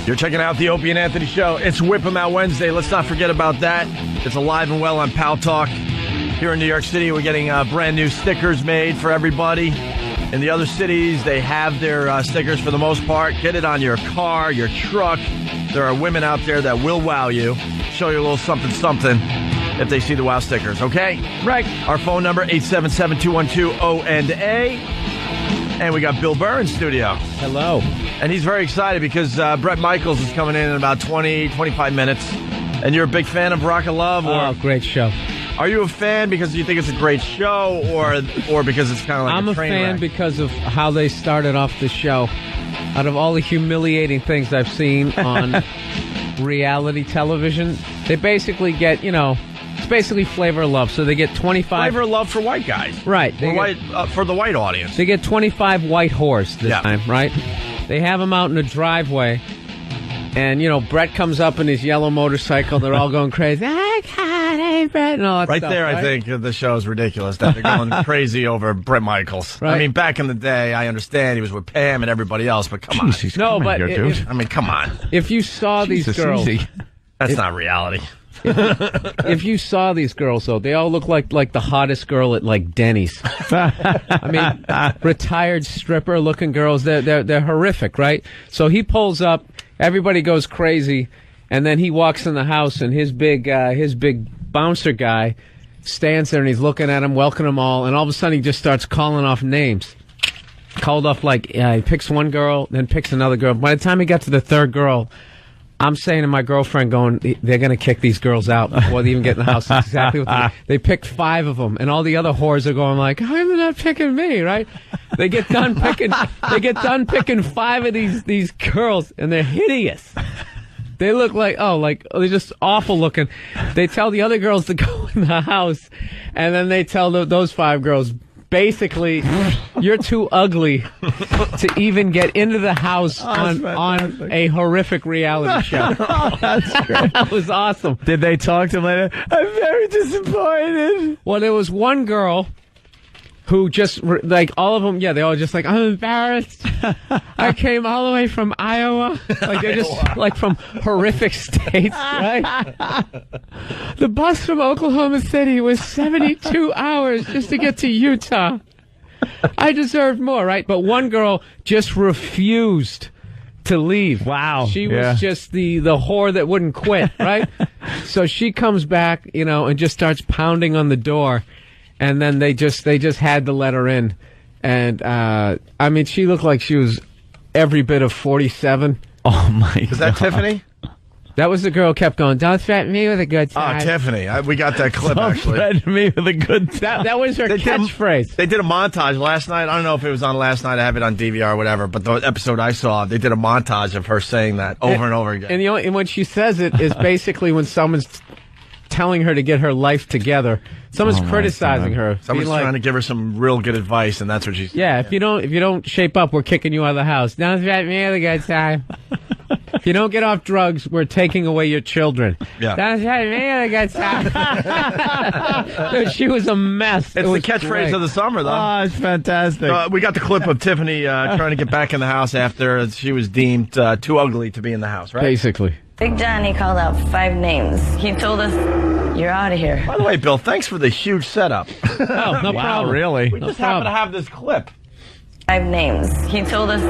You're checking out the Opie and Anthony Show. It's Whip 'em Out Wednesday. Let's not forget about that. It's alive and well on Pal Talk. Here in New York City, we're getting brand new stickers made for everybody. In the other cities, they have their stickers for the most part. Get it on your car, your truck. There are women out there that will wow you. Show you a little something if they see the wow stickers, okay? Right. Our phone number, 877-212-O&A. And we got Bill Burr in studio. Hello. And he's very excited because Bret Michaels is coming in about 20, 25 minutes. And you're a big fan of Rock of Love? Oh, great show. Are you a fan because you think it's a great show or because it's kind of like I'm a train fan wreck? because of how they started off the show. Out of all the humiliating things I've seen on reality television, they basically get, it's basically Flavor of Love. So they get 25... Flavor of Love for white guys. Right. For the white audience. They get 25 white whores this time, right? They have them out in the driveway, and, Bret comes up in his yellow motorcycle. They're all going crazy. I can't, hey, Bret, and all that Right stuff, there, right? I think the show is ridiculous that they're going crazy over Bret Michaels. Right. I mean, back in the day, I understand he was with Pam and everybody else, but come on. No, but I mean, come on. if you saw these girls... That's not reality. If you saw these girls, though, they all look like the hottest girl at, Denny's. I mean, retired stripper-looking girls. They're horrific, right? So he pulls up, everybody goes crazy, and then he walks in the house, and his big bouncer guy stands there, and he's looking at him, welcoming them all, and all of a sudden he just starts calling off names. Called off, he picks one girl, then picks another girl. By the time he got to the third girl, I'm saying to my girlfriend, they're going to kick these girls out before they even get in the house. That's exactly what they picked 5 of them, and all the other whores are going like, "How are they not picking me?" Right? They get done picking 5 of these girls, and they're hideous. They look they're just awful looking. They tell the other girls to go in the house, and then they tell those 5 girls, basically, you're too ugly to even get into the house on a horrific reality show. That's great. That was awesome. Did they talk to him later? I'm very disappointed. Well, there was one girl who just, all of them, they all just I'm embarrassed. I came all the way from Iowa. They're just, from horrific states, right? The bus from Oklahoma City was 72 hours just to get to Utah. I deserved more, right? But one girl just refused to leave. Wow. She was just the whore that wouldn't quit, right? So she comes back, and just starts pounding on the door. And then they just had to let her in. And, she looked like she was every bit of 47. Oh, my God. Is that Tiffany? That was the girl who kept going, "Don't threaten me with a good time." Oh, Tiffany. We got that clip, actually. Threaten me with a good time. That was her catchphrase. They did a montage last night. I don't know if it was on last night. I have it on DVR or whatever. But the episode I saw, they did a montage of her saying that over and over again. And when she says it is basically when someone's telling her to get her life together. Someone's criticizing her. Someone's trying to give her some real good advice, and that's what she's saying. Yeah, if you don't shape up, we're kicking you out of the house. Don't threaten me with a good time. If you don't get off drugs, we're taking away your children. Yeah. Don't threaten me with a good time. Dude, she was a mess. It's the catchphrase of the summer, though. Oh, it's fantastic. We got the clip of Tiffany trying to get back in the house after she was deemed too ugly to be in the house, right? Basically. Big Johnny called out 5 names. He told us, "You're out of here." By the way, Bill, thanks for the huge setup. Oh, no problem. Really? We just happen to have this clip. 5 names. He told us,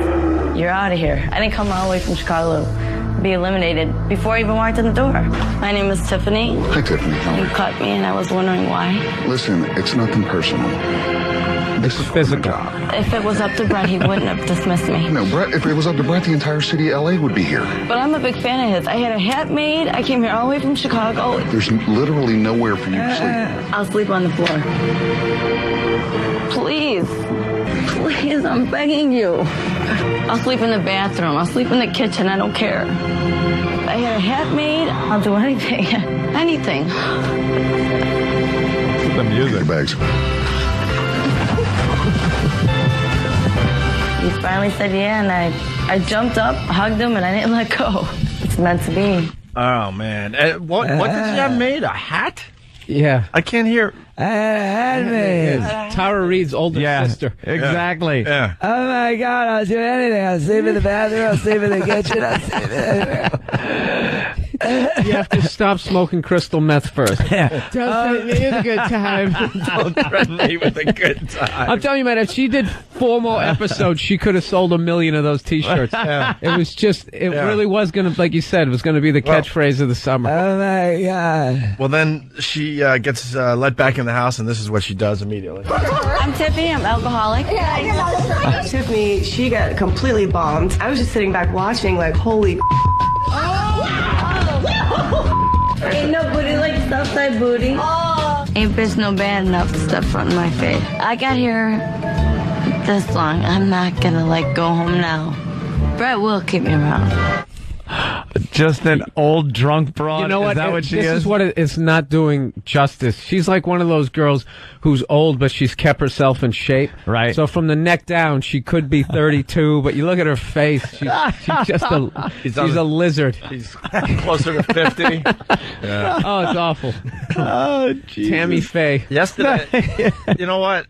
"You're out of here." I didn't come all the way from Chicago to be eliminated before I even walked in the door. My name is Tiffany. Hi, Tiffany. You cut me, and I was wondering why. Listen, it's nothing personal. This is physical. If it was up to Bret, he wouldn't have dismissed me. No, Bret, if it was up to Bret, the entire city of LA would be here. But I'm a big fan of his. I had a hat made. I came here all the way from Chicago. There's literally nowhere for you to sleep. I'll sleep on the floor. Please. Please, I'm begging you. I'll sleep in the bathroom. I'll sleep in the kitchen. I don't care. I had a hat made. I'll do anything. Anything. The music bags. He finally said yeah, and I jumped up, hugged him, and I didn't let go. It's meant to be. Oh, man. What did you have made? A hat? Yeah. I can't hear. Tara Reid's older sister. Exactly. Yeah. Oh my God, I'll do anything. I'll sleep in the bathroom, I'll sleep in the kitchen, I'll sleep anywhere. You have to stop smoking crystal meth first. Don't take me a good time. Don't threaten me with a good time. I'm telling you, man, if she did 4 more episodes, she could have sold 1 million of those T-shirts. It was just, it really was going to, like you said, it was going to be the catchphrase of the summer. Oh my God. Well, then she gets let back in the house, and this is what she does immediately. I'm Tiffany. I'm alcoholic. Tiffany, she got completely bombed. I was just sitting back watching, like, holy. Ain't no booty like Southside booty. Ain't bitch no bad enough to step front in my face. I got here this long. I'm not gonna go home now. Bret will keep me around. Just an old drunk broad. You know what? Is that what she is? This is what it's not doing justice. She's like one of those girls who's old, but she's kept herself in shape. Right. So from the neck down, she could be 32, but you look at her face, she's just she's a lizard. He's closer to 50. Yeah. Oh, it's awful. Oh, Jesus. Tammy Faye. Yesterday, you know what?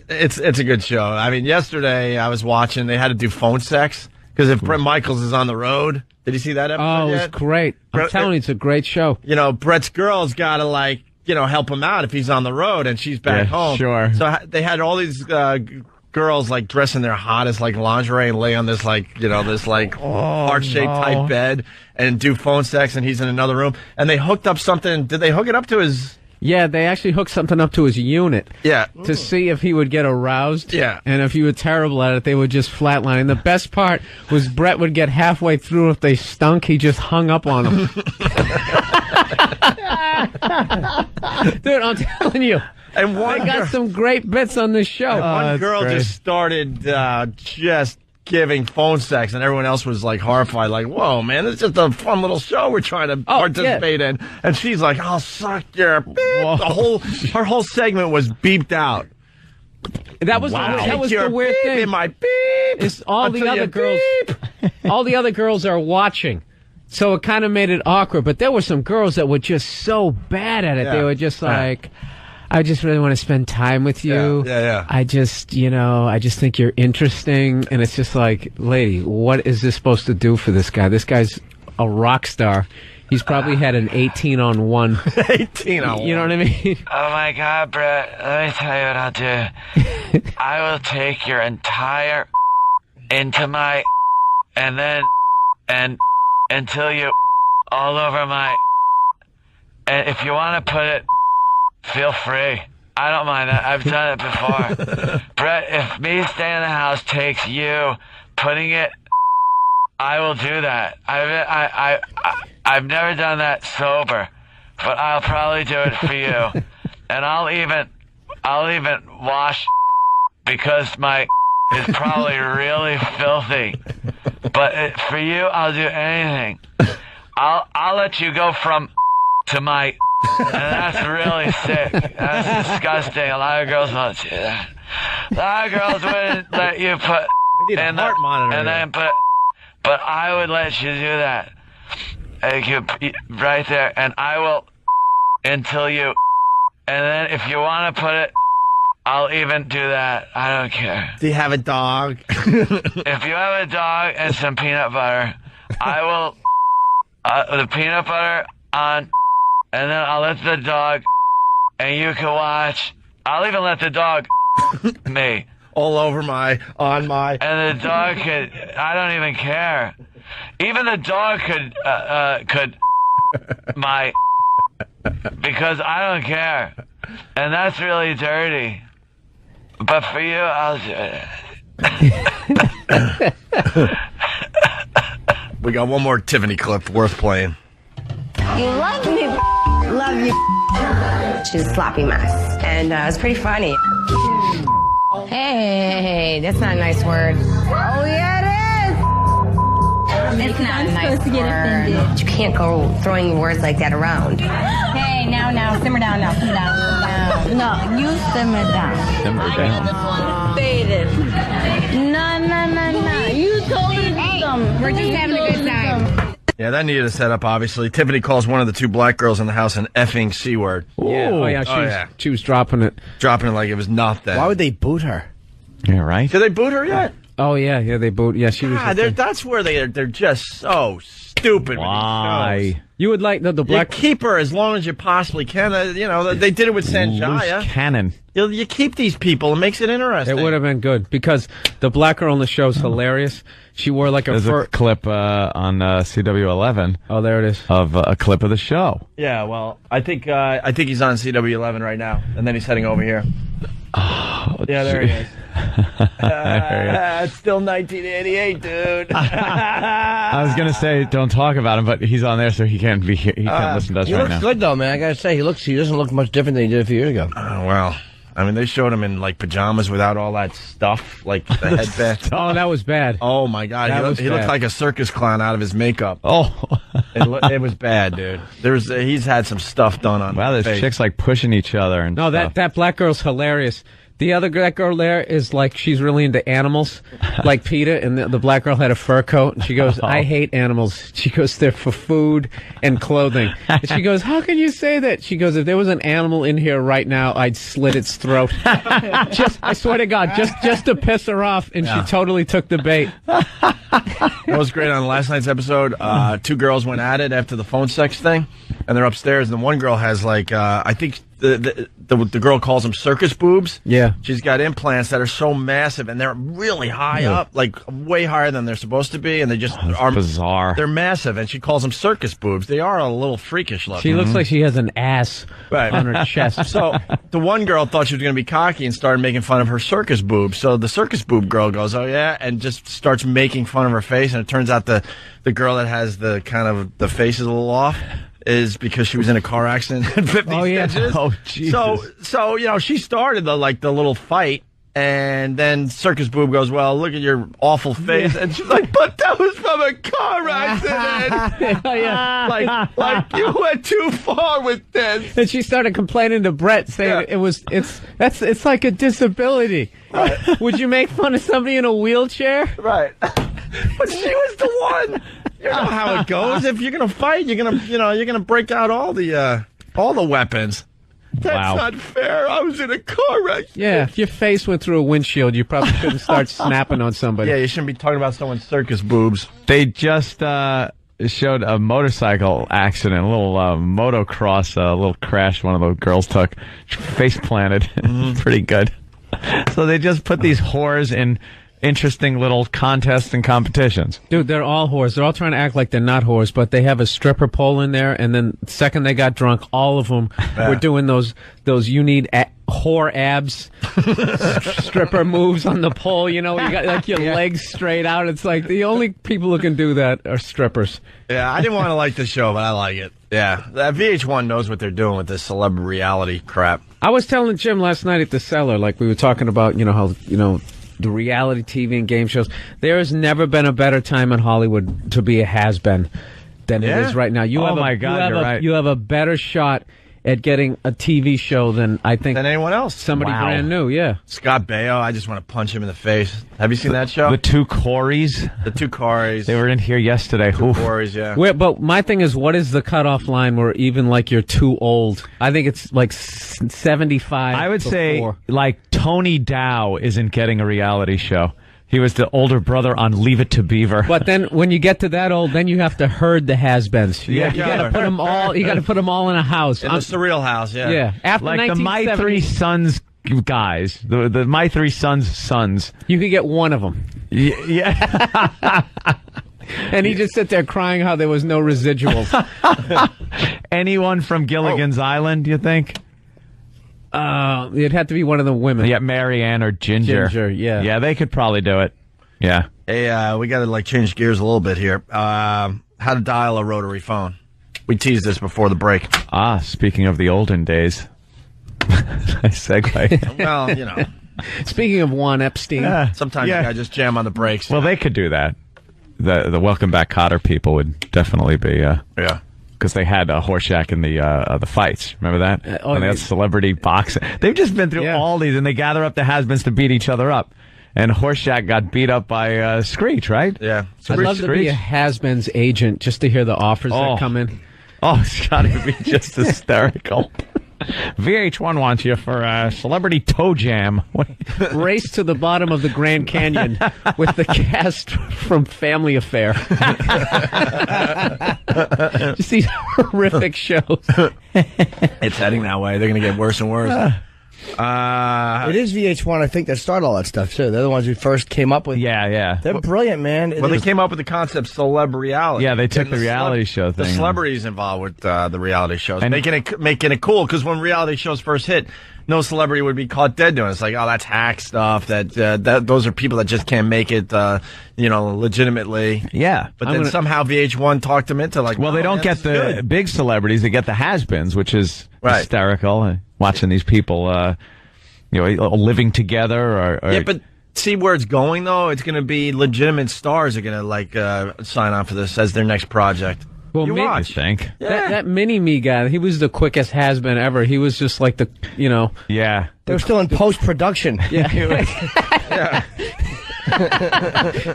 It's a good show. I mean, yesterday I was watching. They had to do phone sex because if Bret Michaels is on the road. Did you see that episode Oh, it was yet? great. I'm telling you, it's a great show. You know, Bret's girl's got to help him out if he's on the road and she's back home. Sure. So they had all these girls dress in their hottest lingerie and lay on this heart-shaped type bed and do phone sex, and he's in another room. And they hooked up something. Did they hook it up to his? Yeah, they actually hooked something up to his unit. Yeah. To see if he would get aroused. Yeah. And if he was terrible at it, they would just flatline. And the best part was Bret would get halfway through. If they stunk, he just hung up on them. Dude, I'm telling you. And They got some great bits on this show. One girl great. just started just giving phone sex, and everyone else was horrified, whoa, man, it's just a fun little show we're trying to participate in. And she's like, I'll suck your beep. Her whole segment was beeped out. That was the weird beep thing. in my beep. It's all the until other you girls. beep. All the other girls are watching. So it kind of made it awkward. But there were some girls that were just so bad at it. Yeah. They were just like, I just really want to spend time with you. Yeah. I just think you're interesting. And it's just like, lady, what is this supposed to do for this guy? This guy's a rock star. He's probably had an 18-on-1. 18-on-1. You know what I mean? Oh my God, Bret, let me tell you what I'll do. I will take your entire into my and until you all over my, and if you want to put it, feel free. I don't mind that. I've done it before. Bret, if me staying in the house takes you putting it, I will do that. I've never done that sober, but I'll probably do it for you. And I'll even wash because my is probably really filthy. But for you, I'll do anything. I'll let you go from to my, and that's really sick. That's disgusting. A lot of girls won't do that. A lot of girls wouldn't let you put We need a heart monitor. and then but I would let you do that. Right there, and I will until you, and then if you want to put it, I'll even do that. I don't care. Do you have a dog? If you have a dog and some peanut butter, I will the peanut butter on, and then I'll let the dog, and you can watch. I'll even let the dog me. All over on my. And the dog could, I don't even care. Even the dog could because I don't care. And that's really dirty. But for you, I'll do it. We got one more Tiffany clip worth playing. You like me? Love you. She's a sloppy mess. And it's pretty funny. Hey, that's not a nice word. Oh, yeah, it is. It's not a nice word. You can't go throwing words like that around. Hey, now, simmer down now, simmer down. No, you simmer down. Simmer down. Faded. No. You told me We're just having a good time. Yeah, that needed a setup, obviously. Tiffany calls one of the two black girls in the house an effing C word. Yeah. Oh, yeah. She was dropping it. Dropping it like it was nothing. Why would they boot her? Yeah, right? Did they boot her yet? Oh, yeah, they boot. Yeah, she was. That's where they're just so stupid. Why? You would like the black. You keep her as long as you possibly can. They did it with Sanjaya. Loose cannon. You keep these people. It makes it interesting. It would have been good because the black girl on the show is hilarious. She wore like There's a clip on CW11. Oh, there it is. Of a clip of the show. Yeah, well, I think he's on CW11 right now, and then he's heading over here. Oh, yeah, there he is. It's still 1988, dude. I was gonna say don't talk about him, but he's on there, so he can't be here. He can't listen to us right now. He looks good though, man. I gotta say, he doesn't look much different than he did a few years ago. Oh well. I mean, they showed him in, like, pajamas without all that stuff, like the headband. Oh, that was bad. Oh, my God. He looked like a circus clown out of his makeup. Oh. It was bad, dude. He's had some stuff done on Wow, there's chicks, like, pushing each other and stuff. That black girl's hilarious. That girl there is like, she's really into animals, like PETA, and the black girl had a fur coat, and she goes, I hate animals. She goes, they're for food and clothing. And she goes, how can you say that? She goes, if there was an animal in here right now, I'd slit its throat. I swear to God, just to piss her off, and she totally took the bait. That was great on last night's episode. Two girls went at it after the phone sex thing, and they're upstairs, and one girl has, like, I think the girl calls them circus boobs. Yeah. She's got implants that are so massive, and they're really high up, like way higher than they're supposed to be, and they just are bizarre. They're massive, and she calls them circus boobs. They are a little freakish looking. She looks like she has an ass on her chest. So the one girl thought she was going to be cocky and started making fun of her circus boobs. So the circus boob girl goes, oh yeah, and just starts making fun of her face, and it turns out the girl that has the kind of the face is a little off is because she was in a car accident at 50 stitches. Oh, Jesus. So she started the little fight, and then Circus Boob goes, well, look at your awful face. And she's like, but that was from a car accident. Like you went too far with this. And she started complaining to Bret, saying it's like a disability. Right. Would you make fun of somebody in a wheelchair? Right. But she was the one. You know how it goes. If you're gonna fight, you're gonna break out all the weapons. That's not fair. I was in a car wreck. Yeah, if your face went through a windshield, you probably shouldn't start snapping on somebody. Yeah, you shouldn't be talking about someone's circus boobs. They just showed a motorcycle accident, a little motocross, a little crash one of the girls took. Face planted. Pretty good. So they just put these whores in interesting little contests and competitions. Dude, they're all whores. They're all trying to act like they're not whores, but they have a stripper pole in there, and then the second they got drunk, all of them were doing those you need whore abs stripper moves on the pole. You know, you got like your legs straight out. It's like the only people who can do that are strippers. Yeah, I didn't want to like the show, but I like it. Yeah, that VH1 knows what they're doing with this celebrity reality crap. I was telling Jim last night at the cellar, like we were talking about, how, the reality TV and game shows. There has never been a better time in Hollywood to be a has-been than it is right now. You have a better shot at getting a TV show than anyone else. Somebody brand new, yeah. Scott Baio, I just want to punch him in the face. Have you seen that show? The two Coreys? The two Coreys. They were in here yesterday. Two Coreys, yeah. But my thing is, what is the cutoff line where even like you're too old? I think it's like 75. I would say like Tony Dow isn't getting a reality show. He was the older brother on Leave It to Beaver. But then, when you get to that old, then you have to herd the has-beens. You got to put them all. You got to put them all in a house. In the surreal house, yeah. Yeah. After like the My Three Sons guys, the My Three Sons sons. You could get one of them. Yeah. And he just sit there crying how there was no residuals. Anyone from Gilligan's Island? You think? It'd have to be one of the women. Yeah, Mary Ann or Ginger. Yeah. Yeah, they could probably do it. Yeah. Hey, we got to change gears a little bit here. How to dial a rotary phone. We teased this before the break. Speaking of the olden days. Nice segue. Well, Speaking of Juan Epstein. Sometimes you got to just jam on the brakes. Well, they could do that. The Welcome Back Kotter people would definitely be. Yeah. Because they had Horseshack in the fights. Remember that? When they had celebrity boxing. They've just been through all these, and they gather up the has-beens to beat each other up. and Horseshack got beat up by Screech, right? Yeah. I'd love to be a has-been's agent just to hear the offers that come in. Oh, it's got to be just hysterical. VH1 wants you for a celebrity toe jam. Race to the bottom of the Grand Canyon with the cast from Family Affair. Just these horrific shows. It's heading that way. They're going to get worse and worse. It is VH1, I think, that started all that stuff, too. They're the ones who first came up with Yeah. They're brilliant, man. Well, they came up with the concept reality. Yeah, they took the reality show thing. The celebrities involved with the reality shows, and making it cool, because when reality shows first hit, no celebrity would be caught dead doing it. It's like, oh, that's hack stuff. That those are people that just can't make it, legitimately. Yeah. But then somehow VH1 talked them into well, they don't get the big celebrities. They get the has-beens, which is hysterical. Watching these people, living together. Yeah, but see where it's going, though? It's going to be legitimate stars are going to, sign on for this as their next project. Well, you watch. I think. Yeah. That mini-me guy, he was the quickest has-been ever. He was just like Yeah. They were still in post-production. Yeah.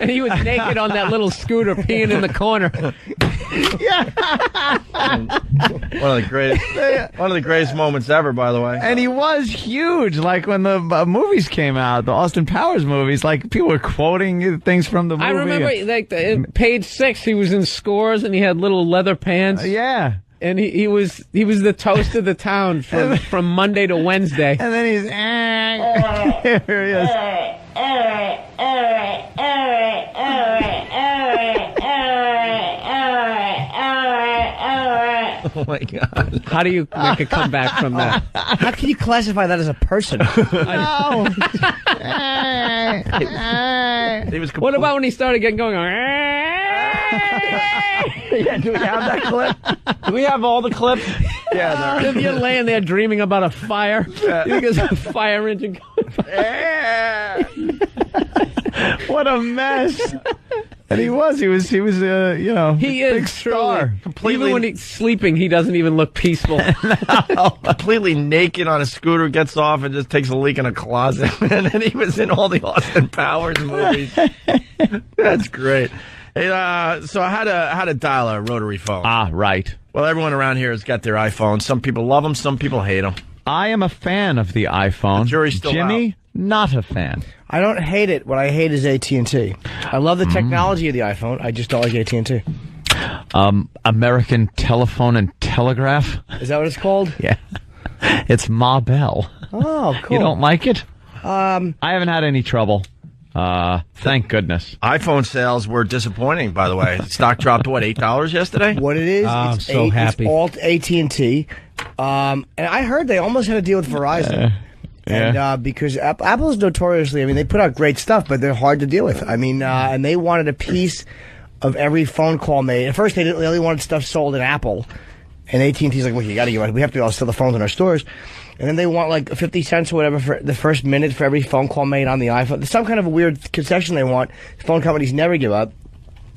And he was naked on that little scooter peeing in the corner. One of the greatest moments ever, by the way. And he was huge. Like when the movies came out, the Austin Powers movies, like people were quoting things from the movie. I remember, page 6, he was in Scores and he had little leather pants. Yeah. And he was the toast of the town from Monday to Wednesday. And then he's here he is. Oh my God! How do you make a comeback from that? How can you classify that as a person? No. What about when he started getting going? Yeah, do we have that clip? Do we have all the clips? Yeah, If you're laying there dreaming about a fire, because a fire engine. What a mess! And he was he is big star. Completely, even when he's sleeping, he doesn't even look peaceful. Completely naked on a scooter, gets off and just takes a leak in a closet. And then he was in all the Austin Powers movies. That's great. Hey, so how to dial a rotary phone? Ah, right. Well, everyone around here has got their iPhones. Some people love them, some people hate them. I am a fan of the iPhone. The jury's still Jimmy, out. not a fan. I don't hate it. What I hate is AT&T. I love the technology of the iPhone. I just don't like AT&T. American Telephone and Telegraph. Is that what it's called? Yeah. It's Ma Bell. Oh, cool. You don't like it? I haven't had any trouble. Thank goodness. iPhone sales were disappointing, by the way. Stock dropped to, what, $8 yesterday? What it is, I'm so happy. It's all AT&T. And I heard they almost had a deal with Verizon. And because Apple is notoriously, they put out great stuff, but they're hard to deal with. And they wanted a piece of every phone call made. At first, they only wanted stuff sold in Apple. And AT&T's like, well, you got to give us. We have to be able to sell the phones in our stores. And then they want like 50 cents or whatever for the first minute for every phone call made on the iPhone. There's some kind of a weird concession they want. Phone companies never give up.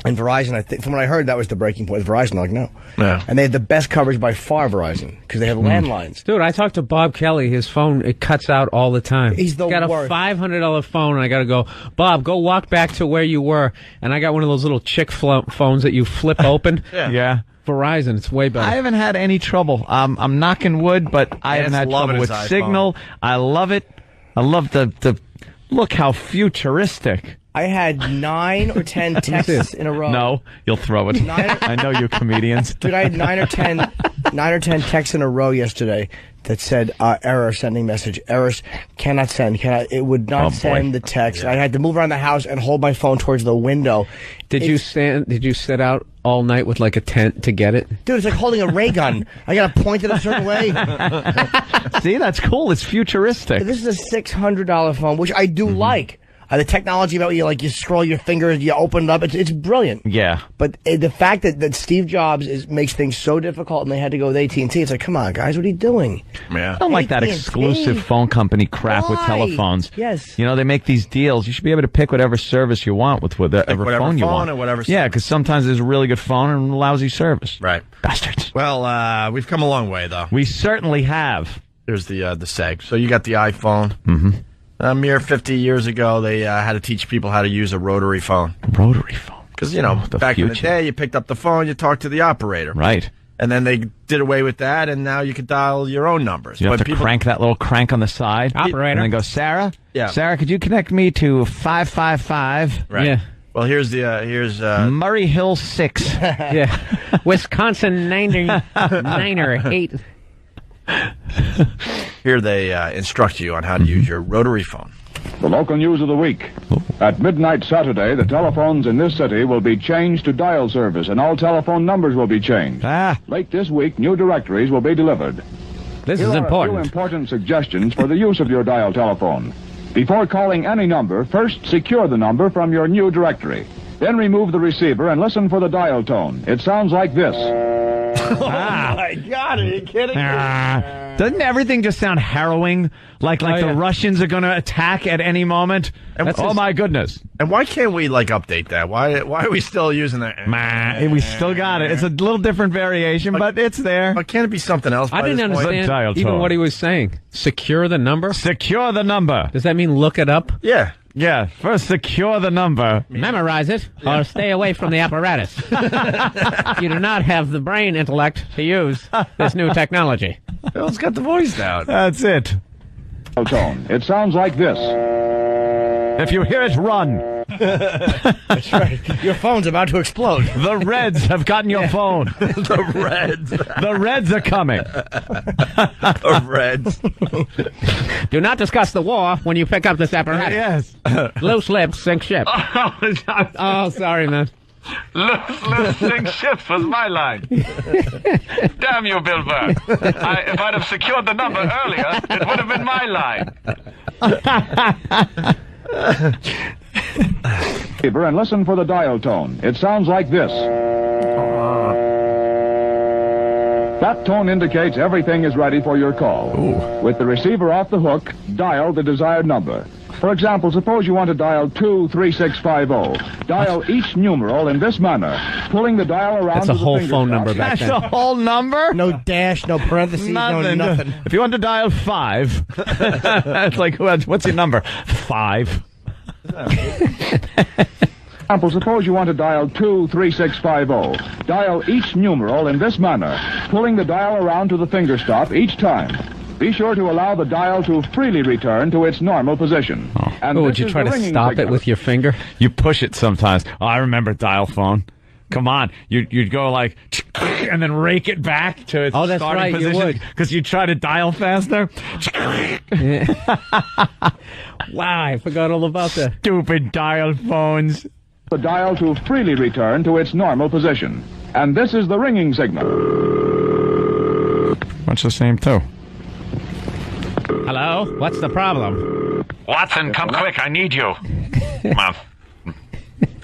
And Verizon, I think, from what I heard, that was the breaking point. Verizon, like, no. Yeah. And they have the best coverage by far, Verizon, because they have landlines. Dude, I talked to Bob Kelly. His phone, it cuts out all the time. He's the got worst. A $500 phone, and I got to go, Bob, go walk back to where you were. And I got one of those little chick phones that you flip open. Yeah. Verizon, it's way better. I haven't had any trouble. I'm knocking wood, but I haven't had trouble with Signal. I love it. I love the look how futuristic. I had 9 or 10 texts in a row. No, you'll throw it. I know you comedians. Dude, I had 9 or 10 texts in a row yesterday that said error, sending message. Errors, cannot send. It would not send the text. Yeah. I had to move around the house and hold my phone towards the window. Did you sit out all night with like a tent to get it? Dude, it's like holding a ray gun. I got to point it a certain way. See, that's cool. It's futuristic. This is a $600 phone, which I do like. The technology about you scroll your fingers, you open it up, it's brilliant. Yeah. But the fact that Steve Jobs makes things so difficult and they had to go with AT&T, it's like, come on, guys, what are you doing? Yeah. I don't like that exclusive phone company crap with telephones. Yes. They make these deals. You should be able to pick whatever service you want with whatever phone you want. Or whatever. Yeah, because sometimes there's a really good phone and a lousy service. Right. Bastards. Well, we've come a long way, though. We certainly have. There's the seg. So you got the iPhone. Mm-hmm. A mere 50 years ago, they had to teach people how to use a rotary phone. Rotary phone. Because, back in the day, you picked up the phone, you talked to the operator. Right. And then they did away with that, and now you can dial your own numbers. You have to crank that little crank on the side. Operator. And then go, Sarah? Yeah. Sarah, could you connect me to 555? Right. Yeah. Well, here's Murray Hill 6. Yeah. Wisconsin Niner 8. Here they instruct you on how to use your rotary phone. The local news of the week. At midnight Saturday, the telephones in this city will be changed to dial service, and all telephone numbers will be changed. Late this week, new directories will be delivered. This Here is are important. a few important suggestions for the use of your dial telephone. Before calling any number, first secure the number from your new directory. Then remove the receiver and listen for the dial tone. It sounds like this. My God, are you kidding me? Doesn't everything just sound harrowing? Like the Russians are going to attack at any moment? Oh, my goodness. And why can't we, update that? Why are we still using that? We still got it. It's a little different variation, but it's there. But can't it be something else? I didn't understand dial even tone. what he was saying. Secure the number? Secure the number. Does that mean look it up? Yeah. Yeah, first secure the number. Memorize it, or stay away from the apparatus. You do not have the brain intellect to use this new technology. Bill's got the voice down. That's it. Tone. It sounds like this. If you hear it, run. That's right. Your phone's about to explode. The Reds have gotten your phone. The Reds. The Reds are coming. The Reds. Do not discuss the war when you pick up this apparatus. Yes. Loose lips sink ship. Oh, sorry, man. Loose sink ships was my line. Damn you, Bill Burr. If I'd have secured the number earlier, it would have been my line. And listen for the dial tone. It sounds like this. That tone indicates everything is ready for your call. Ooh. With the receiver off the hook, dial the desired number. For example, suppose you want to dial 23650. Dial each numeral in this manner, pulling the dial around. That's a whole phone number back That's then. a whole number? No dash, no parentheses, no nothing. If you want to dial 5, it's like, what's your number? 5. Example, suppose you want to dial 23650. Dial each numeral in this manner, pulling the dial around to the finger stop each time. Be sure to allow the dial to freely return to its normal position. And Would this you is try the to ringing stop it signal. with your finger? You push it sometimes. Oh, I remember dial phone. Come on. You'd go like, and then rake it back to its Oh, that's starting right, you position. would. Because you try to dial faster. Wow, I forgot all about that. Stupid dial phones. The dial to freely return to its normal position. And this is the ringing signal. Much the same, too. Hello? What's the problem? Watson, come quick. I need you. Come on.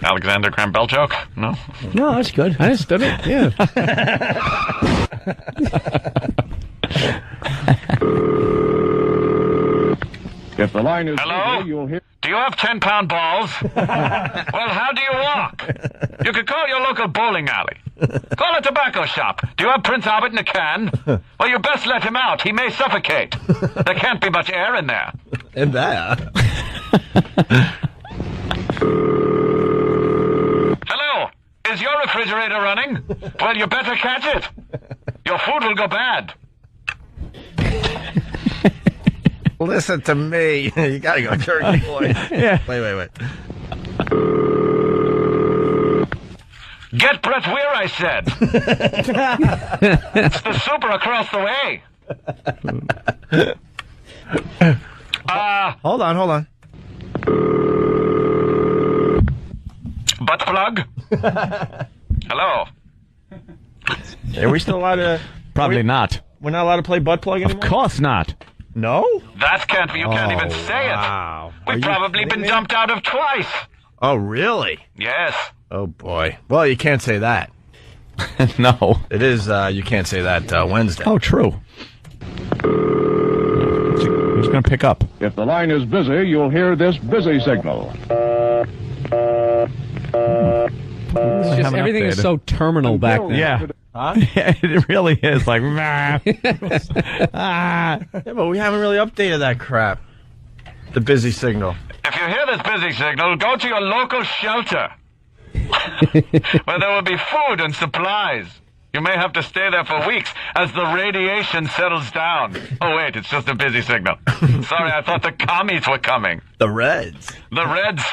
Alexander Graham Bell joke? No? No, that's good. I understood it, yeah. If the line is Hello? busy, you'll hear... Do you have 10-pound balls? Well, how do you walk? You could call your local bowling alley. Call a tobacco shop. Do you have Prince Albert in a can? Well, you best let him out. He may suffocate. There can't be much air in there. In that. Hello? Is your refrigerator running? Well, you better catch it. Your food will go bad. Listen to me. You gotta go turkey boy. Yeah. Wait. Get Bret Weir, I said. It's the super across the way. Hold on. Butt plug? Hello? Are we still allowed to... Probably not. We're not allowed to play butt plug anymore? Of course not. No? That can't be. You can't even say wow. it. We've probably been dumped out of twice. Oh, really? Yes. Oh, boy. Well, you can't say that. No. It is, you can't say that Wednesday. Oh, true. Who's going to pick up? If the line is busy, you'll hear this busy signal. It's just everything is so terminal back then. Yeah. Huh? Yeah, it really is like, Yeah, but we haven't really updated that crap. The busy signal. If you hear this busy signal, go to your local shelter, where there will be food and supplies. You may have to stay there for weeks as the radiation settles down. Oh, wait, it's just a busy signal. Sorry, I thought the commies were coming. The Reds. The Reds.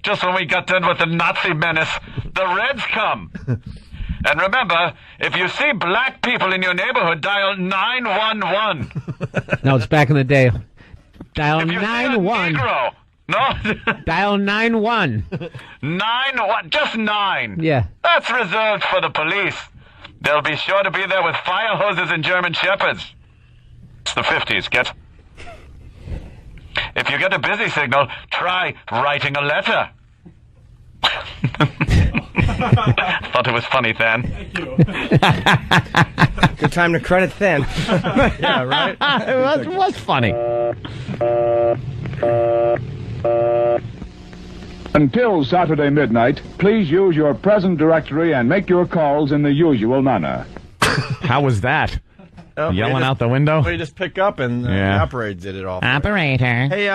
Just when we got done with the Nazi menace, the Reds come. And remember, if you see black people in your neighborhood, dial 911. No, it's back in the day. Dial If you see a 9-1. Negro, no? Dial 9-1. 9-1, just 9. Yeah. That's reserved for the police. They'll be sure to be there with fire hoses and German shepherds. It's the 50s, get? If you get a busy signal, try writing a letter. Thought it was funny, Than. Good time to credit Than. Yeah, right? It was funny. Until Saturday midnight, please use your present directory and make your calls in the usual manner. How was that? Oh, Yelling out the window? We just pick up and the operator did it all. Operator. Hey,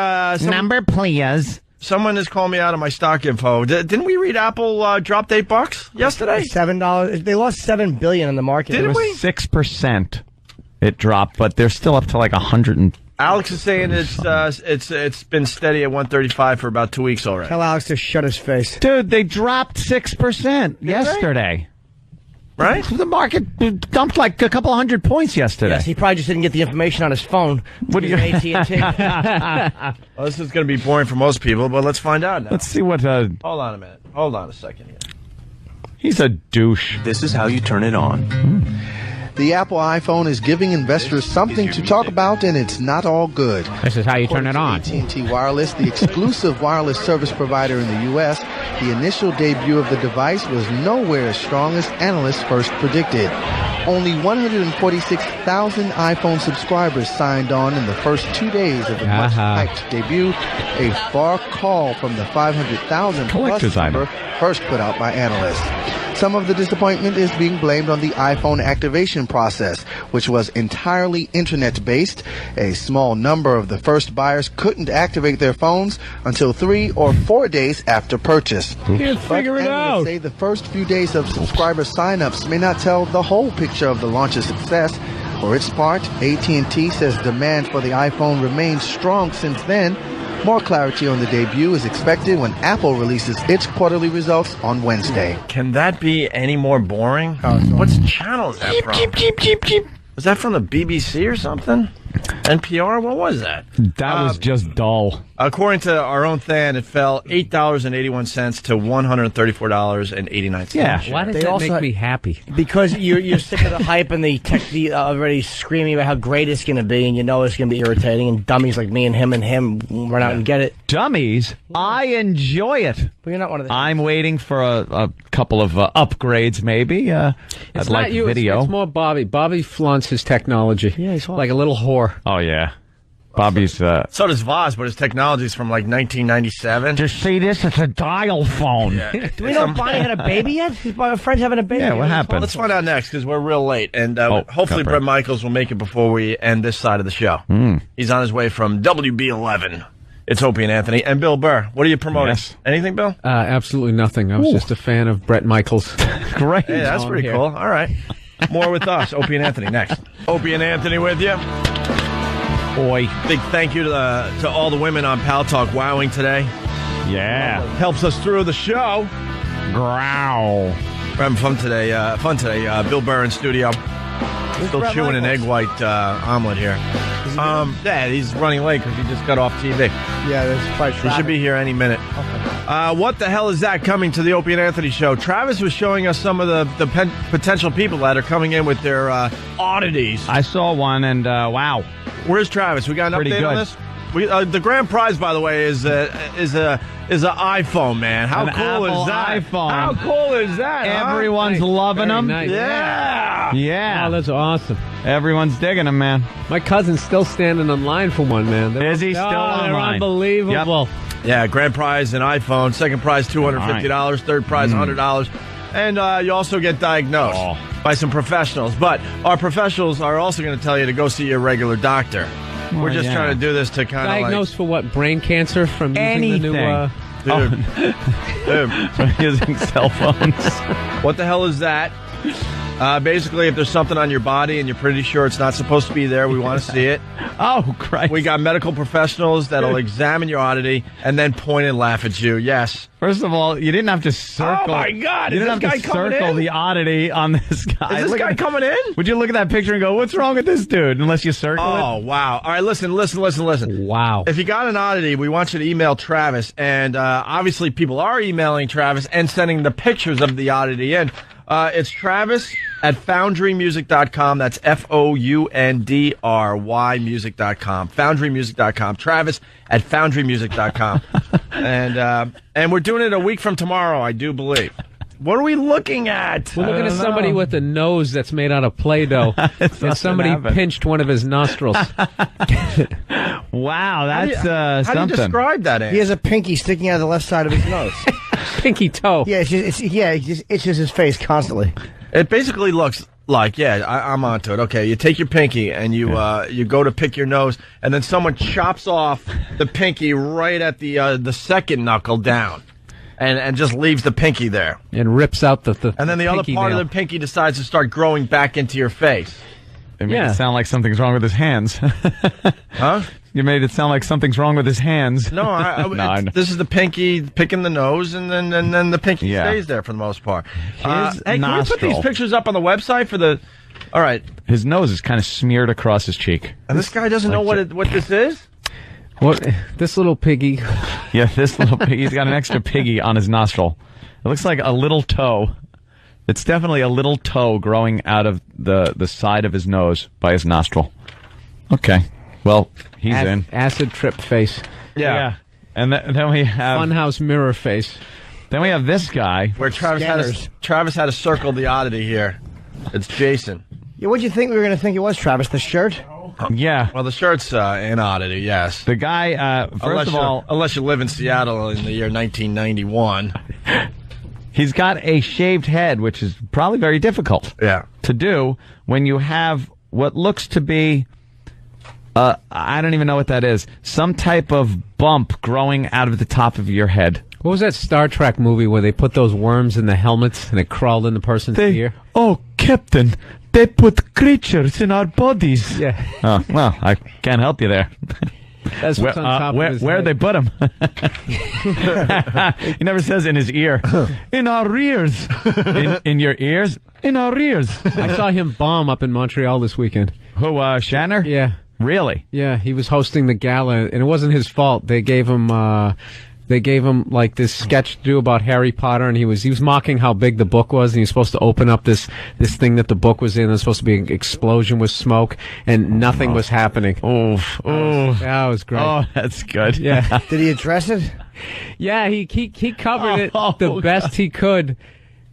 number, please. Someone has called me out of my stock info. Didn't we read Apple dropped $8 yesterday? $7. They lost $7 billion in the market. Didn't we? 6%. It dropped, but they're still up to like 100 and... Alex is saying it's been steady at 135 for about 2 weeks already. Tell Alex to shut his face. Dude, they dropped 6% yesterday. Right? The market dumped like a couple hundred points yesterday. Yes, he probably just didn't get the information on his phone. What do you... AT&T. Well, this is going to be boring for most people, but let's find out now. Let's see what... Hold on a minute. Hold on a second here. He's a douche. This is how you turn it on. The Apple iPhone is giving investors something to talk about, and it's not all good. This is how you turn it on. AT&T Wireless, the exclusive wireless service provider in the U.S., the initial debut of the device was nowhere as strong as analysts first predicted. Only 146,000 iPhone subscribers signed on in the first 2 days of the much-hyped debut, a far call from the 500,000 plus number first put out by analysts. Some of the disappointment is being blamed on the iPhone activation process, which was entirely internet-based. A small number of the first buyers couldn't activate their phones until 3 or 4 days after purchase. Can't figure it out. Say the first few days of subscriber sign-ups may not tell the whole picture of the launch's success. For its part, AT&T says demand for the iPhone remains strong since then. More clarity on the debut is expected when Apple releases its quarterly results on Wednesday. Can that be any more boring? What channel is that from? Was that from the BBC or something? NPR? What was that? That was just dull. According to our own Than, it fell $8.81 to $134.89. Yeah. Why does that make me happy? Because you're sick of the hype and the already screaming about how great it's going to be, and you know it's going to be irritating, and dummies like me and him run out and get it. Dummies? I enjoy it. But you're not one of the... I'm waiting for a couple of upgrades, maybe. I'd like you, video. It's more Bobby. Bobby flaunts his technology. Yeah, he's like a little whore. Oh, yeah. Bobby's... So does Voz, but his technology's from like 1997. Just see this? It's a dial phone. Yeah. Do we know if Bonnie had a baby yet? My friend's having a baby. Yeah, what happened? Let's find out next, because we're real late. And hopefully Bret Michaels will make it before we end this side of the show. He's on his way from WB11. It's Opie and Anthony. And Bill Burr. What are you promoting? Yes. Anything, Bill? Absolutely nothing. I was just a fan of Bret Michaels. Great. Hey, that's pretty cool. All right. More with us. Opie and Anthony next. Opie and Anthony with you. Boy. Big thank you to all the women on Pal Talk wowing today. Yeah. Helps us through the show. Growl. We're having fun today. Bill Burr in studio. Still chewing an egg white omelet here. Yeah, he's running late because he just got off TV. Yeah, that's quite true. He should be here any minute. Okay. What the hell is that coming to the Opie and Anthony show? Travis was showing us some of the potential people that are coming in with their oddities. I saw one, and wow. Where's Travis? We got an update on this? The grand prize, by the way, is an iPhone, man. How cool is that? iPhone. How cool is that? Everyone's loving them. Nice. Yeah. Yeah. Oh, that's awesome. Everyone's digging them, man. My cousin's still standing in line for one, man. Is he still they're online? Unbelievable. Yep. Yeah, grand prize an iPhone. Second prize $250. Third prize $100. And you also get diagnosed by some professionals. But our professionals are also going to tell you to go see your regular doctor. We're just trying to do this to kind of Diagnosed for what? Brain cancer from using the new... Dude. From using cell phones. What the hell is that? Basically, if there's something on your body and you're pretty sure it's not supposed to be there, we want to see it. Oh, Christ. We got medical professionals that'll examine your oddity and then point and laugh at you. Yes. First of all, you didn't have to circle. Oh, my God. You Is didn't this have guy to coming circle in? the oddity on this guy. Is this guy coming in? Would you look at that picture and go, what's wrong with this dude? Unless you circle it. Oh, wow. All right, listen. Wow. If you got an oddity, we want you to email Travis. And obviously, people are emailing Travis and sending the pictures of the oddity in. It's Travis at FoundryMusic.com. That's FOUNDRY music.com. FoundryMusic.com. Travis at FoundryMusic.com. And we're doing it a week from tomorrow, I do believe. What are we looking at? We're looking at somebody with a nose that's made out of Play-Doh. And somebody pinched one of his nostrils. Wow, that's How do something. you describe that, Andy? He has a pinky sticking out of the left side of his nose. Pinky toe. Yeah, he just itches his face constantly. It basically looks like, I'm onto it. Okay, you take your pinky and you go to pick your nose, and then someone chops off the pinky right at the second knuckle down, and just leaves the pinky there. And rips out the And then the other part of the pinky decides to start growing back into your face. It made it sound like something's wrong with his hands. Huh? You made it sound like something's wrong with his hands. No, this is the pinky picking the nose, and then the pinky stays there for the most part. His hey, can we put nostril. these pictures up on the website for the... All right. His nose is kind of smeared across his cheek. And this guy doesn't know what this is? What? This little piggy. Yeah, this little piggy. He's got an extra piggy on his nostril. It looks like a little toe. It's definitely a little toe growing out of the side of his nose by his nostril. Okay. Well, he's in. Acid trip face. Yeah. And then we have... Funhouse mirror face. Then we have this guy. Where Travis had to circle the oddity here. It's Jason. Yeah, what'd you think we were going to think it was, Travis? The shirt? Yeah. Well, the shirt's an oddity, yes. The guy, first of all... Unless you live in Seattle in the year 1991... He's got a shaved head, which is probably very difficult to do when you have what looks to be, I don't even know what that is, some type of bump growing out of the top of your head. What was that Star Trek movie where they put those worms in the helmets and it crawled in the person's ear? Oh, Captain, they put creatures in our bodies. Yeah. Oh, well, I can't help you there. That's what's on top of his Where'd head. they put him? He never says in his ear. In our ears. In your ears? In our ears. I saw him bomb up in Montreal this weekend. Who, Shatner? Yeah. Really? Yeah, he was hosting the gala, and it wasn't his fault. They gave him like this sketch to do about Harry Potter, and he was mocking how big the book was, and he was supposed to open up this thing that the book was in. It was supposed to be an explosion with smoke, and nothing was happening. Oh, that was great. Oh, that's good. Yeah. Did he address it? Yeah, he covered it the best he could.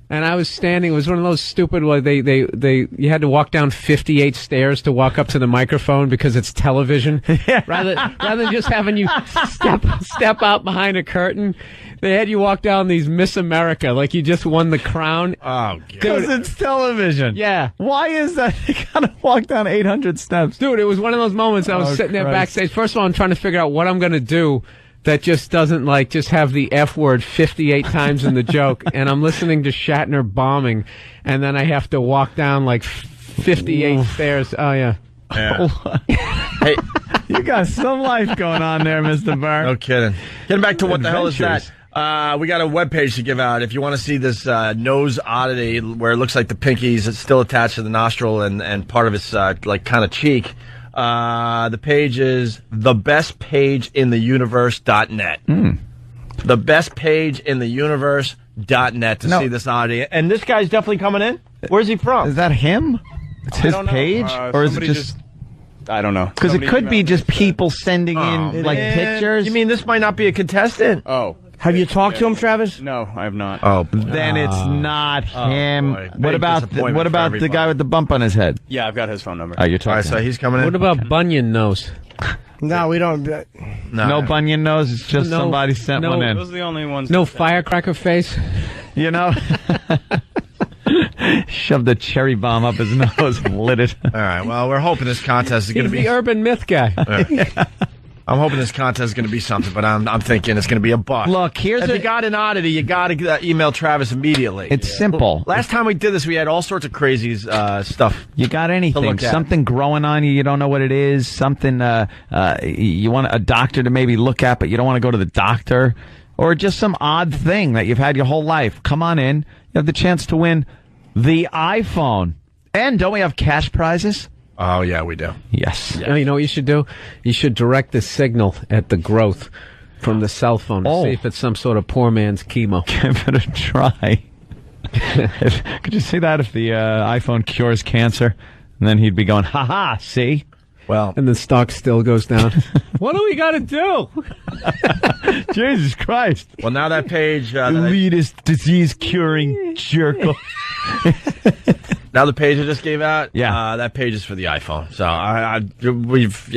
And I was standing. It was one of those stupid where you had to walk down 58 stairs to walk up to the microphone because it's television. Yeah. Rather than just having you step out behind a curtain, they had you walk down these Miss America like you just won the crown. Oh, God. Because it's television. Yeah. Why is that? You gotta walk down 800 steps. Dude, it was one of those moments I was sitting there backstage. First of all, I'm trying to figure out what I'm going to do that just doesn't just have the F word 58 times in the joke. And I'm listening to Shatner bombing, and then I have to walk down 58 stairs. Oh, yeah. Hey, you got some life going on there, Mr. Burr. No kidding. Getting back to what the hell is Adventures. that? We got a webpage to give out. If you want to see this nose oddity where it looks like the pinky's still attached to the nostril and part of its kind of cheek, the page is thebestpageintheuniverse.net. The best page in the universe.net to see this oddity. And this guy's definitely coming in? Where's he from? Is that him? It's his page? Or is it just... I don't know. Because it could be just people sending in pictures. You mean this might not be a contestant? Oh. Have you talked to him, Travis? No, I have not. Oh, then it's not him. boy. What Big about disappointment for the everybody. guy with the bump on his head? Yeah, I've got his phone number. Oh, you're All right, talking. so he's coming in. What about Bunion nose? No, we don't. No bunion nose. It's just somebody sent one in. Those are the only ones. No firecracker face? You know, Shoved a cherry bomb up his nose and lit it. All right. Well, we're hoping this contest is going to He's be the urban myth guy. I'm hoping this contest is going to be something, but I'm thinking it's going to be a buck. Look, if you got an oddity, you got to email Travis immediately. It's simple. Last time we did this, we had all sorts of crazy stuff. You got anything, look at. something growing on you don't know what it is, something you want a doctor to maybe look at, but you don't want to go to the doctor, or just some odd thing that you've had your whole life. Come on in. You have the chance to win the iPhone. And don't we have cash prizes? Oh, yeah, we do. Yes. Yeah. You know what you should do? You should direct the signal at the growth from the cell phone to see if it's some sort of poor man's chemo. Give it a try. Could you see that if the iPhone cures cancer? And then he'd be going, ha-ha, see? Well, and the stock still goes down. What do we got to do? Jesus Christ. Well, now that page... elitist, disease-curing jerk. Now the page I just gave out, yeah, that page is for the iPhone. So we've,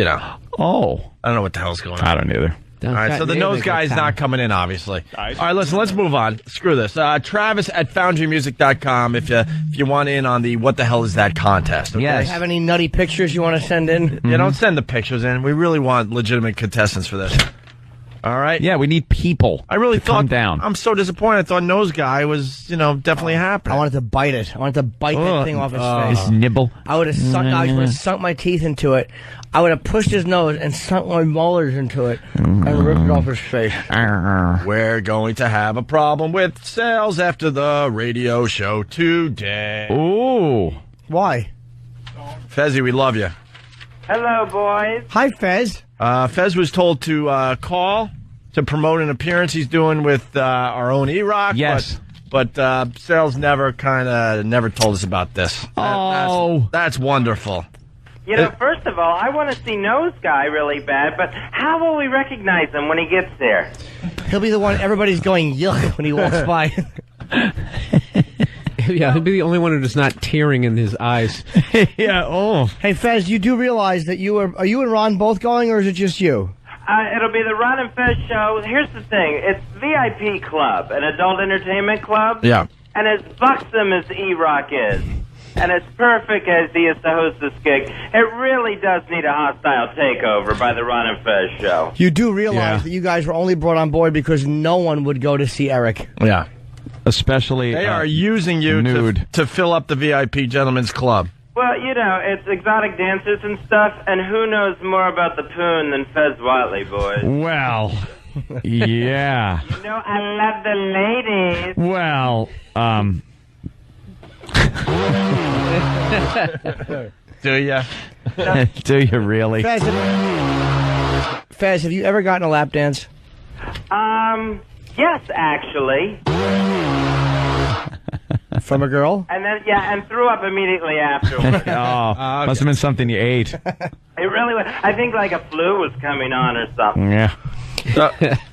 Oh. I don't know what the hell's going on. I don't either. All right, so the nose guy's not coming in, obviously. All right, listen, let's move on. Screw this. Travis at FoundryMusic.com if you want in on the What the Hell Is That contest. Okay? Yes. Have any nutty pictures you want to send in? Yeah, don't send the pictures in. We really want legitimate contestants for this. All right? Yeah, we need people. I really thought... Calm down. I'm so disappointed. I thought Nose Guy was, definitely happening. I wanted to bite it. I wanted to bite that thing off his face. His nibble. I would have sunk my teeth into it. I would have pushed his nose and sunk my molars into it and ripped it off his face. We're going to have a problem with sales after the radio show today. Ooh. Why? Fezzy, we love you. Hello, boys. Hi, Fez. Fez was told to call to promote an appearance he's doing with our own E-Rock. Yes. But Sales never told us about this. That's wonderful. First of all, I want to see Nose Guy really bad, but how will we recognize him when he gets there? He'll be the one everybody's going yuck when he walks by. Yeah, he'll be the only one who is not tearing in his eyes. Yeah, oh. Hey, Fez, you do realize that are you and Ron both going, or is it just you? It'll be the Ron and Fez show. Here's the thing. It's VIP Club, an adult entertainment club. Yeah. And as buxom as E-Rock is, and as perfect as he is to host this gig, it really does need a hostile takeover by the Ron and Fez show. You do realize that you guys were only brought on board because no one would go to see Eric. Yeah. Especially they are using you to fill up the VIP Gentlemen's Club. Well, it's exotic dancers and stuff, and who knows more about the poon than Fez Watley, boys? Well, yeah. I love the ladies. Well, do you? Do you really? Fez, have you ever gotten a lap dance? Yes, actually. From a girl? And then, and threw up immediately afterwards. Must have been something you ate. It really was. I think like a flu was coming on or something. Yeah.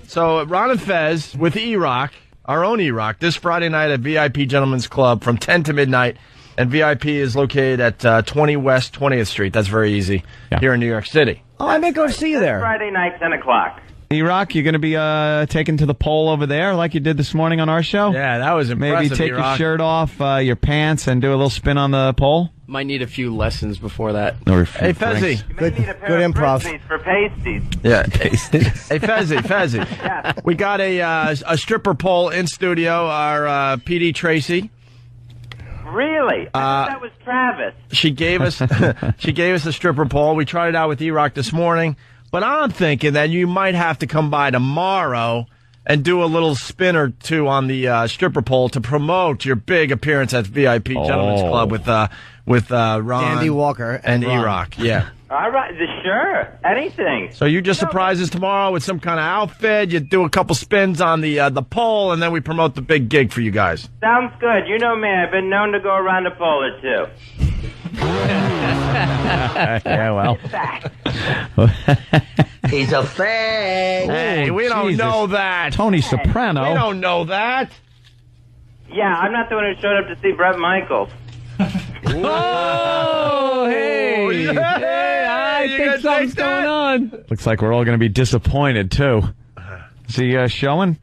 So Ron and Fez with E-Rock, our own E-Rock, this Friday night at VIP Gentlemen's Club from 10 to midnight. And VIP is located at 20 West 20th Street. That's very easy here in New York City. Oh, I may go see you there. Friday night, 10 o'clock. E-Rock, you're going to be taken to the pole over there like you did this morning on our show? Yeah, that was impressive. Maybe take your shirt off, your pants, and do a little spin on the pole? Might need a few lessons before that. Hey, Fezzy. Good improv. For pasties. Yeah. Hey, Fezzy. Yeah. We got a stripper pole in studio, our PD Tracy. Really? I thought that was Travis. She gave us a stripper pole. We tried it out with E-Rock this morning. But I'm thinking that you might have to come by tomorrow and do a little spin or two on the stripper pole to promote your big appearance at VIP Gentlemen's Club with Ron, Andy Walker, and E-Rock. Yeah. All right, sure, anything. So you just surprise us tomorrow with some kind of outfit. You do a couple spins on the pole, and then we promote the big gig for you guys. Sounds good. You know me. I've been known to go around a pole or two. Yeah, well. He's a fake. Hey, we don't know that. Tony Soprano. We don't know that. Yeah, I'm not the one who showed up to see Bret Michaels. Oh, hey. I think something's going on. Looks like we're all going to be disappointed, too. Is he showing?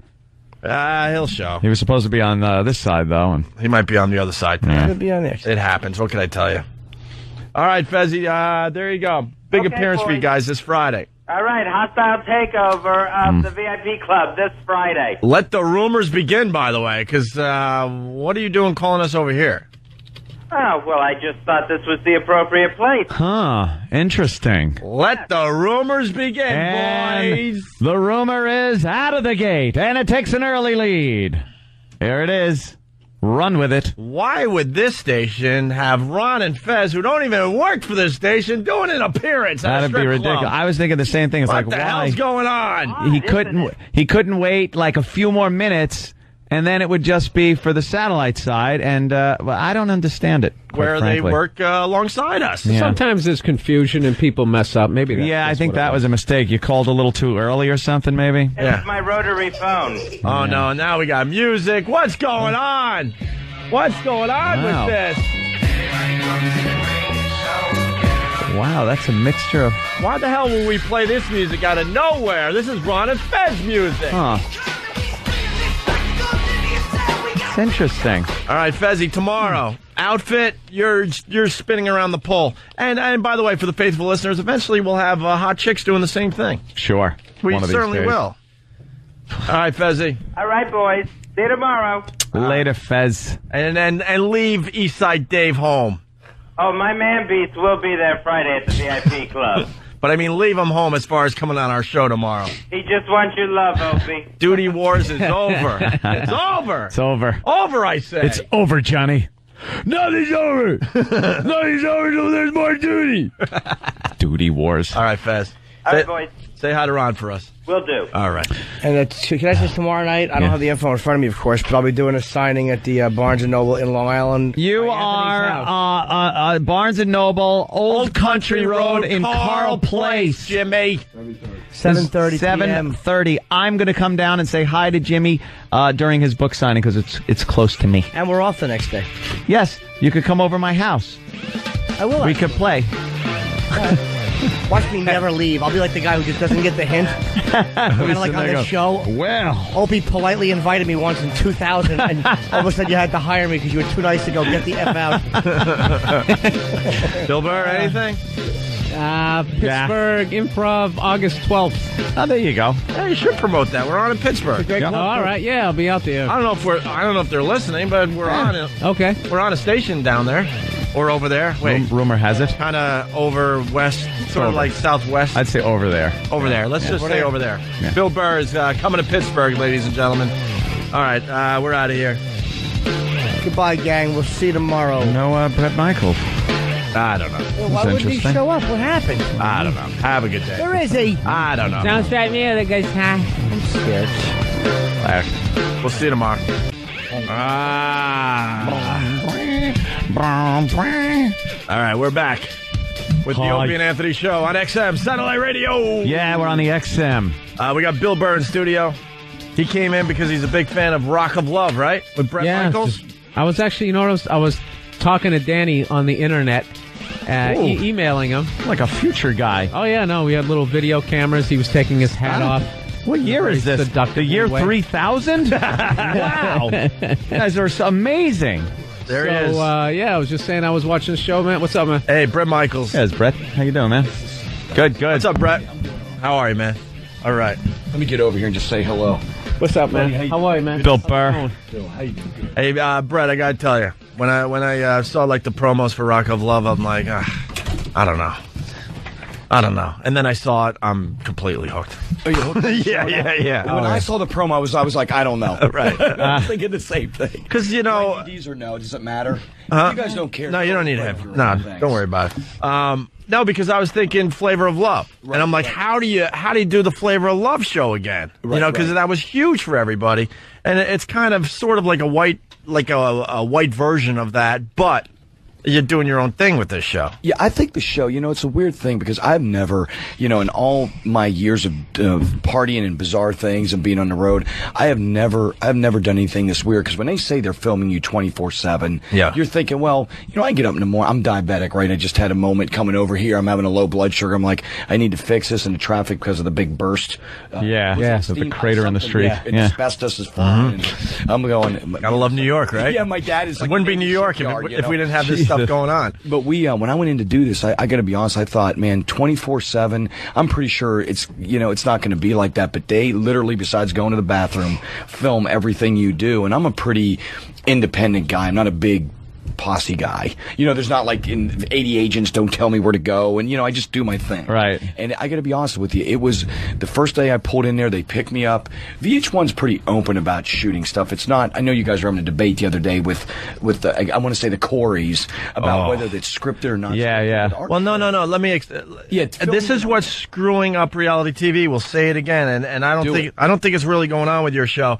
He'll show. He was supposed to be on this side, though. And he might be on the other side. Yeah. Could be on there. It happens. What can I tell you? All right, Fezzi, there you go. Big appearance for you guys this Friday. All right, hostile takeover of the VIP Club this Friday. Let the rumors begin, by the way, because what are you doing calling us over here? Oh, well, I just thought this was the appropriate place. Huh. Interesting. Let the rumors begin, And boys. the rumor is out of the gate, and it takes an early lead. Here it is. Run with it. Why would this station have Ron and Fez, who don't even work for this station, doing an appearance at a That'd be strip ridiculous. club? I was thinking the same thing. It's What like, the why? hell's going on? He couldn't wait like a few more minutes, and then it would just be for the satellite side, and well, I don't understand it. quite Where frankly. they work alongside us. Yeah. Sometimes there's confusion and people mess up. Maybe that's, Yeah, I that's think what it that was a mistake. You called a little too early or something, maybe? It's my rotary phone. Oh, no, now we got music. What's going on? What's going on Wow. with this? Wow, that's a mixture of... Why the hell will we play this music out of nowhere? This is Ron and Fez music. Huh. It's interesting. All right, Fezzi, tomorrow, outfit, you're spinning around the pole. And by the way, for the faithful listeners, eventually we'll have hot chicks doing the same thing. Sure. We One of these certainly days. will. All right, Fezzi. All right, boys. See you tomorrow. Later, Fez. And leave Eastside Dave home. Oh, my man Beats will be there Friday at the VIP Club. But I mean, leave him home as far as coming on our show tomorrow. He just wants your love, Opie. Duty Wars is over. It's over. It's over. Over, I say. It's over, Johnny. Nothing's over. Nothing's over until there's more duty. Duty Wars. All right, Fez. All right, boys. Say hi to Ron for us. Will do. All right. And can I say tomorrow night? I don't have the info in front of me, of course, but I'll be doing a signing at the Barnes & Noble in Long Island. You are Barnes & Noble, Old Country Road in Carl Place. Jimmy. 7:30 p.m. 7:30. I'm going to come down and say hi to Jimmy during his book signing because it's close to me. And we're off the next day. Yes, you could come over my house. I will. We could play. Watch me never leave. I'll be like the guy who just doesn't get the hint. Kind of like on this show. Well, Opie politely invited me once in 2000, and all of a sudden you had to hire me because you were too nice to go get the F out. Bill Burr, anything? Pittsburgh Improv, August 12th. Oh, there you go. Yeah, you should promote that. We're on in Pittsburgh. Oh, all right, yeah, I'll be out there. I don't know if they're listening, but we're on it. Okay. We're on a station down there. Or over there. Wait. Rumor has it. Kind of over west, sort of like southwest. I'd say over there. Over there. Let's just say over there. Yeah. Bill Burr is coming to Pittsburgh, ladies and gentlemen. All right, we're out of here. Goodbye, gang. We'll see you tomorrow. No, Bret Michaels. I don't know. Well, why wouldn't he interesting. show up? What happened? I don't know. Have a good day. Where is he? I don't know. Sounds right me, the guy's high. I'm scared. We'll see you tomorrow. All right, we're back with the Opie and Anthony Show on XM Satellite Radio. Yeah, we're on the XM. We got Bill Burr in studio. He came in because he's a big fan of Rock of Love, right? With Bret Michaels. I was actually, I was talking to Danny on the internet, emailing him. Like a future guy. Oh, yeah, no, we had little video cameras. He was taking his hat off. What year is this? The year 3000? Wow. You guys are amazing. There he is. Yeah, I was just saying I was watching the show, man. What's up, man? Hey, Bret Michaels. Yes, Bret. How you doing, man? Good. What's up, Bret? How are you, man? All right. Let me get over here and just say hello. What's up, man? How are you, man? Bill Burr. Bill, how you doing? Hey, Bret, I got to tell you, when I saw like the promos for Rock of Love, I'm like, I don't know. And then I saw it. I'm completely hooked. Are you hooked? Yeah. When I saw the promo, I was like, I don't know. Right. I was thinking the same thing. Because, you know... IDs or no, does it matter? Uh-huh. You guys don't care. No, you don't need to have... No, don't worry about it. No, because I was thinking Flavor of Love. Right, and I'm like, how do you do the Flavor of Love show again? Right, you know, because that was huge for everybody. And it's kind of sort of like a white version of that, but... you're doing your own thing with this show. Yeah, I think the show, it's a weird thing because I've never, in all my years of partying and bizarre things and being on the road, I've never done anything this weird. Because when they say they're filming you 24/7, you're thinking, well, I get up in the morning. I'm diabetic, right? I just had a moment coming over here. I'm having a low blood sugar. I'm like, I need to fix this in the traffic because of the big burst. The crater in the street. Asbestos is fine. I'm going. Gotta love New York, right? Yeah, my dad is. It wouldn't be New York if we didn't have this stuff going on. But when I went in to do this, I got to be honest. I thought, man, 24/7. I'm pretty sure it's not going to be like that. But they literally, besides going to the bathroom, film everything you do. And I'm a pretty independent guy. I'm not a big posse guy. There's not like in 80 agents don't tell me where to go, and I just do my thing. Right. And I got to be honest with you, it was the first day I pulled in there, they picked me up. VH1's pretty open about shooting stuff. It's not, I know you guys were having a debate the other day with the, I want to say the Corys about whether it's scripted or not. Yeah. Well, no. Let me. This is what's screwing up reality TV. We'll say it again, and I don't think it's really going on with your show.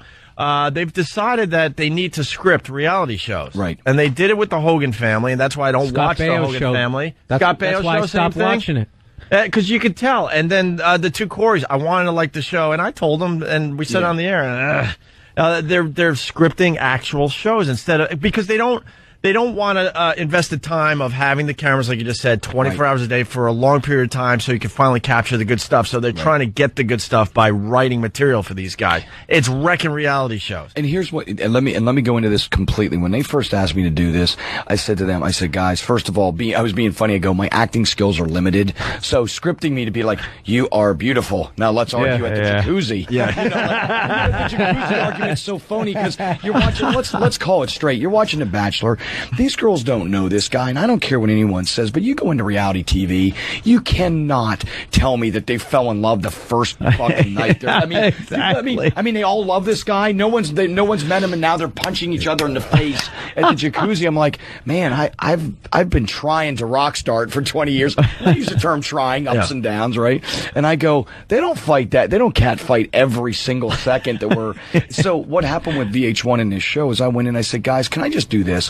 They've decided that they need to script reality shows. Right. And they did it with the Hogan family, and that's why I don't watch the Hogan family. Scott Baio's why show, I stopped watching it. Because you could tell. And then the two Corys, I wanted to like the show, and I told them, and we said on the air, they're scripting actual shows instead of, because they don't want to invest the time of having the cameras, like you just said, 24 hours a day for a long period of time so you can finally capture the good stuff. So they're trying to get the good stuff by writing material for these guys. It's wrecking reality shows. And here's what, and let me go into this completely. When they first asked me to do this, I said to them, guys, first of all, I was being funny. I go, my acting skills are limited. So scripting me to be like, you are beautiful. Now let's argue at the jacuzzi. Yeah. The jacuzzi argument's so phony because you're watching, let's call it straight. You're watching The Bachelor. These girls don't know this guy, and I don't care what anyone says, but you go into reality TV, you cannot tell me that they fell in love the first fucking night. Exactly. I mean, they all love this guy. No one's met him, and now they're punching each other in the face at the jacuzzi. I'm like, man, I've been trying to rock star it for 20 years. I use the term trying, ups and downs, right? And I go, they don't fight that. They don't cat fight every single second that we're. So what happened with VH1 in this show is I went in and I said, guys, can I just do this?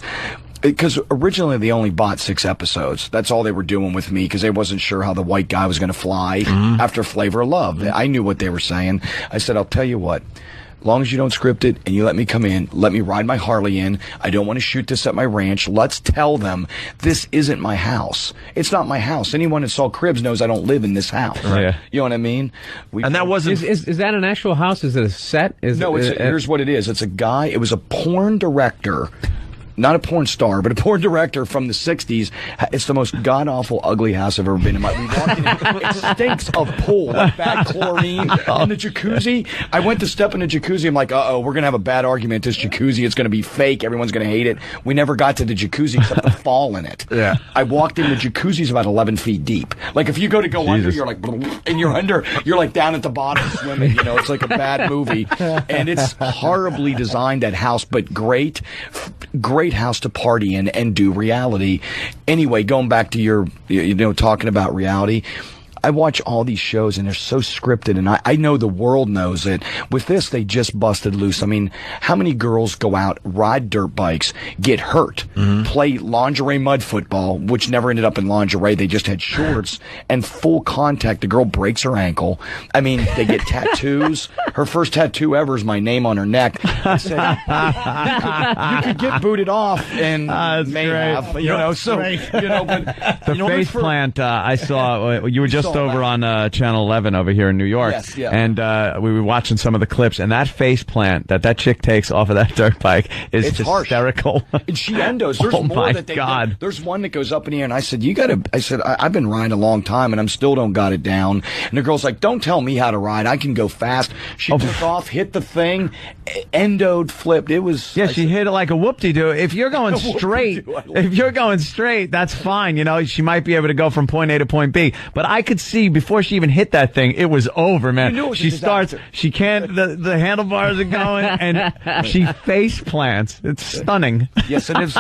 Because originally they only bought 6 episodes. That's all they were doing with me because they wasn't sure how the white guy was going to fly after Flavor of Love. I knew what they were saying. I said, I'll tell you what. As long as you don't script it and you let me come in, let me ride my Harley in. I don't want to shoot this at my ranch. Let's tell them this isn't my house. It's not my house. Anyone that saw Cribs knows I don't live in this house. Right. You know what I mean? And that wasn't... Is that an actual house? Is it a set? Here's what it is. It's a guy. It was a porn director. Not a porn star, but a porn director from the 60s. It's the most god-awful, ugly house I've ever been in. We walked in, it stinks of pool, like bad chlorine in the jacuzzi. I went to step in the jacuzzi. I'm like, we're going to have a bad argument. This jacuzzi, it's going to be fake. Everyone's going to hate it. We never got to the jacuzzi except to fall in it. Yeah. I walked in, the jacuzzi's about 11 feet deep. Like, if you go to go under, you're like, and you're under, you're like down at the bottom swimming. It's like a bad movie. And it's horribly designed, that house, but great house to party in and do reality. Anyway, going back to your, talking about reality, I watch all these shows and they're so scripted, and I know the world knows it. With this, they just busted loose. I mean, how many girls go out, ride dirt bikes, get hurt, play lingerie mud football, which never ended up in lingerie. They just had shorts and full contact. The girl breaks her ankle. I mean, they get tattoos. Her first tattoo ever is my name on her neck. I said, you could get booted off, and may have, but the face plant I saw, you were just over on Channel 11 over here in New York. Yes, yeah. And we were watching some of the clips, and that face plant that chick takes off of that dirt bike is hysterical. And she endos. There's more that they God. There's one that goes up in the air, and I said, I've been riding a long time, and I'm still don't got it down. And the girl's like, don't tell me how to ride. I can go fast. She took off, hit the thing, endoed, flipped. It was... Yeah, she hit it like a whoop-de-doo. If you're going straight, that's fine. She might be able to go from point A to point B. But I could could see before she even hit that thing, it was over, man. You knew it was She a starts, disaster. she can't, the handlebars are going, and she face plants. It's stunning. Yes, it is.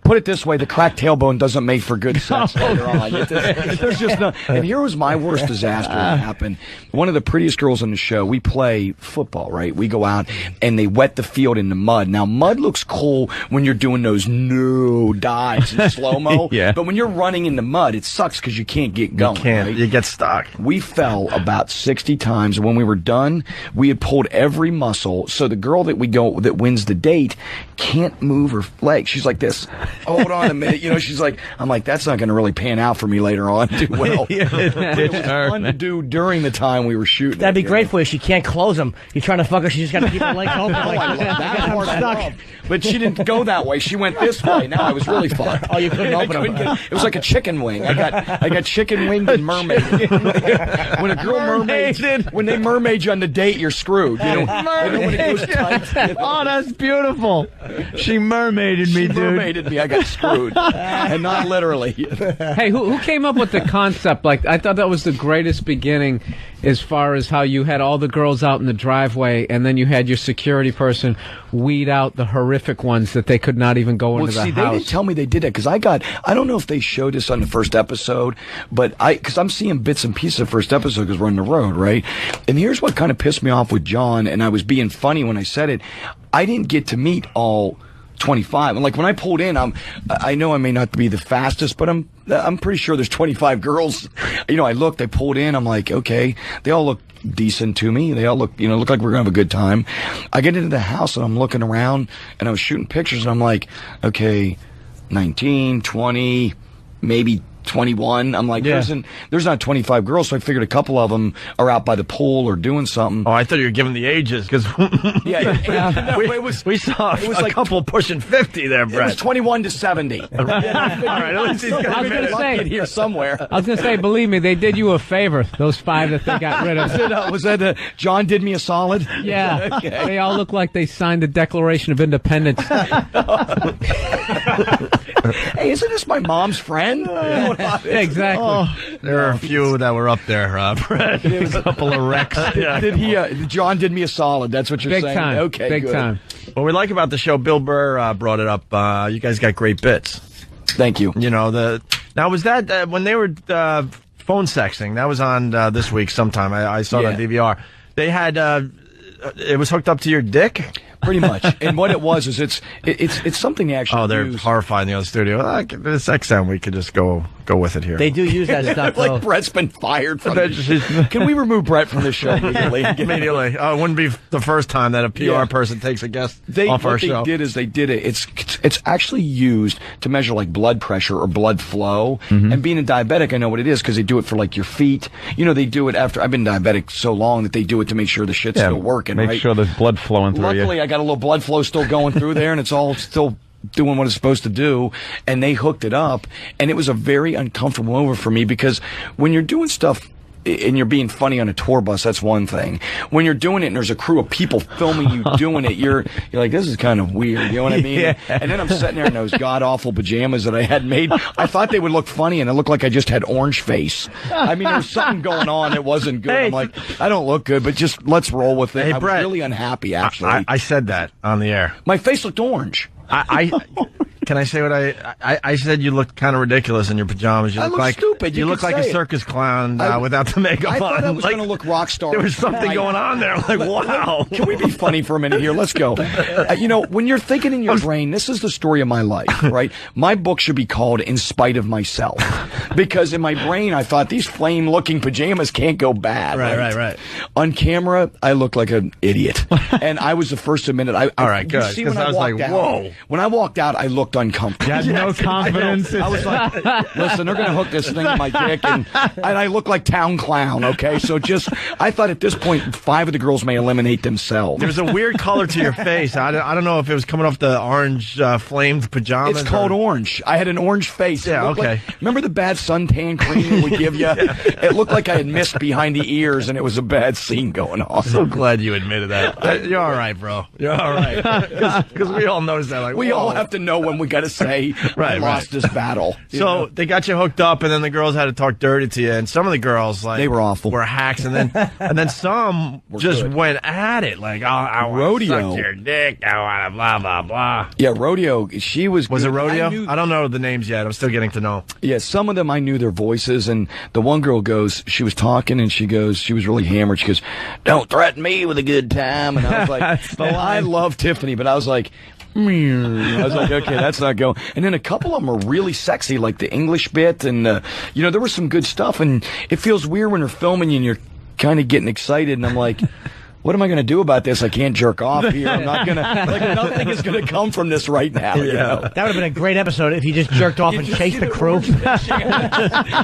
Put it this way: the cracked tailbone doesn't make for good sex later on. There's just no. And here was my worst disaster that happened. One of the prettiest girls on the show. We play football, right? We go out and they wet the field in the mud. Now, mud looks cool when you're doing those dives in slow mo. Yeah. But when you're running in the mud, it sucks because you can't get going. Right? You get stuck. We fell about 60 times. And when we were done, we had pulled every muscle. So the girl that wins the date can't move her legs. She's like this. Hold on a minute. She's like, I'm like, that's not going to really pan out for me later on too well. It was fun to do during the time we were shooting. That'd be great for you. She can't close them. You're trying to fuck her. She just got to keep her legs open. I love that part. I love. But she didn't go that way. She went this way. Now it was really fun. Oh, you couldn't open them. It was like a chicken wing. I got chicken winged and mermaid. When a girl mermaids, when they mermaid you on the date, you're screwed. When it goes tight. Oh, that's beautiful. She mermaided me, dude. She mermaided me. I got screwed, and not literally. Hey, who came up with the concept? Like, I thought that was the greatest beginning, as far as how you had all the girls out in the driveway, and then you had your security person weed out the horrific ones that they could not even go into the house. They didn't tell me they did that because I don't know if they showed this on the first episode, but because I'm seeing bits and pieces of the first episode because we're on the road, right? And here's what kind of pissed me off with John, and I was being funny when I said it. I didn't get to meet all 25. And like when I pulled in, I know I may not be the fastest, but I'm pretty sure there's 25 girls. I pulled in, I'm like, okay, they all look decent to me. They all look like we're gonna have a good time. I get into the house and I'm looking around and I was shooting pictures and I'm like, okay, 19, 20, maybe 21. I'm like, there's not 25 girls, so I figured a couple of them are out by the pool or doing something. Oh, I thought you were giving the ages because we saw a couple pushing 50 there, Brett. It was 21 to 70. All right, at least he's got it here somewhere. I was going to say, believe me, they did you a favor, those 5 that they got rid of. Was that John did me a solid? Yeah. Okay. They all look like they signed the Declaration of Independence. Hey, isn't this my mom's friend? Exactly. Oh, there are a few that were up there, Brett. A couple of wrecks. John did me a solid. That's what you're Big saying? time. Okay, Big good. time. What we like about the show, Bill Burr brought it up. You guys got great bits. Thank you. Now was that when they were phone sexting? That was on this week sometime. I saw it on DVR. They had it was hooked up to your dick. Pretty much. And what it was is it's something they actually they're use. horrified in the other studio. This XM, we could just go with it here. They do use that stuff, like Brett's been fired from the show. Can we remove Brett from the show immediately? Immediately. It wouldn't be the first time that a PR person takes a guest off our show. What they did is they did it. It's actually used to measure like blood pressure or blood flow. Mm-hmm. And being a diabetic, I know what it is because they do it for like your feet. They do it after. I've been diabetic so long that they do it to make sure the shit's still working. Make sure there's blood flowing through you. Luckily, I got a little blood flow still going through there, and it's all still doing what it's supposed to do, and they hooked it up, and it was a very uncomfortable moment for me because when you're doing stuff and you're being funny on a tour bus, that's one thing. When you're doing it and there's a crew of people filming you doing it, you're like, this is kind of weird, you know what I mean? Yeah. And then I'm sitting there in those god-awful pajamas that I had made. I thought they would look funny, and it looked like I just had orange face. I mean, there was something going on that wasn't good. Hey. I'm like, I don't look good, but just let's roll with it. Hey, I was Brett, really unhappy, actually. I said that on the air. My face looked orange. Can I say what I said? You looked kind of ridiculous in your pajamas. You I look look like stupid. You You look could like a say it. circus clown without the makeup on. I thought I was Like, going to look rock star. there was something going on there. Like, wow. Can we be funny for a minute here? Let's go. When you're thinking in your brain, this is the story of my life, right? My book should be called In Spite of Myself. Because in my brain, I thought these flame-looking pajamas can't go bad. Right. On camera, I look like an idiot. And I was the first to admit it. All right, good. See, when 'Cause I was like, walked out, whoa. When I walked out, I looked uncomfortable. You had no confidence. I was like, listen, they're going to hook this thing in my dick, and I look like town clown, okay? So I thought at this point, 5 of the girls may eliminate themselves. There's a weird color to your face. I don't know if it was coming off the orange flamed pajamas. It's called orange. I had an orange face. Yeah, okay. Remember the bad suntan cream we give you? It looked like I had mist behind the ears, and it was a bad scene going on. I'm so glad you admitted that. You're all right, bro. You're all right. Because we all noticed that. Like, we all have to know when we got to say Right, lost this battle. So they got you hooked up, and then the girls had to talk dirty to you. And some of the girls, like, they were awful, were hacks, and then some just went at it, like, I want to suck your dick, I want to blah blah blah. Yeah, Rodeo. She was. Was it good. Rodeo? I don't know the names yet. I'm still getting to know. Yeah, some of them I knew their voices, and the one girl goes, she was talking, and she was really hammered. She goes, "Don't threaten me with a good time," and I was like, I love Tiffany, but I was like. I was like, okay, that's not going. And then a couple of them are really sexy, like the English bit, and there was some good stuff. And it feels weird when they're filming you and you're kind of getting excited, and I'm like, what am I going to do about this? I can't jerk off here. I'm not going to, nothing is going to come from this right now. You know? That would have been a great episode if you just jerked off and chased the crew.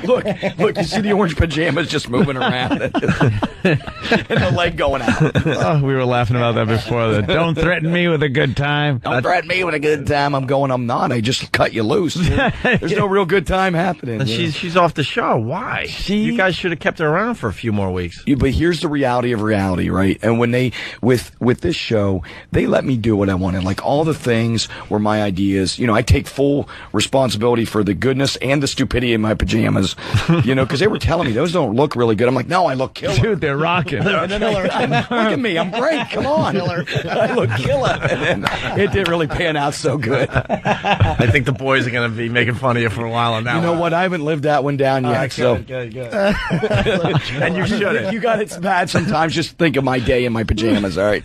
Look, you see the orange pajamas just moving around and the leg going out. Oh, we were laughing about that before. Don't threaten me with a good time. Don't threaten me with a good time. I'm not. I just cut you loose. There's no real good time happening. And she's off the show. Why? You guys should have kept her around for a few more weeks. But here's the reality of reality, right? And when they, with this show, they let me do what I wanted. Like, all the things were my ideas. I take full responsibility for the goodness and the stupidity in my pajamas, because they were telling me those don't look really good. I'm like, no, I look killer. Dude, they're rocking. Look at me. I'm great. Come on. I look killer. And then it didn't really pan out so good. I think the boys are going to be making fun of you for a while on that one. You know what? I haven't lived that one down yet. Good. And you should. You got it bad sometimes. Just think of my day in my pajamas, all right?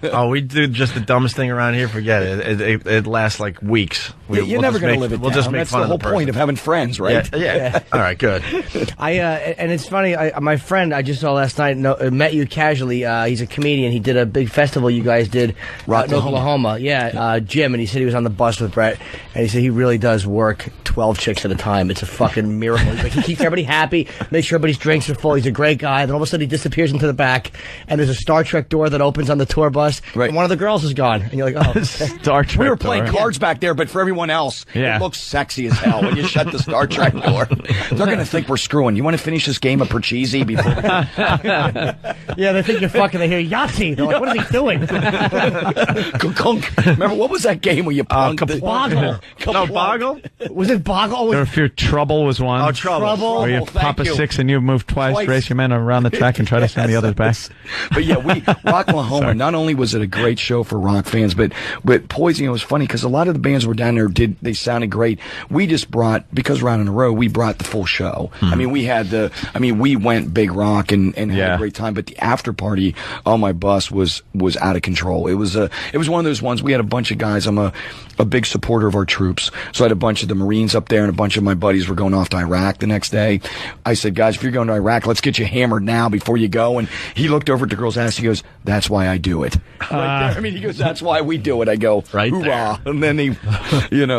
Oh, we do just the dumbest thing around here. Forget it. It lasts like weeks. You're never going to live it We'll down. just make That's fun the of whole the person. point of having friends, right? Yeah. All right, good. And it's funny. My friend I just saw last night met you casually. He's a comedian. He did a big festival you guys did in Oklahoma. Yeah, Jim, and he said he was on the bus with Bret, and he said he really does work 12 chicks at a time. It's a fucking miracle. He's like, he keeps everybody happy, makes sure everybody's drinks are full. He's a great guy. Then all of a sudden he disappears into the back, and there's a Star Trek door that opens on the tour bus, and one of the girls is gone. And you're like, oh, Star Trek. We were playing cards back there, but for everyone else, it looks sexy as hell when you shut the Star Trek door. They're going to think we're screwing. You want to finish this game of Parcheesi before? Yeah, they think you're fucking. They hear Yahtzee. They're like, what is he doing? Remember, what was that game where you Boggle. No, Boggle? Was it Boggle? There were a few. Trouble was one. Oh, Trouble. Where you pop a 6 and you move twice, race your men around the track and try to send the others back. But yeah, Rocklahoma, not only was it a great show for rock fans, but Poison, it was funny because a lot of the bands were down there, they sounded great. We just because we're out on the road, we brought the full show. I mean, we went big rock and had a great time, but the after party on my bus was out of control. It was one of those ones. We had a bunch of guys. I'm a big supporter of our troops, so I had a bunch of the Marines up there, and a bunch of my buddies were going off to Iraq the next day. I said, guys, if you're going to Iraq, let's get you hammered now before you go. And he looked over at the girl's ass. He goes, that's why I do it. Right there. He goes, that's why we do it. I go, right hoorah. there. And then he,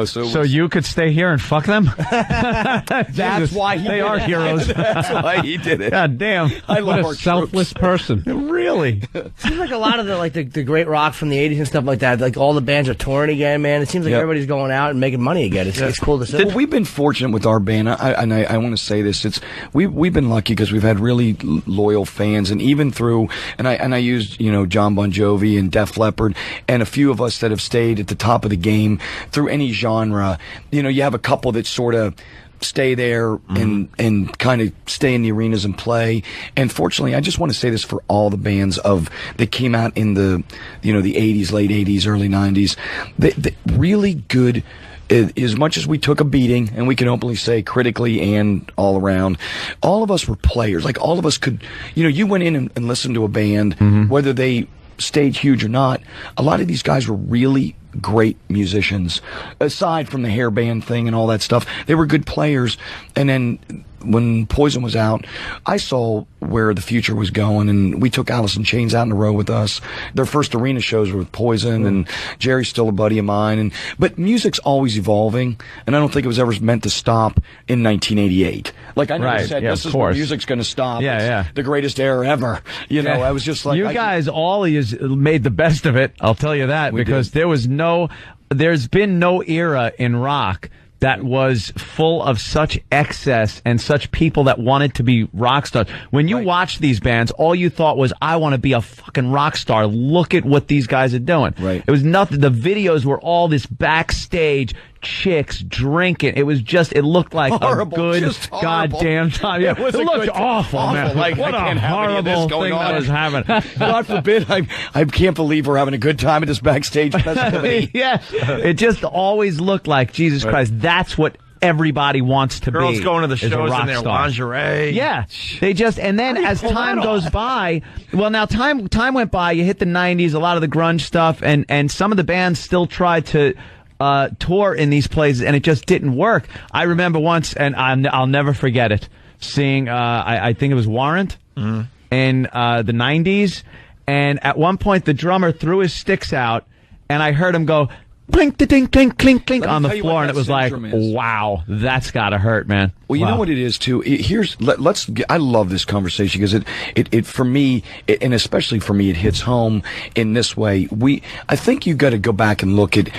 So you could stay here and fuck them? That's why they are heroes. That's why he did it. God damn. I love What our a selfless person. Really? Seems like a lot of the great rock from the 80s and stuff like that, like all the bands are touring again, man. It seems like everybody's going out and making money again. It's cool to see. Well, we've been fortunate with our band, I want to say this. We've been lucky because we've had really loyal fans, and even through, and I used, John Bon Jovi and Def Leppard, and a few of us that have stayed at the top of the game through any genre. You have a couple that sort of stay there and kind of stay in the arenas and play. And fortunately, I just want to say this for all the bands that came out in the the 80s, late 80s, early 90s. The really good. As much as we took a beating, and we can openly say critically and all around, all of us were players. Like, all of us could, you went in and listened to a band, whether they stayed huge or not. A lot of these guys were really great musicians. Aside from the hair band thing and all that stuff, they were good players. And then when Poison was out, I saw where the future was going, and we took Alice in Chains out in a row with us. Their first arena shows were with Poison, and Jerry's still a buddy of mine. But music's always evolving, and I don't think it was ever meant to stop in 1988. Like, I never said, this is where music's going to stop. It's the greatest era ever. I was just like... You guys all made the best of it, I'll tell you that, because there's been no era in rock that was full of such excess and such people that wanted to be rock stars. When you watched these bands, all you thought was, I want to be a fucking rock star. Look at what these guys are doing. Right. It was nothing. The videos were all this backstage chicks drinking. It was just, it looked like horrible, a good just horrible. goddamn time. Yeah, It looked awful, man. Like, what I a can't have any of this horrible going thing on. that was happening. God forbid, I can't believe we're having a good time at this backstage festivity. Yeah, it just always looked like, Jesus Christ, that's what everybody wants to Girls be. going to the is a shows rock in their star. lingerie. Yeah, they just, and then as time goes by, well, now time went by. You hit the 90s, a lot of the grunge stuff, and some of the bands still tried to tour in these places, and it just didn't work. I remember once, and I'll never forget it, seeing I think it was Warrant in the 90s, and at one point the drummer threw his sticks out, and I heard him go clink, clink, clink, clink, clink on the floor, and it was like, wow, that's gotta hurt, man. Well, you know what it is too. I love this conversation because it for me, and especially for me, it hits home in this way. I think you got to go back and look at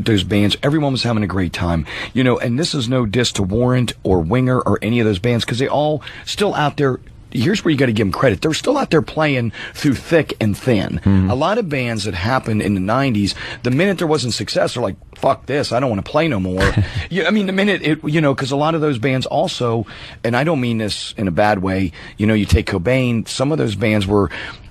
those bands. Everyone was having a great time, and this is no diss to Warrant or Winger or any of those bands because they all still out there. Here's where you got to give them credit. They're still out there playing through thick and thin. A lot of bands that happened in the 90s, the minute there wasn't success, they're like, fuck this, I don't want to play no more. Yeah, I mean, the minute because a lot of those bands also, and I don't mean this in a bad way, you take Cobain, some of those bands were,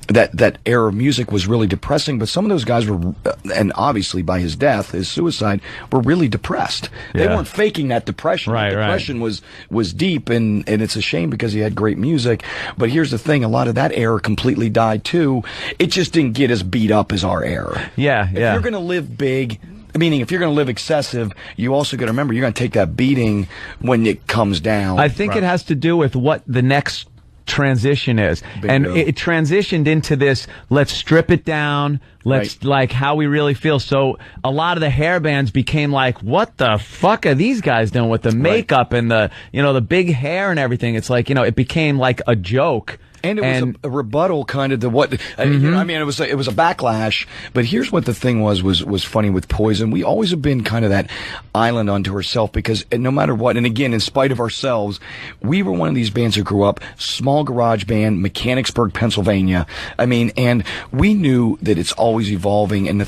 that era of music was really depressing, but some of those guys were, and obviously by his death, his suicide, were really depressed. They weren't faking that depression. Right, the depression was deep, and it's a shame because he had great music. But here's the thing, a lot of that era completely died too. It just didn't get as beat up as our era. Yeah, If you're going to live big, meaning if you're going to live excessive, you also got to remember you're going to take that beating when it comes down. I think it has to do with what the next transition is. And it transitioned into this, let's strip it down, let's like how we really feel. So a lot of the hair bands became like, what the fuck are these guys doing with the makeup and the the big hair and everything? It's like, it became like a joke. And it was a rebuttal kind of to what, I mean, it was a backlash. But here's what the thing was funny with Poison. We always have been kind of that island unto ourselves because no matter what, and again, in spite of ourselves, we were one of these bands that grew up, small garage band, Mechanicsburg, Pennsylvania. I mean, and we knew that it's always evolving. And the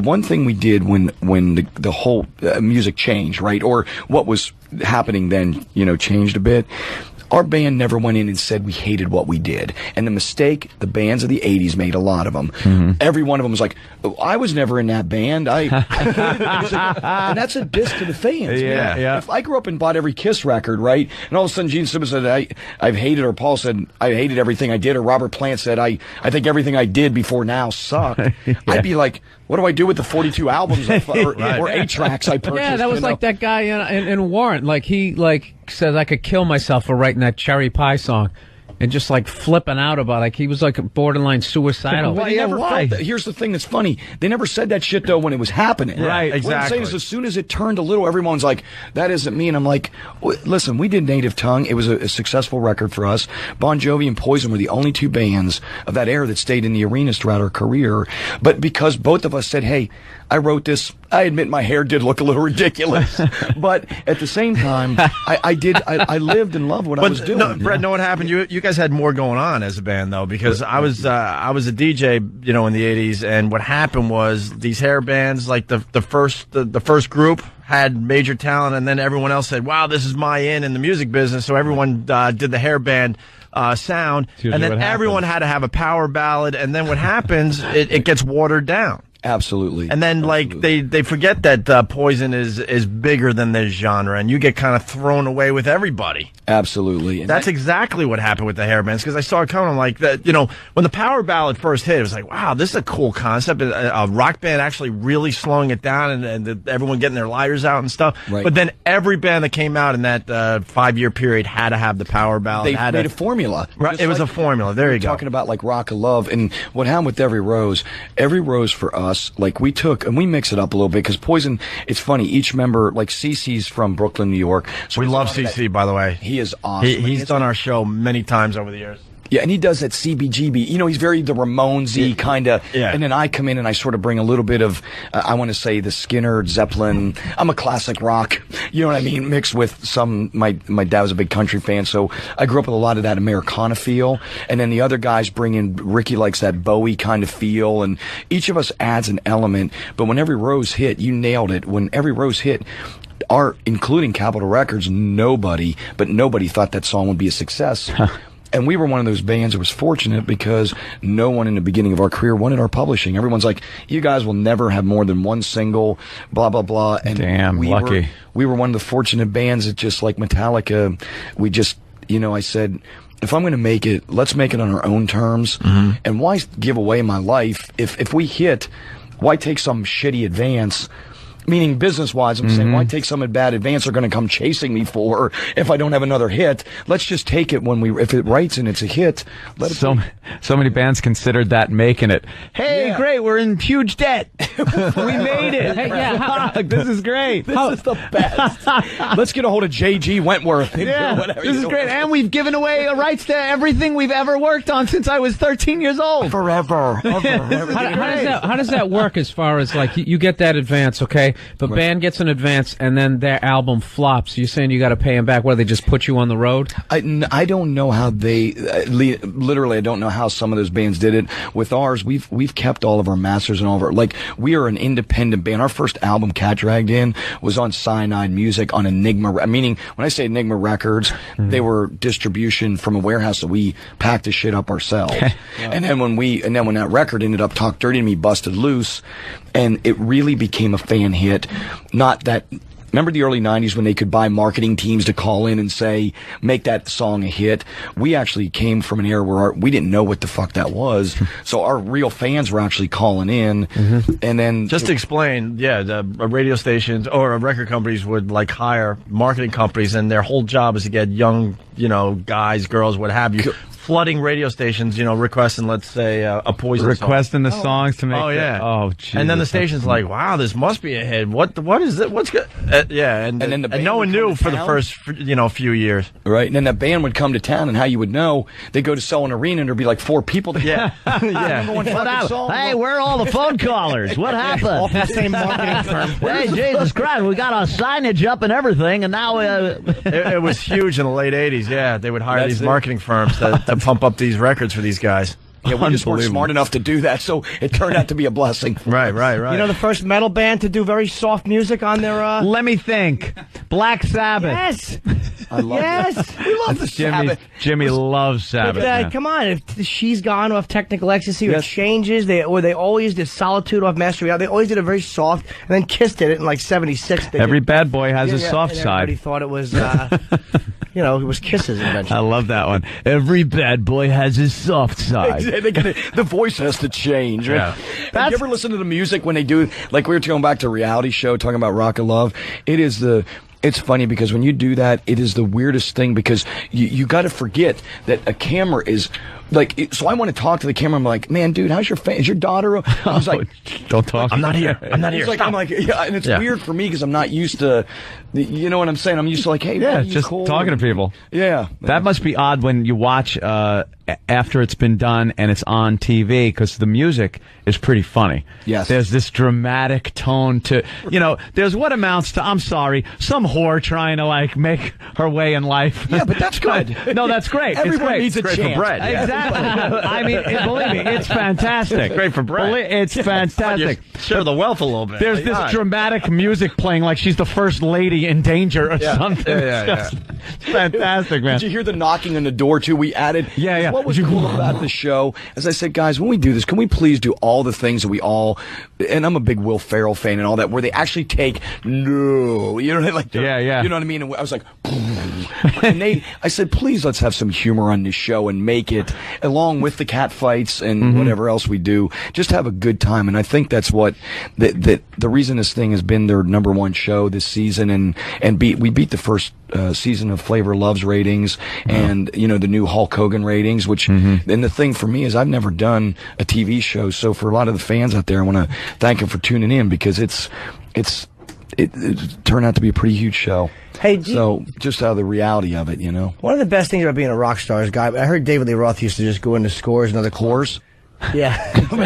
one thing we did when the whole music changed, right? Or what was happening then, changed a bit. Our band never went in and said we hated what we did. And the mistake the bands of the 80s made, a lot of them, every one of them was like, oh, I was never in that band. I and that's a diss to the fans. Yeah. If I grew up and bought every Kiss record, right, and all of a sudden Gene Simmons said, I've hated, or Paul said, I hated everything I did, or Robert Plant said, I think everything I did before now sucked, I'd be like, what do I do with the 42 albums or 8 tracks I purchased? Yeah, that was like that guy in Warrant. Like, he says I could kill myself for writing that Cherry Pie song. And just like flipping out about it. Like he was like borderline suicidal. Well, why? Here's the thing that's funny. They never said that shit though when it was happening. Right, exactly. What I'm saying is, as soon as it turned a little, everyone's like, that isn't me. And I'm like, listen, we did Native Tongue. It was a successful record for us. Bon Jovi and Poison were the only 2 bands of that era that stayed in the arenas throughout our career. But because both of us said, hey, I wrote this, I admit my hair did look a little ridiculous. But at the same time, I lived and loved what I was doing. No, Bret, know what happened? You guys had more going on as a band though, because I was a DJ, in the 80s, and what happened was these hair bands, like the first group had major talent, and then everyone else said, wow, this is my in the music business, so everyone did the hair band sound, and then everyone had to have a power ballad, and then what happens, it gets watered down. Absolutely. And then, like, they forget that Poison is bigger than this genre, and you get kind of thrown away with everybody. Absolutely. And that's exactly what happened with the hair bands, because I saw it coming. I'm like, when the power ballad first hit, it was like, wow, this is a cool concept. A rock band actually really slowing it down, and everyone getting their lighters out and stuff. Right. But then every band that came out in that 5-year period had to have the power ballad. They made a formula. Right. It was a formula. There you go. Talking about like Rock of Love, and what happened with Every Rose for us, like we took and we mix it up a little bit, because Poison, it's funny, each member, like CC's from Brooklyn, New York, so we love CC, by the way. He is awesome. He's done our show many times over the years. Yeah, and he does that CBGB. You know, he's very the Ramones-y kind of. Yeah. And then I come in and I sort of bring a little bit of, I want to say, the Skinner, Zeppelin. I'm a classic rock, you know what I mean, mixed with some, my dad was a big country fan, so I grew up with a lot of that Americana feel. And then the other guys bring in, Ricky likes that Bowie kind of feel, and each of us adds an element. But when every rose hit, you nailed it. When every rose hit, including Capitol Records, nobody thought that song would be a success. And we were one of those bands that was fortunate because no one in the beginning of our career wanted our publishing. Everyone's like, you guys will never have more than one single, blah, blah, blah. And damn, lucky. We were one of the fortunate bands that, just like Metallica, we just, you know, I said, if I'm going to make it, let's make it on our own terms. And why give away my life? If we hit, why take some shitty advance? Meaning business-wise, I'm saying, why take some bad advance they're going to come chasing me for if I don't have another hit? Let's just take it if it writes and it's a hit. So many bands considered that making it. Hey, great, we're in huge debt. We made it. Hey, yeah, this is great. This is the best. Let's get a hold of J.G. Wentworth. Yeah, this is great. And we've given away rights to everything we've ever worked on since I was 13 years old. Forever. How does that work as far as, like, you get that advance, okay? But band gets an advance, and then their album flops. You're saying you got to pay them back? What, they just put you on the road? I don't know how they literally. I don't know how some of those bands did it. With ours, we've kept all of our masters and all of our, like, we are an independent band. Our first album, Cat Dragged In, was on Cyanide Music on Enigma. Meaning, when I say Enigma Records, they were distribution from a warehouse that we packed the shit up ourselves. And then when that record ended up, Talk Dirty to Me busted loose, and it really became a fan hit. Not that. Remember the early 90s when they could buy marketing teams to call in and say, make that song a hit? We actually came from an era where we didn't know what the fuck that was. So our real fans were actually calling in. And then... Just to explain, the radio stations or record companies would, like, hire marketing companies, and their whole job is to get young, guys, girls, what have you, flooding radio stations, requesting, let's say, a Poison requesting song. the songs to make Jesus. And then the station's like, wow, this must be a hit. What is it? What's good? And then no one knew for the first few years. Right. And then that band would come to town, and how you would know, they go to sell an arena and there'd be like 4 people there. Hey, where are all the phone callers? What happened? All the same marketing firm. Hey, Jesus Christ, we got our signage up and everything, and now it was huge in the late 80s. Yeah, they would hire these marketing firms to pump up these records for these guys. Yeah, we just weren't smart enough to do that, so it turned out to be a blessing. Right. You know the first metal band to do very soft music on their... Let me think. Black Sabbath. Yes. I love that. We love the Sabbath. Jimmy loves Sabbath. But, come on, if She's Gone off Technical Ecstasy or Changes, they always did Solitude off Master Reality. They always did it very soft, and then Kiss did it in like 76. Every bad boy has a soft side. Everybody thought it was... it was Kiss's invention. I love that one. Every bad boy has his soft side. The voice has to change. Right? Yeah. Have you ever listen to the music when they do, like we were going back to a reality show talking about Rock of Love? It's funny because when you do that, it is the weirdest thing because you got to forget that a camera is... Like, so I want to talk to the camera. I'm like, man, dude, how's your face? Is your daughter? I was like, don't talk. I'm not here. I'm like, and it's weird for me because I'm not used to, you know what I'm saying? I'm used to like, hey, just cool? talking to people. Yeah. That must be odd when you watch after it's been done and it's on TV because the music is pretty funny. Yes. There's this dramatic tone to, there's what amounts to, I'm sorry, some whore trying to like make her way in life. Yeah, but that's good. No, that's great. Everyone needs a chance. For Bret. Exactly. I mean, believe me, it's fantastic. It's great for Bret. It's fantastic. Share the wealth a little bit. There's this dramatic music playing like she's the first lady in danger or something. It's fantastic, man. Did you hear the knocking on the door, too? We added. Yeah. What was cool about the show, as I said, guys, when we do this, can we please do all the things that we all, and I'm a big Will Ferrell fan and all that, where they actually take, you know what I mean? And I was like, and I said, please, let's have some humor on this show and make it, along with the cat fights and whatever else we do, just have a good time. And I think that's what, the reason this thing has been their #1 show this season, and we beat the first season of Flavor Love's ratings and, the new Hulk Hogan ratings, which, and the thing for me is I've never done a TV show. So for a lot of the fans out there, I want to thank them for tuning in because it's it turned out to be a pretty huge show. Hey, so just out of the reality of it, you know. One of the best things about being a rock star is, I heard David Lee Roth used to just go into Scores and other Cores. Yeah. Do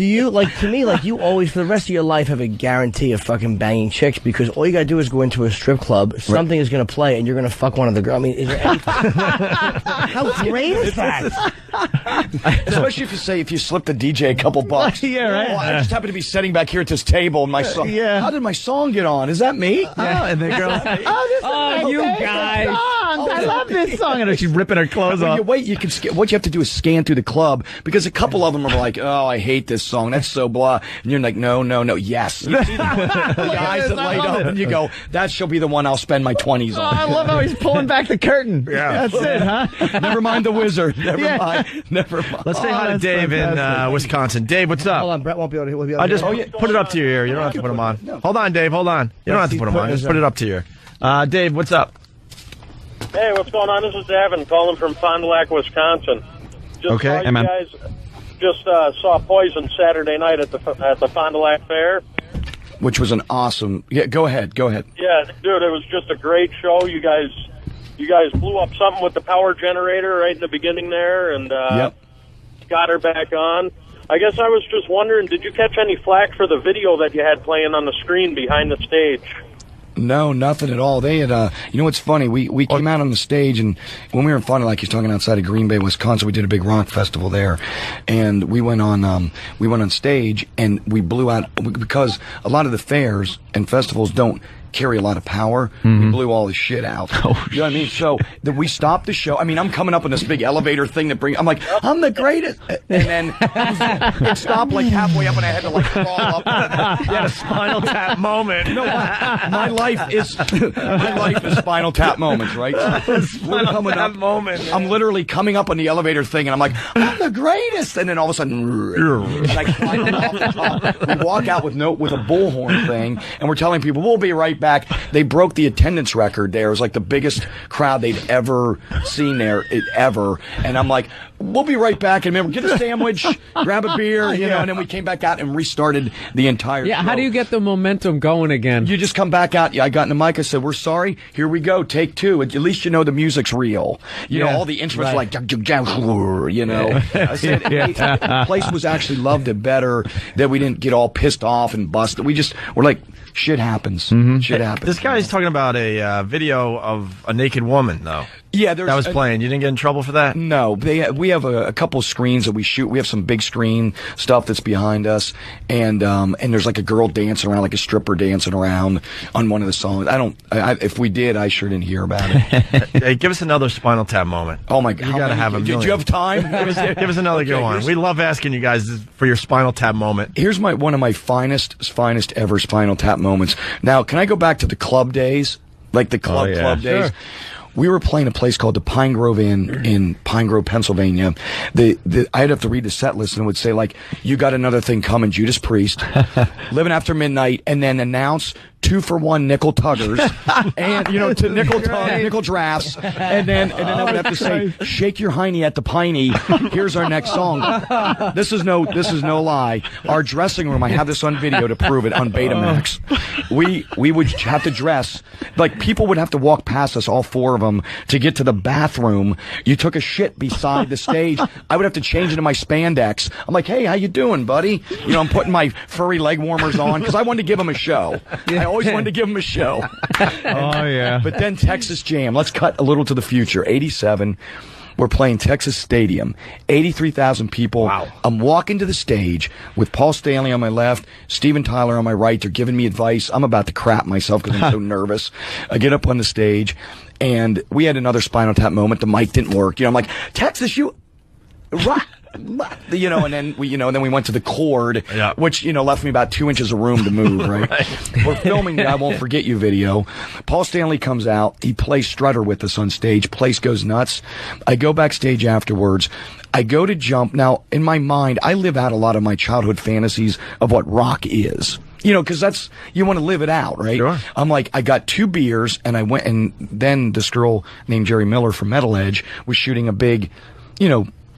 you, to me, you always, for the rest of your life, have a guarantee of fucking banging chicks, because all you gotta do is go into a strip club, something is gonna play, and you're gonna fuck one of the girls. I mean, is there any... How great is that? Especially if you slip the DJ a couple bucks. Yeah, right. Oh, I just happen to be sitting back here at this table, and my song. Yeah. How did my song get on? Is that me? Yeah. And the girl. You guys. I love this song. And she's ripping her clothes off. What you have to do is scan through the club, because a couple of them are like, "Oh, I hate this song. That's so blah." And you're like, "No, yes." You see the guys that light up, and you go, "That shall be the one I'll spend my 20s on." I love how he's pulling back the curtain. Yeah, that's it, huh? Never mind the wizard. Never mind. Let's say hi to Dave fantastic. in Wisconsin. Dave, what's up? Hold on, Brett won't be able to hear. I just put it up to your ear. You don't have to put them on. Hold on, Dave. Hold on. You don't have to put them on. Just put it up to your ear. Dave, what's up? Hey, what's going on? This is Evan calling from Fond du Lac, Wisconsin. Just Okay, saw you man. guys just saw Poison Saturday night at the Fond du Lac Fair. Which was an awesome. Yeah, go ahead. Yeah, dude, it was just a great show. You guys blew up something with the power generator right in the beginning there, and got her back on. I guess I was just wondering, did you catch any flack for the video that you had playing on the screen behind the stage? No, nothing at all. They had, you know what's funny? We came out on the stage, and when we were in Fond du Lac, he's talking outside of Green Bay, Wisconsin, we did a big rock festival there, and we went on stage, and we blew out, because a lot of the fairs and festivals don't carry a lot of power. We blew all the shit out. You know what I mean? So we stopped the show. I mean, I'm coming up on this big elevator thing I'm like, I'm the greatest. And then it stopped halfway up, and I had to crawl up. You had a Spinal Tap moment. No, my life is Spinal Tap moments, right? Spinal Tap moment. I'm literally coming up on the elevator thing, and I'm like, I'm the greatest. And then all of a sudden, and I climb off the top. We walk out with a bullhorn thing, and we're telling people, we'll be right back. They broke the attendance record there. It was the biggest crowd they'd ever seen there, ever. And I'm like, we'll be right back. And remember, get a sandwich, grab a beer, you know, and then we came back out and restarted the entire show. How do you get the momentum going again? You just come back out. I got in the mic. I said, we're sorry. Here we go. Take two. At least you know the music's real. You know, all the instruments you know. I said, the place was actually loved it better, that we didn't get all pissed off and busted. We're like, shit happens. Shit happens. This guy's talking about a video of a naked woman, though. Yeah, that was playing. You didn't get in trouble for that? No, we have a couple screens that we shoot. We have some big screen stuff that's behind us, and there's a girl dancing around, like a stripper dancing around on one of the songs. If we did, I sure didn't hear about it. Hey, give us another Spinal Tap moment. Oh my God, you gotta have a million. Did you have time? Give us another good one. We love asking you guys for your Spinal Tap moment. Here's one of my finest ever Spinal Tap moments. Now, can I go back to the club days, club days? Sure. We were playing a place called the Pine Grove Inn in Pine Grove, Pennsylvania. I'd have to read the set list, and it would say, you got another thing coming, Judas Priest, Living After Midnight, and then announce 2-for-1 nickel tuggers, and to nickel drafts, and then I would have to say, shake your hiney at the piney. Here's our next song. This is no lie. Our dressing room, I have this on video to prove it on Betamax. We would have to dress people would have to walk past us, all four of them, to get to the bathroom. You took a shit beside the stage. I would have to change into my spandex. I'm like, hey, how you doing, buddy? I'm putting my furry leg warmers on because I wanted to give them a show. I always wanted to give them a show. But then Texas Jam. Let's cut a little to the future. 87. We're playing Texas Stadium. 83,000 people. Wow. I'm walking to the stage with Paul Stanley on my left, Steven Tyler on my right. They're giving me advice. I'm about to crap myself because I'm so nervous. I get up on the stage, and we had another Spinal Tap moment. The mic didn't work. I'm like, Texas, you... Right. And then we went to the chord, which, left me about 2 inches of room to move, right? We're filming the I Won't Forget You video. Paul Stanley comes out. He plays Strutter with us on stage. Place goes nuts. I go backstage afterwards. I go to jump. Now, in my mind, I live out a lot of my childhood fantasies of what rock is. Because you want to live it out, right? Sure. I'm like, I got 2 beers, and I went, and then this girl named Jerry Miller from Metal Edge was shooting a big,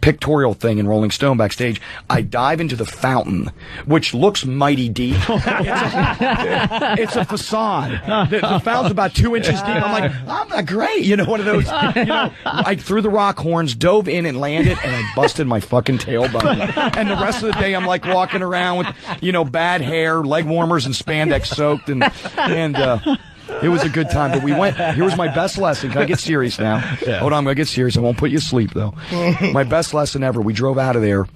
pictorial thing in Rolling Stone backstage. I dive into the fountain, which looks mighty deep. It's a facade. The fountain's about 2 inches deep. I'm like, I'm not great. One of those. I threw the rock horns, dove in and landed, and I busted my fucking tailbone. And the rest of the day, I'm like walking around with, bad hair, leg warmers, and spandex soaked, and it was a good time. But we went. Here was my best lesson. Can I get serious now? Yeah. Hold on, I'm gonna get serious. I won't put you to sleep though. My best lesson ever. We drove out of there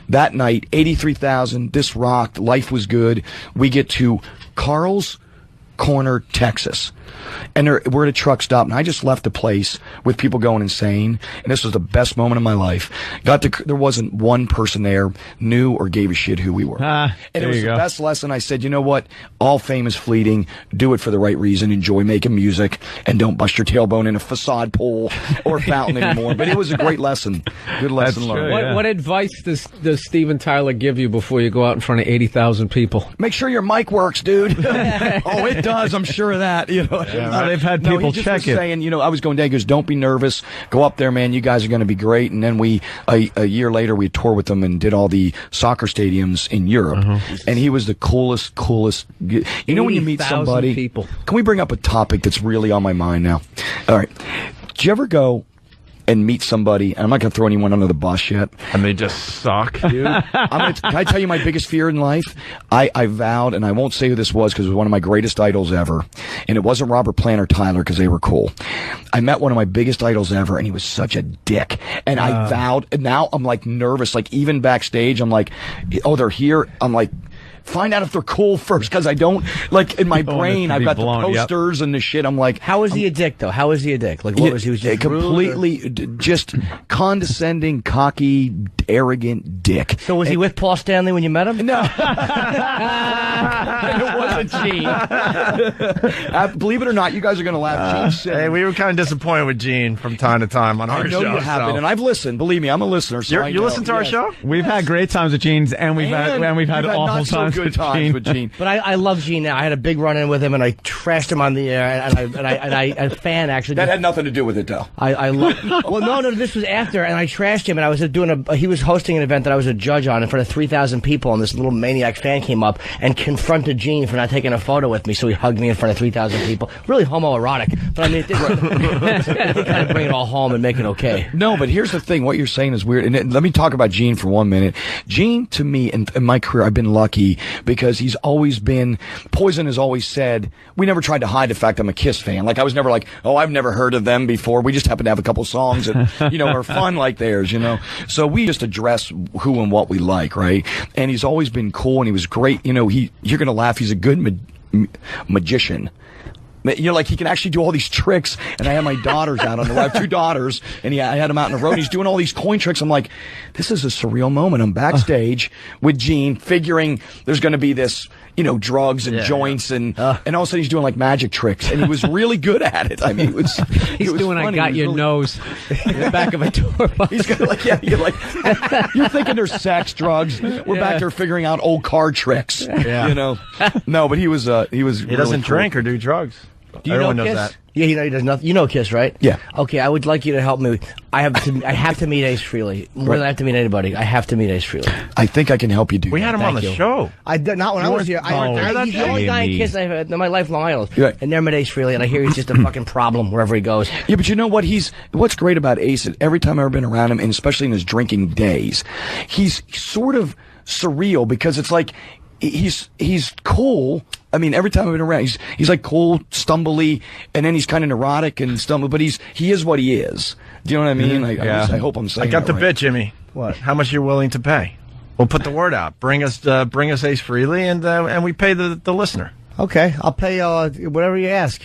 that night. 83,000. This rocked. Life was good. We get to Carl's Corner, Texas. And we're at a truck stop, and I just left the place with people going insane. And this was the best moment of my life. There wasn't one person there knew or gave a shit who we were. And it was the best lesson. I said, you know what? All fame is fleeting. Do it for the right reason. Enjoy making music, and don't bust your tailbone in a facade pool or fountain anymore. But it was a great lesson. Good lesson learned. What advice does Steven Tyler give you before you go out in front of 80,000 people? Make sure your mic works, dude. Oh, it does. I'm sure of that. They've had people check it. Saying, I was going down. He goes, don't be nervous. Go up there, man. You guys are going to be great. And then a year later, we toured with them and did all the soccer stadiums in Europe. And he was the coolest. When you meet somebody. People. Can we bring up a topic that's really on my mind now? All right. Did you ever go and meet somebody, and I'm not going to throw anyone under the bus yet. And they just suck, dude. Can I tell you my biggest fear in life? I vowed, and I won't say who this was because it was one of my greatest idols ever, and it wasn't Robert Plant or Tyler because they were cool. I met one of my biggest idols ever, and he was such a dick, and I vowed, and now I'm like nervous, like even backstage, I'm like, oh, they're here, I'm like, find out if they're cool first, because I don't, like, in my brain, I've got the posters and the shit. I'm like... How was he a dick, though? How was he a dick? Like, what was he? Was just completely, just condescending, cocky, arrogant dick. So was he with Paul Stanley when you met him? No. It wasn't Gene. Believe it or not, you guys are going to laugh. Hey, we were kind of disappointed with Gene from time to time on our show. I know you have been, and I've listened. Believe me, I'm a listener. So you listen to our show? We've had great times with Gene's, and we've had awful times. Good times with Gene. But I love Gene now. I had a big run-in with him, and I trashed him on the air, and a fan actually... That had nothing to do with it, though. Well, no, this was after, and I trashed him, and I was he was hosting an event that I was a judge on in front of 3,000 people, and this little maniac fan came up and confronted Gene for not taking a photo with me, so he hugged me in front of 3,000 people. Really homoerotic, but I mean, it did kind of bring it all home and make it okay. No, but here's the thing. What you're saying is weird, and let me talk about Gene for 1 minute. Gene, to me, in my career, I've been lucky because he's always been, Poison has always said, we never tried to hide the fact I'm a Kiss fan. Like, I was never like, oh, I've never heard of them before. We just happen to have a couple songs that, are fun like theirs, So we just address who and what we like, right? And he's always been cool, and he was great. You're going to laugh. He's a good magician. Like he can actually do all these tricks, and I had my daughters out on the road. I have 2 daughters, and I had them out on the road, and he's doing all these coin tricks. I'm like, this is a surreal moment. I'm backstage with Gene, figuring there's going to be this, drugs and joints, and all of a sudden he's doing like magic tricks, and he was really good at it. I mean, it was doing funny. I got your nose in the back of a tour bus. He's you're thinking there's sex, drugs. We're back there figuring out old card tricks. Yeah. No, but he doesn't really drink or do drugs. Do you know Kiss? That. Yeah, he does nothing. You know Kiss, right? Yeah. Okay, I would like you to help me. I have to meet Ace Frehley. More than I have to meet anybody. I have to meet Ace Frehley. I think I can help you do We had him on the show. Not when I was here. He's the only guy in Kiss I've had in my life, Long Island. Right. I never met Ace Frehley, and I hear he's just a fucking problem wherever he goes. Yeah, but you know what? What's great about Ace is every time I've ever been around him, and especially in his drinking days, he's sort of surreal because it's like he's cool. I mean, every time I've been around, he's like cool, stumbly, and then he's kind of neurotic and stumble, but he is what he is. Do you know what I mean? I hope I'm saying I got the right. bit, Jimmy. What? How much you're willing to pay? We'll put the word out. Bring us Ace Frehley, and we pay the listener. Okay, I'll pay whatever you ask.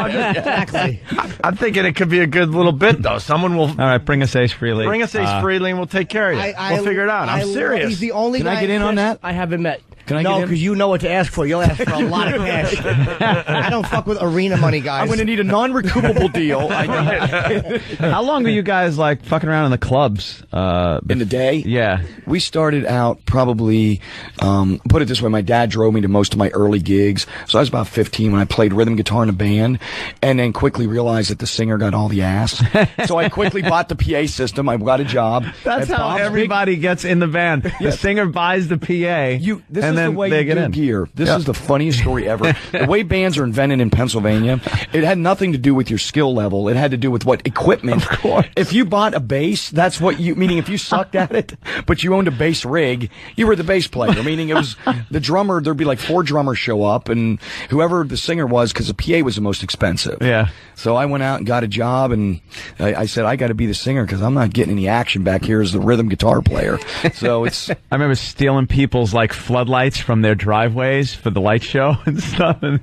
Exactly. I'm thinking it could be a good little bit, though. Someone will. All right, bring us Ace Frehley. Bring us Ace Frehley, and we'll take care of you. We'll figure it out. I'm serious. He's the only guy. Can I get in on that? I haven't met. Can I No, get in? because you know what to ask for. You'll ask for a lot of cash. I don't fuck with arena money, guys. I'm going to need a non-recoupable deal. How long were you guys like fucking around in the clubs? In the day? Yeah. We started out probably, put it this way, my dad drove me to most of my early gigs. So I was about 15 when I played rhythm guitar in a band, and then quickly realized that the singer got all the ass. So I quickly bought the PA system. I got a job. That's how Bob's everybody gets in the band. The singer buys the PA, This and is then the way they you get do in. gear. This Yeah. is the funniest story ever. The way bands are invented in Pennsylvania, it had nothing to do with your skill level. It had to do with what equipment. Of course. If you bought a bass, that's what you, meaning if you sucked at it, but you owned a bass rig, you were the bass player. Meaning it was the drummer, there'd be like 4 drummers show up, and whoever the singer was, because the PA was the most expensive. Yeah. So I went out and got a job, and I said, I got to be the singer because I'm not getting any action back here as the rhythm guitar player. So it's... I remember stealing people's like floodlights from their driveways for the light show and stuff, and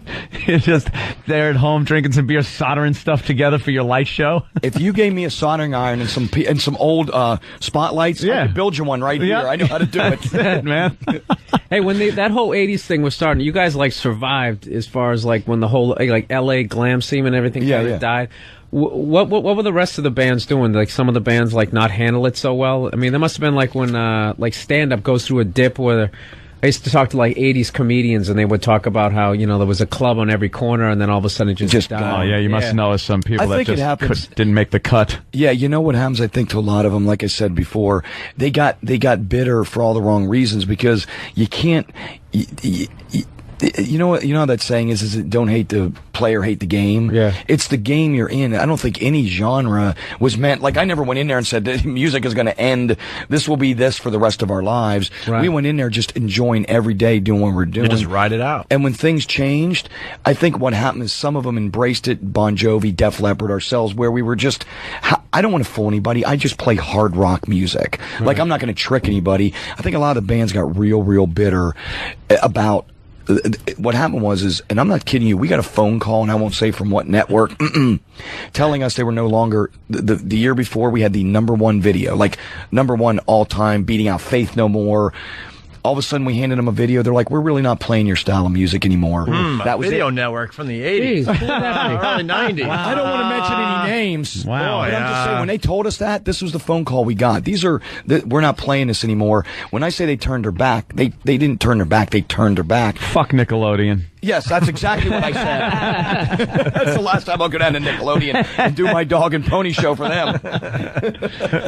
you're just there at home drinking some beer, soldering stuff together for your light show. If you gave me a soldering iron and some old spotlights, I could build you one right here. I know how to do it. That's it, man. Hey, when that whole '80s thing was starting, you guys like survived as far as like when the whole like LA glam scene and everything kind of died. What were the rest of the bands doing? Like some of the bands like not handle it so well. I mean, there must have been like when like stand up goes through a dip where. I used to talk to like 80s comedians, and they would talk about how, you know, there was a club on every corner, and then all of a sudden it just died. Oh, yeah, you must know some people that think it just happens. didn't make the cut. Yeah, you know what happens, I think, to a lot of them, like I said before, they got bitter for all the wrong reasons, because you can't... You know how that saying is don't hate the player, hate the game? Yeah. It's the game you're in. I don't think any genre was meant, like I never went in there and said that music is going to end, this will be this for the rest of our lives. Right. We went in there just enjoying every day doing what we're doing. You just ride it out. And when things changed, I think what happened is some of them embraced it, Bon Jovi, Def Leppard, ourselves, where we were just, I don't want to fool anybody, I just play hard rock music. Right. Like I'm not going to trick anybody. I think a lot of the bands got real bitter about what happened was, and I'm not kidding you, we got a phone call, and I won't say from what network, telling us they were no longer, the year before we had the #1 video, like #1 all time, beating out Faith No More. All of a sudden, we handed them a video. They're like, we're really not playing your style of music anymore. That was Video Network from the 80s. Early 90s. Wow. I don't want to mention any names. Wow. But I'm just saying, when they told us that, this was the phone call we got. We're not playing this anymore. When I say they turned their back, they didn't turn their back, they turned their back. Fuck Nickelodeon. Yes, that's exactly what I said. That's the last time I'll go down to Nickelodeon and do my dog and pony show for them.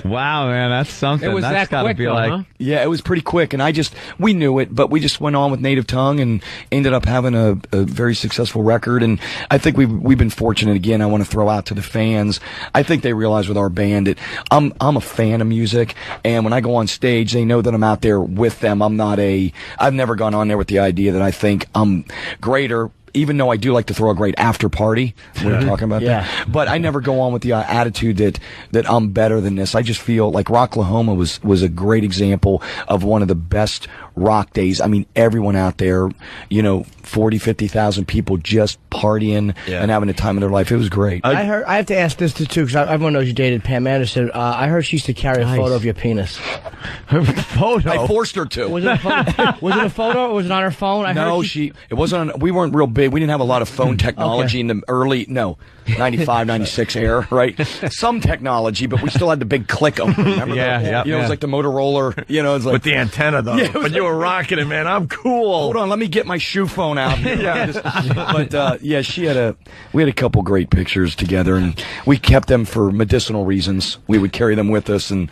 Wow, man, that's something. It was that's that gotta quick, be though, like, huh? Yeah, it was pretty quick, and we knew it, but we just went on with Native Tongue and ended up having a very successful record. And I think we've been fortunate. Again, I want to throw out to the fans. I think they realize with our band that I'm a fan of music, and when I go on stage, they know that I'm out there with them. I've never gone on there with the idea that I think I'm greater. Even though I do like to throw a great after party, we were talking about that. But I never go on with the attitude that I'm better than this. I just feel like Rocklahoma was a great example of one of the best rock days. I mean, everyone out there, 40, 50,000 people just partying and having the time of their life. It was great. I have to ask this too, because everyone knows you dated Pam Anderson. I heard she used to carry a photo of your penis. Photo? I forced her to. Was it a photo? Was it a photo, or was it on her phone? It wasn't we weren't real big. We didn't have a lot of phone technology in the early, 95, 96 era, right? Some technology, but we still had the big click-em. Remember that? It was like the Motorola, it's like... With the antenna, though. Yeah, but you were rocking it, man. I'm cool. Hold on, let me get my shoe phone out. We had a couple great pictures together, and we kept them for medicinal reasons. We would carry them with us, and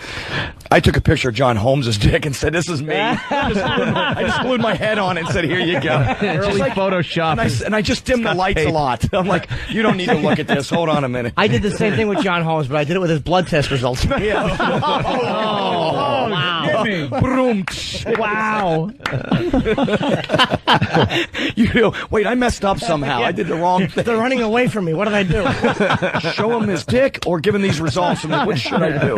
I took a picture of John Holmes' dick and said, "This is me." I just glued my head on it and said, "Here you go." Early Photoshop. And I just dimmed the lights a lot. I'm like, you don't need to look at this. Hold on a minute. I did the same thing with John Holmes, but I did it with his blood test results. Wow. Boom. Wow. Wait, I messed up somehow. I did the wrong thing. They're running away from me. What did I do? Show him his dick or give him these results? I'm like, what should I do?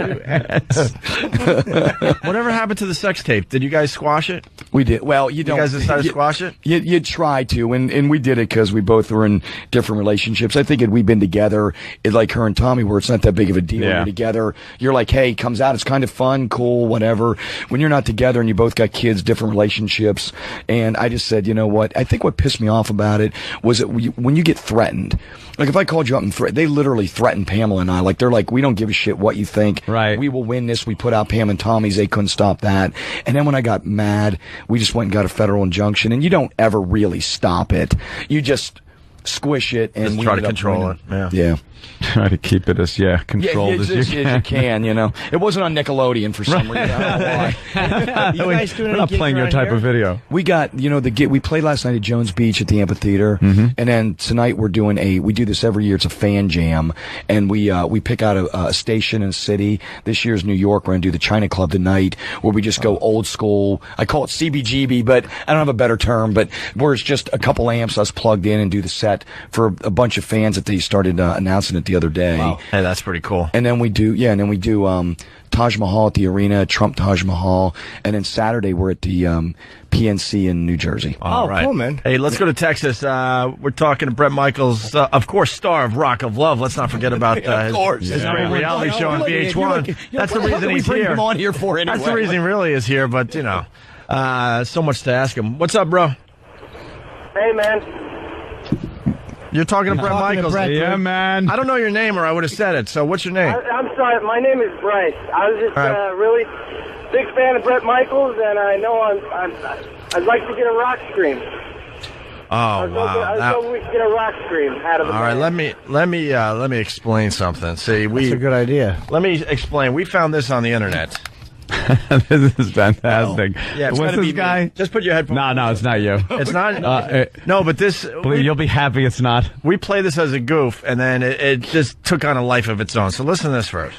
Whatever happened to the sex tape? Did you guys squash it? We did. Well, you don't. You guys decided to squash it? You try to, and we did it because we both were in different relationships. I think had we been together, like her and Tommy were, it's not that big of a deal. Yeah. You're together. You're like, hey, comes out. It's kind of fun, cool, whatever. When you're not together and you both got kids, different relationships. And I just said, you know what? I think what pissed me off about it was that when you get threatened. Like, if I called you up and they literally threatened Pamela and I. Like, they're like, we don't give a shit what you think. Right. We will win this. We put out Pam and Tommy's. They couldn't stop that. And then when I got mad, we just went and got a federal injunction. And you don't ever really stop it. You just squish it and just try to control it. Yeah. Try to keep it as controlled as you can. You know. It wasn't on Nickelodeon for some reason. I don't know why. You guys doing We're any not gigs playing your around type here? of video. We got, the gig. We played last night at Jones Beach at the amphitheater, and then tonight we're doing we do this every year. It's a fan jam, and we pick out a station in a city. This year's New York. We're gonna do the China Club tonight, where we just go old school. I call it CBGB, but I don't have a better term. But where it's just a couple amps, us plugged in, and do the set for a bunch of fans that they started announcing it the other day. Wow. Hey, that's pretty cool. And then we do, Taj Mahal at the arena, Trump Taj Mahal, and then Saturday we're at the PNC in New Jersey. All right. Cool, man. Hey, let's go to Texas. We're talking to Bret Michaels, of course, star of Rock of Love. Let's not forget about his great reality show on VH1. That's the reason he's bring here. him on here for anyway. That's the reason he really is here, but, so much to ask him. What's up, bro? Hey, man. You're talking to Bret Michaels. Yeah, man. I don't know your name, or I would have said it. So, what's your name? I'm sorry. My name is Bryce. I was just really big fan of Bret Michaels, and I know I'd like to get a rock scream. Oh, I was hoping we could get a rock scream out of the all right, band. let me explain something. See, That's a good idea. Let me explain. We found this on the internet. This is fantastic. Yeah, what's this guy? Just put your headphones. No, it's not you. It's not. No, but this. You'll be happy it's not. We play this as a goof, and then it just took on a life of its own. So listen to this first.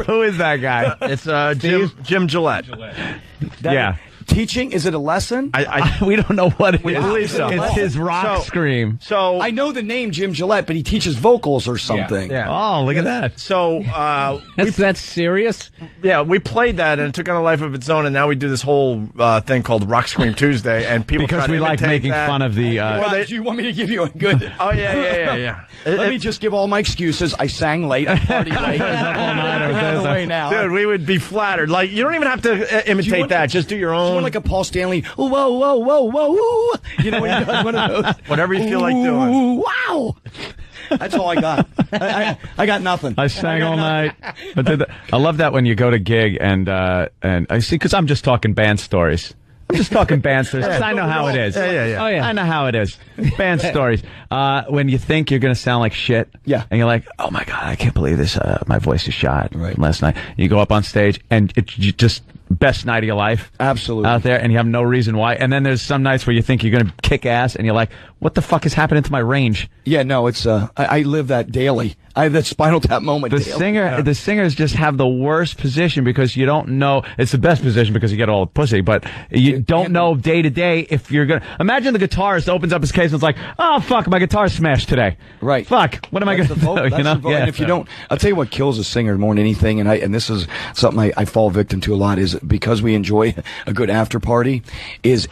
Who is that guy? It's Jim Gillette. Yeah. Teaching? Is it a lesson? We don't know what it We is. believe so. It's his rock scream. So I know the name Jim Gillette, but he teaches vocals or something. Yeah. Oh, look at that. So That's serious? yeah, we played that, and it took on a life of its own, and now we do this whole thing called Rock Scream Tuesday, and people Because try to we like imitate making that. fun of the. Do you want me to give you a good? Oh yeah. Let me just give all my excuses. I sang late. I partied late. Out of the way now. Dude, we would be flattered. Like, you don't even have to imitate that. Just do your own. Like a Paul Stanley. Whoa, whoa, whoa, whoa, whoa. You know when he does one of those. Whatever you feel like doing. Wow. That's all I got. I got nothing. I sang all night. But I love that when you go to gig and I see, because I'm just talking band stories. I'm just talking band stories. 'Cause I know how it is. Yeah. Oh, yeah. I know how it is. Band stories. When you think you're going to sound like shit. Yeah. And you're like, oh my God, I can't believe this. My voice is shot from last night. You go up on stage and you just best night of your life. Absolutely. Out there, and you have no reason why. And then there's some nights where you think you're going to kick ass and you're like, what the fuck is happening to my range? Yeah, no, it's I live that daily. I have that Spinal Tap moment. The singers just have the worst position because you don't know. It's the best position because you get all the pussy, but you don't know day to day if you're gonna. Imagine the guitarist opens up his case and is like, "Oh fuck, my guitar's smashed today." Right. Fuck. What am I gonna do? You know? And if you don't, I'll tell you what kills a singer more than anything, and this is something I fall victim to a lot, is because we enjoy a good after party, is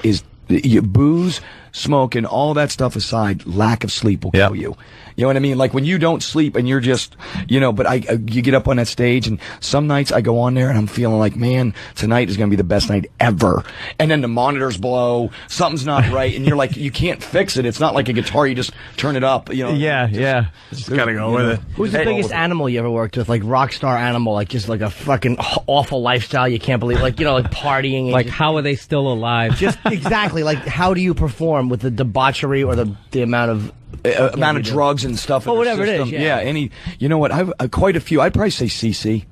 booze, smoke, and all that stuff aside, lack of sleep will kill you. You know what I mean? Like when you don't sleep and you're just, but you get up on that stage, and some nights I go on there and I'm feeling like, man, tonight is going to be the best night ever. And then the monitors blow, something's not right, and you're like, you can't fix it. It's not like a guitar, you just turn it up, Just gotta go with it. Who's the biggest animal you ever worked with? Like rock star animal, like just like a fucking awful lifestyle you can't believe, like, like partying. And like, how are they still alive? Just exactly, like, how do you perform with the debauchery or the amount of drugs and stuff. Well, whatever system. it is. Yeah. You know what? I've quite a few. I'd probably say CC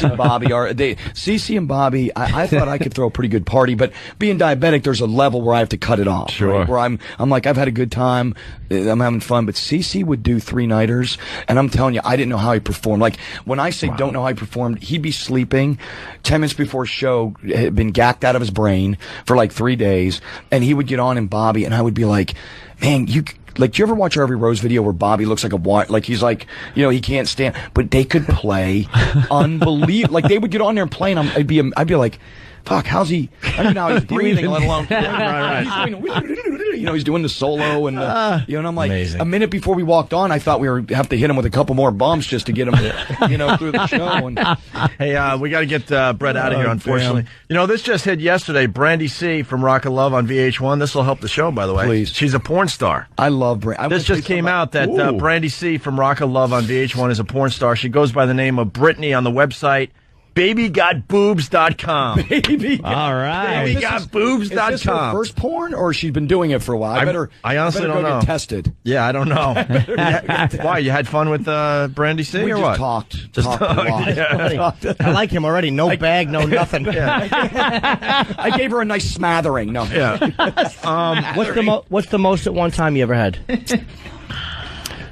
and Bobby CC and Bobby. I thought I could throw a pretty good party, but being diabetic, there's a level where I have to cut it off. Sure. Right? Where I'm like, I've had a good time. I'm having fun, but CC would do 3-nighters, and I'm telling you, I didn't know how he performed. Like, when I say don't know how he performed, he'd be sleeping 10 minutes before show, had been gacked out of his brain for like 3 days, and he would get on in Bobby, and I would be like, man, like, do you ever watch our Every Rose video where Bobby looks like like he's like, you know, he can't stand, but they could play unbelievable. Like, they would get on there and play, and I'd be like, fuck, how's he? I don't know how he's breathing, let alone. You know, he's doing the solo, and you know, and I'm like, amazing. A minute before we walked on, I thought we were have to hit him with a couple more bumps just to get him, you know, through the show. And, hey, we got to get Bret out of here, unfortunately. Damn. You know, this just hit yesterday. Brandy C from Rock of Love on VH1. This will help the show, by the way. Please. She's a porn star. I love Brandy. This just came out that Brandy C from Rock of Love on VH1 is a porn star. She goes by the name of Brittany on the website. BabyGotBoobs.com. All right. BabyGotBoobs.com. Is this her first porn, or she's been doing it for a while? I honestly don't know. Get tested. Yeah, I don't know. Why? You had fun with Brandy C or what? Talked a lot. Yeah. I like him already. No bag, no nothing. I gave her a nice smattering. No. Yeah. What's the most at one time you ever had?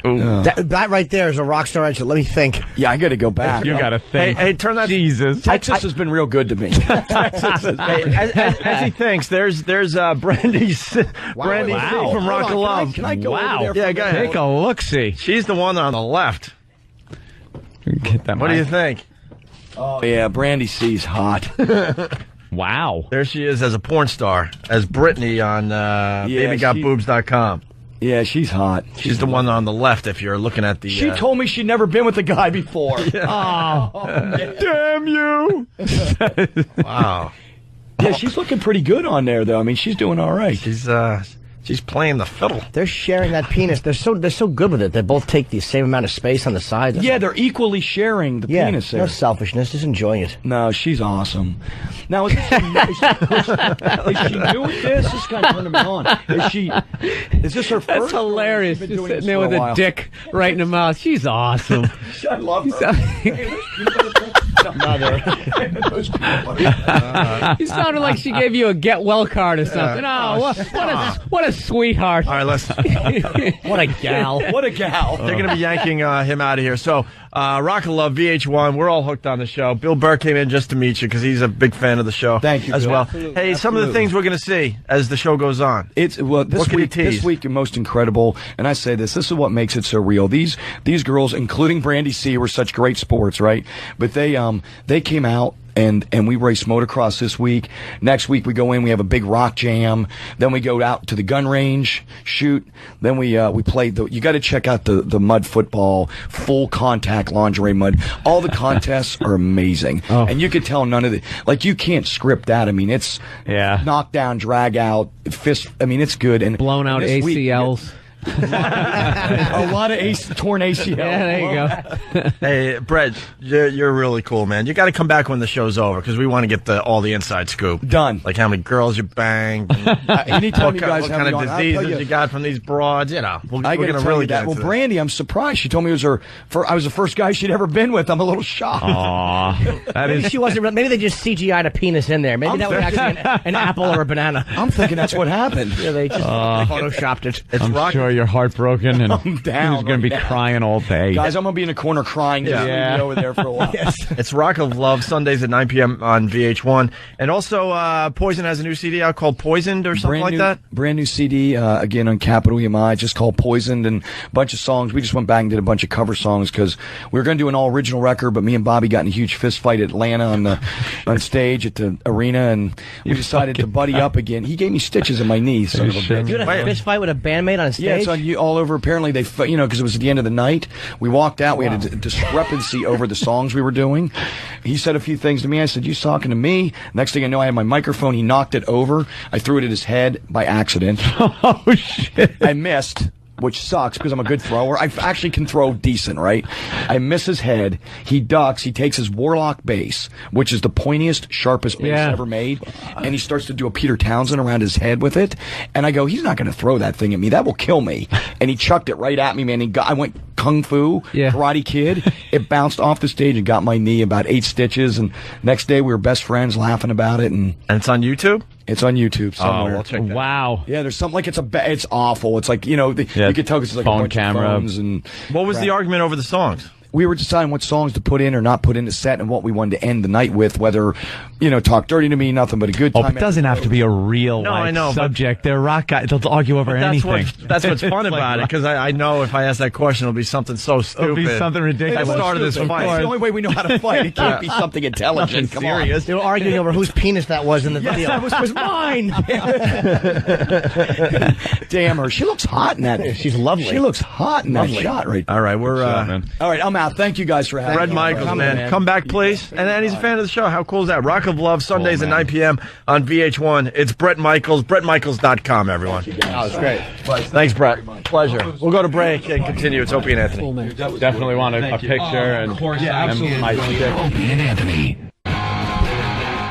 That right there is a rock star answer. Let me think. Yeah, I got to go back. You got to think. Hey, turn that. Jesus. Texas has been real good to me. As he thinks, there's Brandy C from Rock of Love. Can I go over there? Yeah, go ahead. Take a look-see. She's the one on the left. Get that. What do you think? Oh yeah, Brandy C's hot. Wow. There she is as a porn star, as Brittany on BabyGotBoobs.com. Yeah, she's hot. She's the one on the left if you're looking at the... She told me she'd never been with a guy before. Oh, damn you. Wow. Yeah, she's looking pretty good on there, though. I mean, she's doing all right. She's playing the fiddle. They're sharing that penis. They're so good with it. They both take the same amount of space on the sides. Yeah, they're equally sharing the penis there. No selfishness, just enjoying it. No, she's awesome. Now, is she new at this? This kind of turning me on. Is this her first? That's hilarious. Just sitting there with a dick right in the mouth. She's awesome. I love her. You sounded like she gave you a get well card or something. What a sweetheart. All right, let's. What a gal. What a gal. They're going to be yanking him out of here. So, Rock of Love, VH1, we're all hooked on the show. Bill Burr came in just to meet you because he's a big fan of the show. Thank you, as Bill. well. Absolutely. Hey, some of the things we're going to see as the show goes on. This week, most incredible, and I say this is what makes it so real. These girls, including Brandy C, were such great sports, right? But they came out. And we race motocross this week. Next week we go in, we have a big rock jam. Then we go out to the gun range, shoot. Then we play you got to check out the mud football, full contact lingerie mud. All the contests are amazing. Oh. And you could tell none of like you can't script that. I mean, it's knockdown, drag out, fist. I mean, it's good. And blown out ACLs. A lot of torn ACL. Yeah, there you go. Hey, Bret, you're really cool, man. You got to come back when the show's over because we want to get all the inside scoop. Done. Like how many girls you banged. Anytime you guys what have kind of me on, diseases you got from these broads. You know, we're going to really get that. Well, Brandy, I'm surprised. She told me I was the first guy she'd ever been with. I'm a little shocked. Aww. Maybe she wasn't. Maybe they just CGI'd a penis in there. Maybe that was actually an apple or a banana. I'm thinking that's what happened. Yeah, they just photoshopped it. I'm sure you're heartbroken. And I'm down. He's going to be crying all day. Guys, I'm going to be in a corner crying. Yeah. Over there for a while. Yes. It's Rock of Love, Sundays at 9 p.m. on VH1. And also, Poison has a new CD out called Poisoned or something that? Brand new CD, again, on Capital EMI, just called Poisoned, and a bunch of songs. We just went back and did a bunch of cover songs because we were going to do an all-original record, but me and Bobby got in a huge fist fight at Atlanta on stage at the arena, and we decided to buddy up again. He gave me stitches in my knees. You had a fist fight with a bandmate on stage? Yeah, it's on all over. Apparently, because it was at the end of the night. We walked out. We had a discrepancy over the songs we were doing. He said a few things to me. I said, "You talking to me?" Next thing I know, I had my microphone. He knocked it over. I threw it at his head by accident. Oh, shit. I missed, which sucks because I'm a good thrower. I actually can throw decent, right? I miss his head. He ducks. He takes his Warlock bass, which is the pointiest, sharpest bass ever made, and he starts to do a Peter Townsend around his head with it. And I go, he's not going to throw that thing at me. That will kill me. And he chucked it right at me, man. I went Kung Fu, Karate Kid. It bounced off the stage and got my knee about 8 stitches. And next day we were best friends laughing about it. And it's on YouTube? It's on YouTube somewhere. Oh, we'll check that. Wow. Yeah, there's something like it's awful. It's like, you could tell because it's like phone a bunch camera. of phones and what was the argument over the songs? we were deciding what songs to put in or not put in the set and what we wanted to end the night with, whether, Talk Dirty to Me, nothing but a good time. It doesn't have to be a real subject. They're rock guys. They'll argue over anything. That's what's fun about it, because I know if I ask that question, it'll be something so stupid. It'll be something ridiculous. I started this fight. It's the only way we know how to fight. It can't be something intelligent. Come on. They were arguing over whose penis that was in the video. That was mine. Damn her. She looks hot in that. She's lovely. She looks hot in that shot right there. All right, we're all right, I'm out. Thank you guys for having Bret me. Michaels, man. Come back, please. And he's a fan of the show. How cool is that? Rock of Love, Sundays at 9 p.m. on VH1. It's Bret Michaels, BretMichaels.com, everyone. That was great. Thanks, Bret. Pleasure. We'll go to break and continue. It's Opie and Anthony. Definitely want a picture. And absolutely. Opie and Anthony.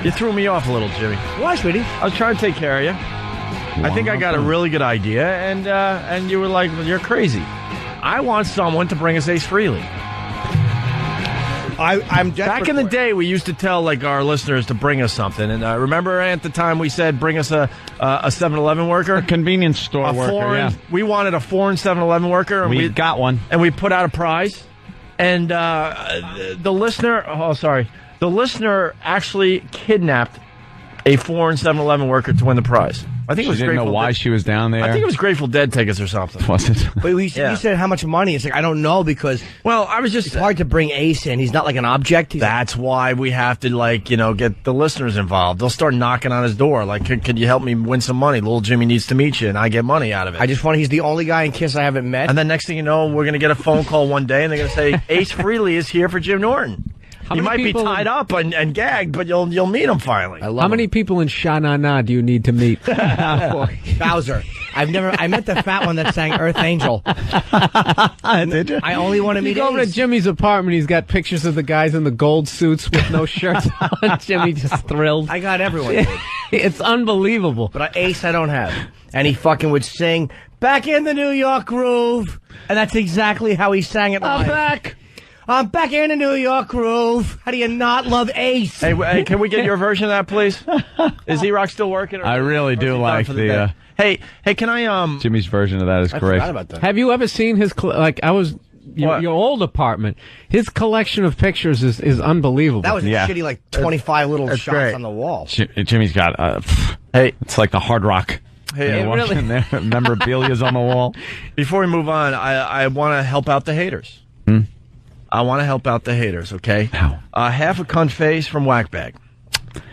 You threw me off a little, Jimmy. Why, sweetie? I was trying to take care of you. I think I got a really good idea, and you were like, you're crazy. I want someone to bring us Ace Frehley. I'm back in the day, we used to tell our listeners to bring us something, and remember at the time we said bring us a 7-Eleven worker, a convenience store worker. We wanted a foreign 7-Eleven worker, and we got one, and we put out a prize, and the listener actually kidnapped a foreign 7-Eleven worker to win the prize. I think it was didn't know why she was down there. I think it was Grateful Dead tickets or something. Was it? But you said how much money? It's like, I don't know, because it's hard to bring Ace in. He's not like an object. That's why we have to get the listeners involved. They'll start knocking on his door. Like, could you help me win some money? Little Jimmy needs to meet you, and I get money out of it. He's the only guy in Kiss I haven't met. And then next thing you know, we're gonna get a phone call one day, and they're gonna say Ace Frehley is here for Jim Norton. You might be tied up and gagged, but you'll meet him finally. How many people in Sha-Na-Na do you need to meet? Bowser. I met the fat one that sang Earth Angel. Did you? I only want to meet You go over to Jimmy's apartment, he's got pictures of the guys in the gold suits with no shirts on. Jimmy just thrilled. I got everyone, dude. It's unbelievable. But Ace I don't have. And he fucking would sing, "Back in the New York Groove." And that's exactly how he sang it live. I'm back. I'm back in the New York groove. How do you not love Ace? Hey, can we get your version of that, please? Is E-Rock still working? I really do like the... Hey, can I... Jimmy's version of that is great. Forgot about that. Have you ever seen his... your old apartment. His collection of pictures is unbelievable. That was shitty, 25 little shots great. on the wall. Jimmy's got... it's like the Hard Rock. Hey, really? There. Memorabilia's on the wall. Before we move on, I want to help out the haters. I want to help out the haters, okay? How? Half a cunt face from Whackbag.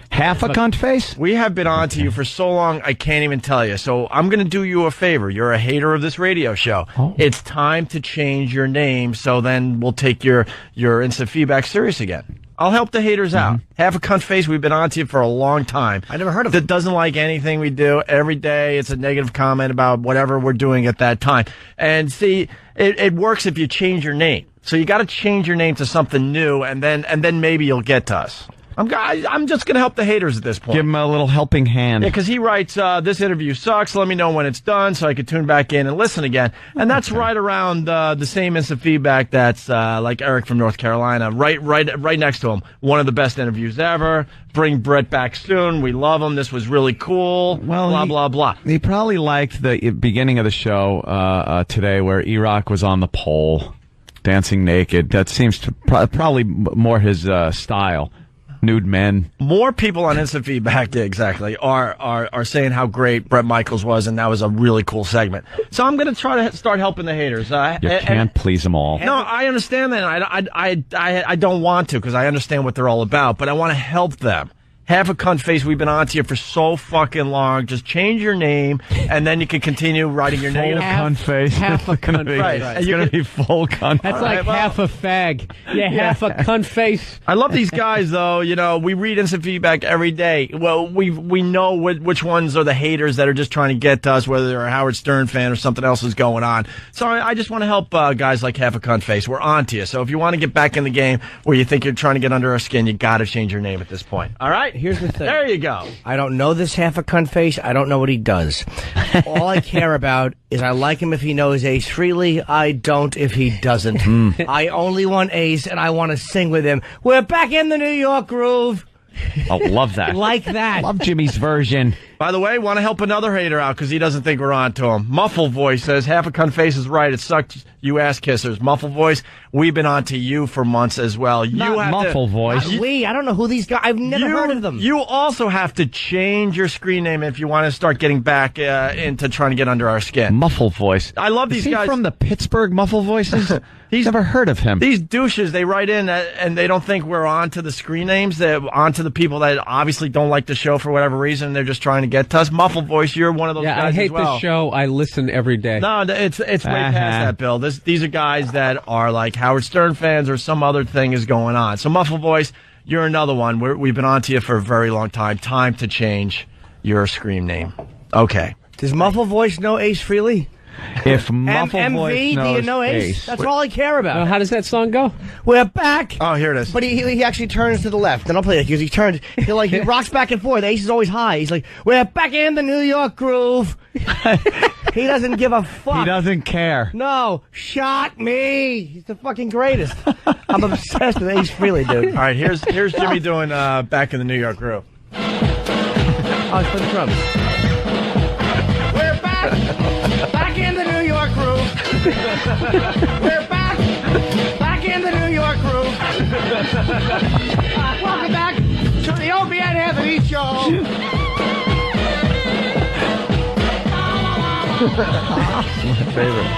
Half a cunt face? We have been on to you for so long, I can't even tell you. So I'm going to do you a favor. You're a hater of this radio show. Oh. It's time to change your name, so then we'll take your instant feedback serious again. I'll help the haters out. Half a cunt face, we've been on to you for a long time. I never heard of that it. Doesn't like anything we do. Every day it's a negative comment about whatever we're doing at that time. And see, it works if you change your name. So you got to change your name to something new, and then maybe you'll get to us. I'm just going to help the haters at this point. Give him a little helping hand. Yeah, because he writes, this interview sucks. Let me know when it's done so I can tune back in and listen again. And that's right around the same instant feedback that's like Eric from North Carolina, right next to him. One of the best interviews ever. Bring Bret back soon. We love him. This was really cool. Well, blah, blah, blah. He probably liked the beginning of the show today where E-Rock was on the pole, dancing naked. That seems to probably more his style. Nude men. More people on instant feedback, exactly, are saying how great Bret Michaels was, and that was a really cool segment. So I'm going to try to start helping the haters. You can't please them all. No, I understand that. I don't want to, because I understand what they're all about, but I want to help them. Half a cunt face, we've been on to you for so fucking long. Just change your name, and then you can continue writing your name. Cunt face. Half a cunt face. Right. It's going to be full cunt. That's like half a fag. Yeah, half a cunt face. I love these guys, though. You know, we read instant feedback every day. Well, we know which ones are the haters that are just trying to get to us, whether they're a Howard Stern fan or something else is going on. So I just want to help guys like half a cunt face. We're on to you. So if you want to get back in the game where you think you're trying to get under our skin, you got to change your name at this point. All right? Here's the thing. There you go. I don't know this half a cunt face. I don't know what he does. All I care about is I like him if he knows Ace Frehley. I don't if he doesn't. I only want Ace, and I want to sing with him. We're back in the New York groove. Oh, love that. Like that. Love Jimmy's version. By the way, want to help another hater out because he doesn't think we're on to him. Muffle Voice says, half a cunt face is right. It sucked, you ass kissers. Muffle Voice, we've been on to you for months as well. Not Muffle Voice. I don't know who these guys, I've never heard of them. You also have to change your screen name if you want to start getting back into trying to get under our skin. Muffle Voice. I love these Is he guys. from the Pittsburgh Muffle Voices? He's never heard of him. These douches, they write in and they don't think we're on to the screen names. They're on to the people that obviously don't like the show for whatever reason. They're just trying to get to us. Muffle Voice, you're one of those guys I hate as well. the show. I listen every day. No, it's way past that, Bill. These are guys that are like Howard Stern fans or some other thing is going on. So Muffle Voice, you're another one. We've been on to you for a very long time. Time to change your screen name. Okay. Does Muffle Voice know Ace Frehley? If Muffle MV, Voice knows do you know Ace? That's all I care about. How does that song go? We're back. Oh, here it is. But he actually turns to the left. And I'll play it because he turns. He rocks back and forth. Ace is always high. He's like, we're back in the New York groove. He doesn't give a fuck. He doesn't care. No, shot me. He's the fucking greatest. I'm obsessed with Ace Frehley, dude. All right, here's Jimmy doing Back in the New York groove. Oh, it's for the drums. We're back in the New York groove. We're back in the New York groove. Welcome back to the Opie and Anthony show. My favorite.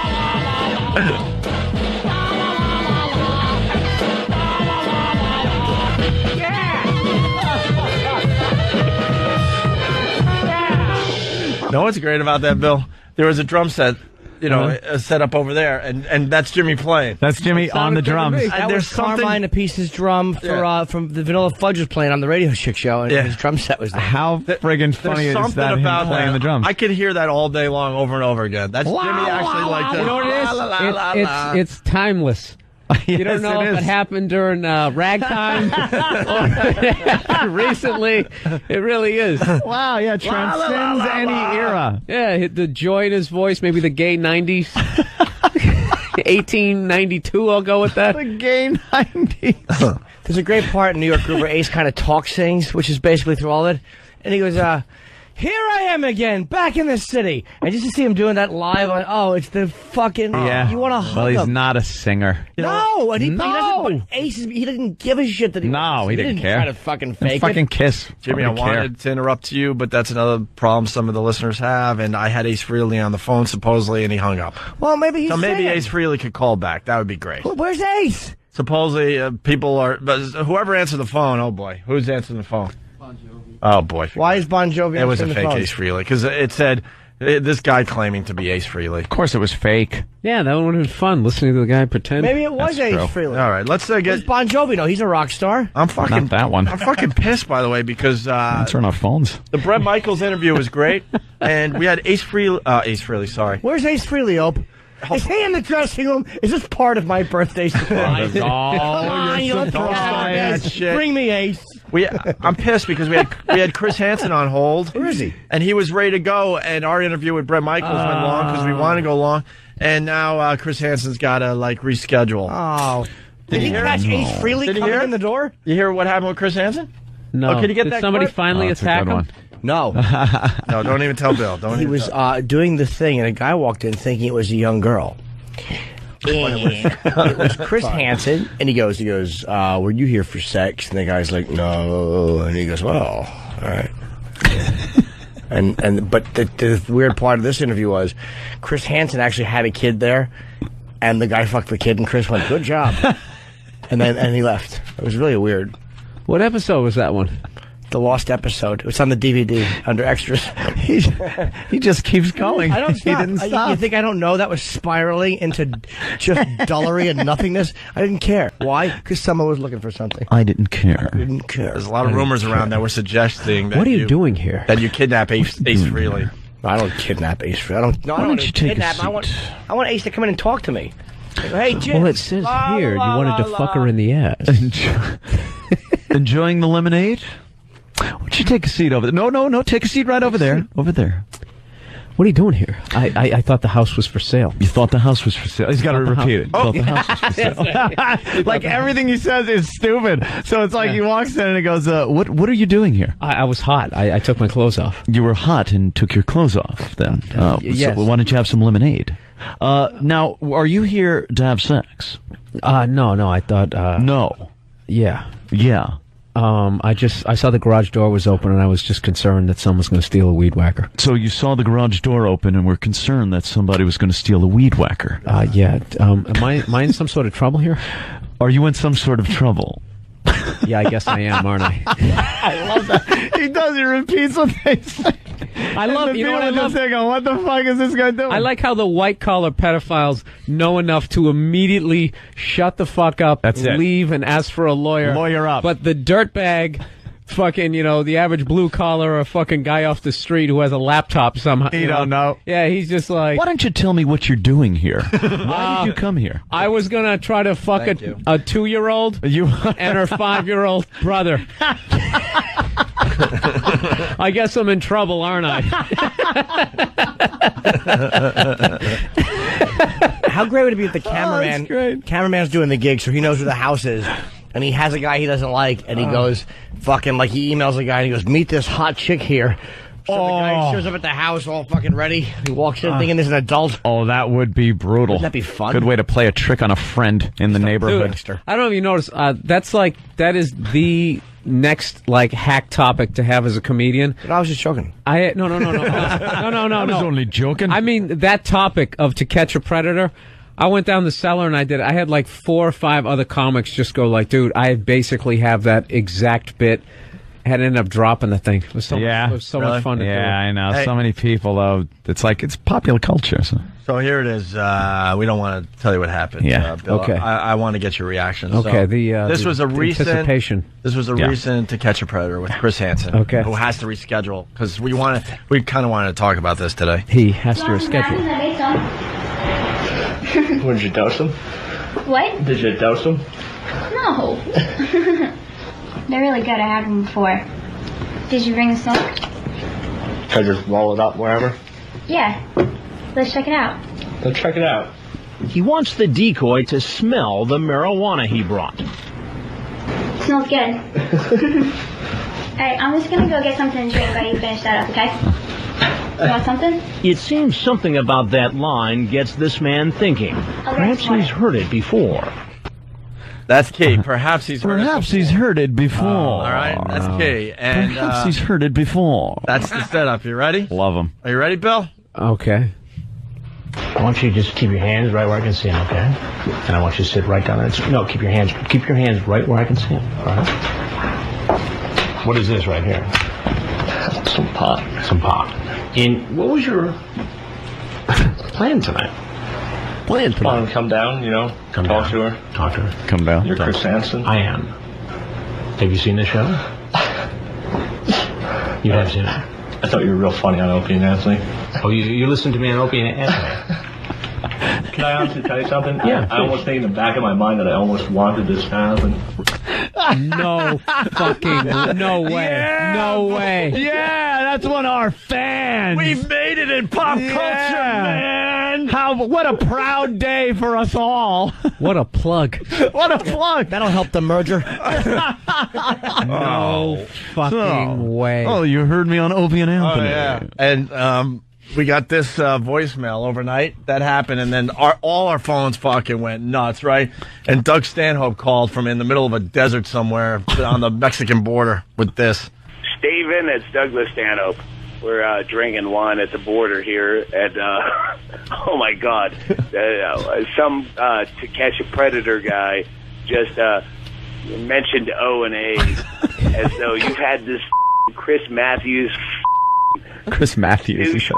Know what's great about that, Bill? There was a drum set, set up over there, and that's Jimmy playing. That's Jimmy on the drums. And And there's there's something. Carmine Apice's drum from the Vanilla Fudge was playing on the Radio Chick show, and his drum set was there. How friggin' funny There's is something that, him about playing that. the drums? I could hear that all day long, over and over again. That's Jimmy actually like that. You know what it is? La, la, la, la. It's timeless. You don't know if it happened during ragtime or recently. It really is. Wow, yeah, transcends any era. Yeah, the joy in his voice, maybe the gay 90s. 1892, I'll go with that. The gay 90s. There's a great part in New York Groove where Ace kind of talk sings, which is basically through all of it. And he goes, here I am again, back in the city. And just to see him doing that live, it's the fucking... Yeah. You want to hug Well, he's him. not a singer. No, and he doesn't. But Ace, he didn't give a shit that he. No, he didn't care. Try to fucking fake Fucking it. Kiss. Jimmy, I wanted to interrupt you, but that's another problem some of the listeners have, and I had Ace Frehley on the phone, supposedly, and he hung up. Well, maybe he's. So maybe saying. Ace Frehley could call back. That would be great. Where's Ace? Supposedly, people are... But whoever answered the phone, oh boy. Who's answering the phone? Oh, boy. Why is Bon Jovi It was a answering the fake phone? Ace Frehley, because it said this guy claiming to be Ace Frehley. Of course it was fake. Yeah, that would have been fun, listening to the guy pretend. Maybe it was Ace Frehley. All right, let's Where's get... Bon Jovi? No, he's a rock star. I'm fucking... Not that one. I'm fucking pissed, by the way, because... Turn off phones. The Bret Michaels interview was great, and we had Ace Frehley, sorry. Where's Ace Frehley, Ope? Is he in the dressing room? Is this part of my birthday surprise? Oh, Come on, you little that bastard. shit. Bring me Ace. I'm pissed because we had Chris Hansen on hold. Where is he? And he was ready to go, and our interview with Bret Michaels went long because we wanted to go long, and now Chris Hansen's got to reschedule. Oh. Did he catch Ace Frehley coming in the door? You hear what happened with Chris Hansen? No. Oh, can you get Did that somebody clip? finally attack him? No. No, don't even tell Bill. He was doing the thing, and a guy walked in thinking it was a young girl. It was Chris Hansen, and he goes, were you here for sex? And the guy's like, no. And he goes, well, all right. But the weird part of this interview was Chris Hansen actually had a kid there, and the guy fucked the kid, and Chris went, good job. and he left. It was really weird. What episode was that one? The lost episode. It's on the DVD under extras. He just keeps going. I don't He stop. didn't stop. You think I don't know that was spiraling into just dullery and nothingness? I didn't care. Why? Because someone was looking for something. I didn't care. I didn't care. There's a lot of rumors around that were suggesting that What are you doing here? That you kidnap Ace Frehley. I don't kidnap Ace Frehley. I don't Why don't want you to take a kidnap him. seat? I want Ace to come in and talk to me. Hey, Jim. Well, it says here you wanted to fuck her in the ass. Enjoying the lemonade? Why don't you take a seat over there? No, take a seat right over there. Over there. What are you doing here? I thought the house was for sale. You thought the house was for sale? He's got to repeat it. Oh, Thought the house was for sale. Like everything he says is stupid. So it's like he walks in and he goes, "What are you doing here?" I was hot. I took my clothes off. You were hot and took your clothes off. Then, yes. So why don't you have some lemonade? Now, are you here to have sex? No. I thought. No. Yeah. Yeah. I saw the garage door was open, and I was just concerned that someone was going to steal a weed whacker. So you saw the garage door open and were concerned that somebody was going to steal a weed whacker. Yeah. Am I in some sort of trouble here? Are you in some sort of trouble? Yeah, I guess I am, aren't I? I love that. He does. He repeats what they say. I love. You know what I love? What the fuck is this guy doing? I like how the white collar pedophiles know enough to immediately shut the fuck up, leave, and ask for a lawyer. Lawyer up. But the dirtbag, fucking, the average blue collar or fucking guy off the street who has a laptop somehow. He don't know. Yeah, he's just like. Why don't you tell me what you're doing here? Why did you come here? I was gonna try to fuck a 2-year-old and her 5-year-old brother. I guess I'm in trouble, aren't I? How great would it be if the cameraman, cameraman's doing the gig, so he knows where the house is, and he has a guy he doesn't like, and he goes, fucking, like, he emails a guy, and he goes, meet this hot chick here. So the guy shows up at the house all fucking ready. He walks in thinking there's an adult. Oh, that would be brutal. Wouldn't that be fun? Good way to play a trick on a friend in the neighborhood. Dude, I don't know if you noticed, that is the next hack topic to have as a comedian. But I was just joking. No. I was only joking. I mean, that topic of To Catch a Predator. I went down the cellar and I had 4 or 5 other comics just go dude, I basically have that exact bit. Had ended up dropping the thing. It was so much fun to do. Yeah, I know. Hey. So many people, though. It's popular culture. So here it is. We don't want to tell you what happened. Yeah. Bill. Okay. I want to get your reaction. Okay. So, this was a recent anticipation. This was a recent To Catch a Predator with Chris Hansen. Okay. Who has to reschedule because we kind of wanted to talk about this today. He has to reschedule. Did you dose them? What? Did you dose them? No. They're really good. I had them before. Did you bring the smoke? Can I just roll it up wherever? Yeah. Let's check it out. Let's check it out. He wants the decoy to smell the marijuana he brought. Smells good. Alright, I'm just gonna go get something to drink while you finish that up, okay? You want something? It seems something about that line gets this man thinking. Perhaps he's heard it before. That's key. Perhaps he's heard it before. All right, that's key. And perhaps he's heard it before. That's the setup. You ready? Love him. Are you ready, Bill? Okay. I want you to just keep your hands right where I can see them, okay? And I want you to sit right down there. No, keep your hands right where I can see them. All right. What is this right here? Some pot. Some pot. And what was your plan tonight? Come down, talk to her. Talk to her. Come down. You're Chris Hansen? I am. Have you seen the show? You have seen it. I thought you were real funny on Opie and Anthony. Oh, you listened to me on Opie and Anthony? Can I honestly tell you something? Yeah. I almost think in the back of my mind that I almost wanted this to happen. No fucking, no way. Yeah, no way. Yeah, that's one of our fans. We've made it in pop culture, man. What a proud day for us all. What a plug. What a plug. That'll help the merger. No fucking way. Oh, you heard me on Opie and Anthony. Oh, yeah. And we got this voicemail overnight that happened, and then all our phones fucking went nuts, right? And Doug Stanhope called from in the middle of a desert somewhere on the Mexican border with this. Steven, it's Douglas Stanhope. We're drinking wine at the border here, and oh my God, some To Catch a Predator guy just mentioned O&A as though you've had this Chris Matthews. Chris Matthews, he says.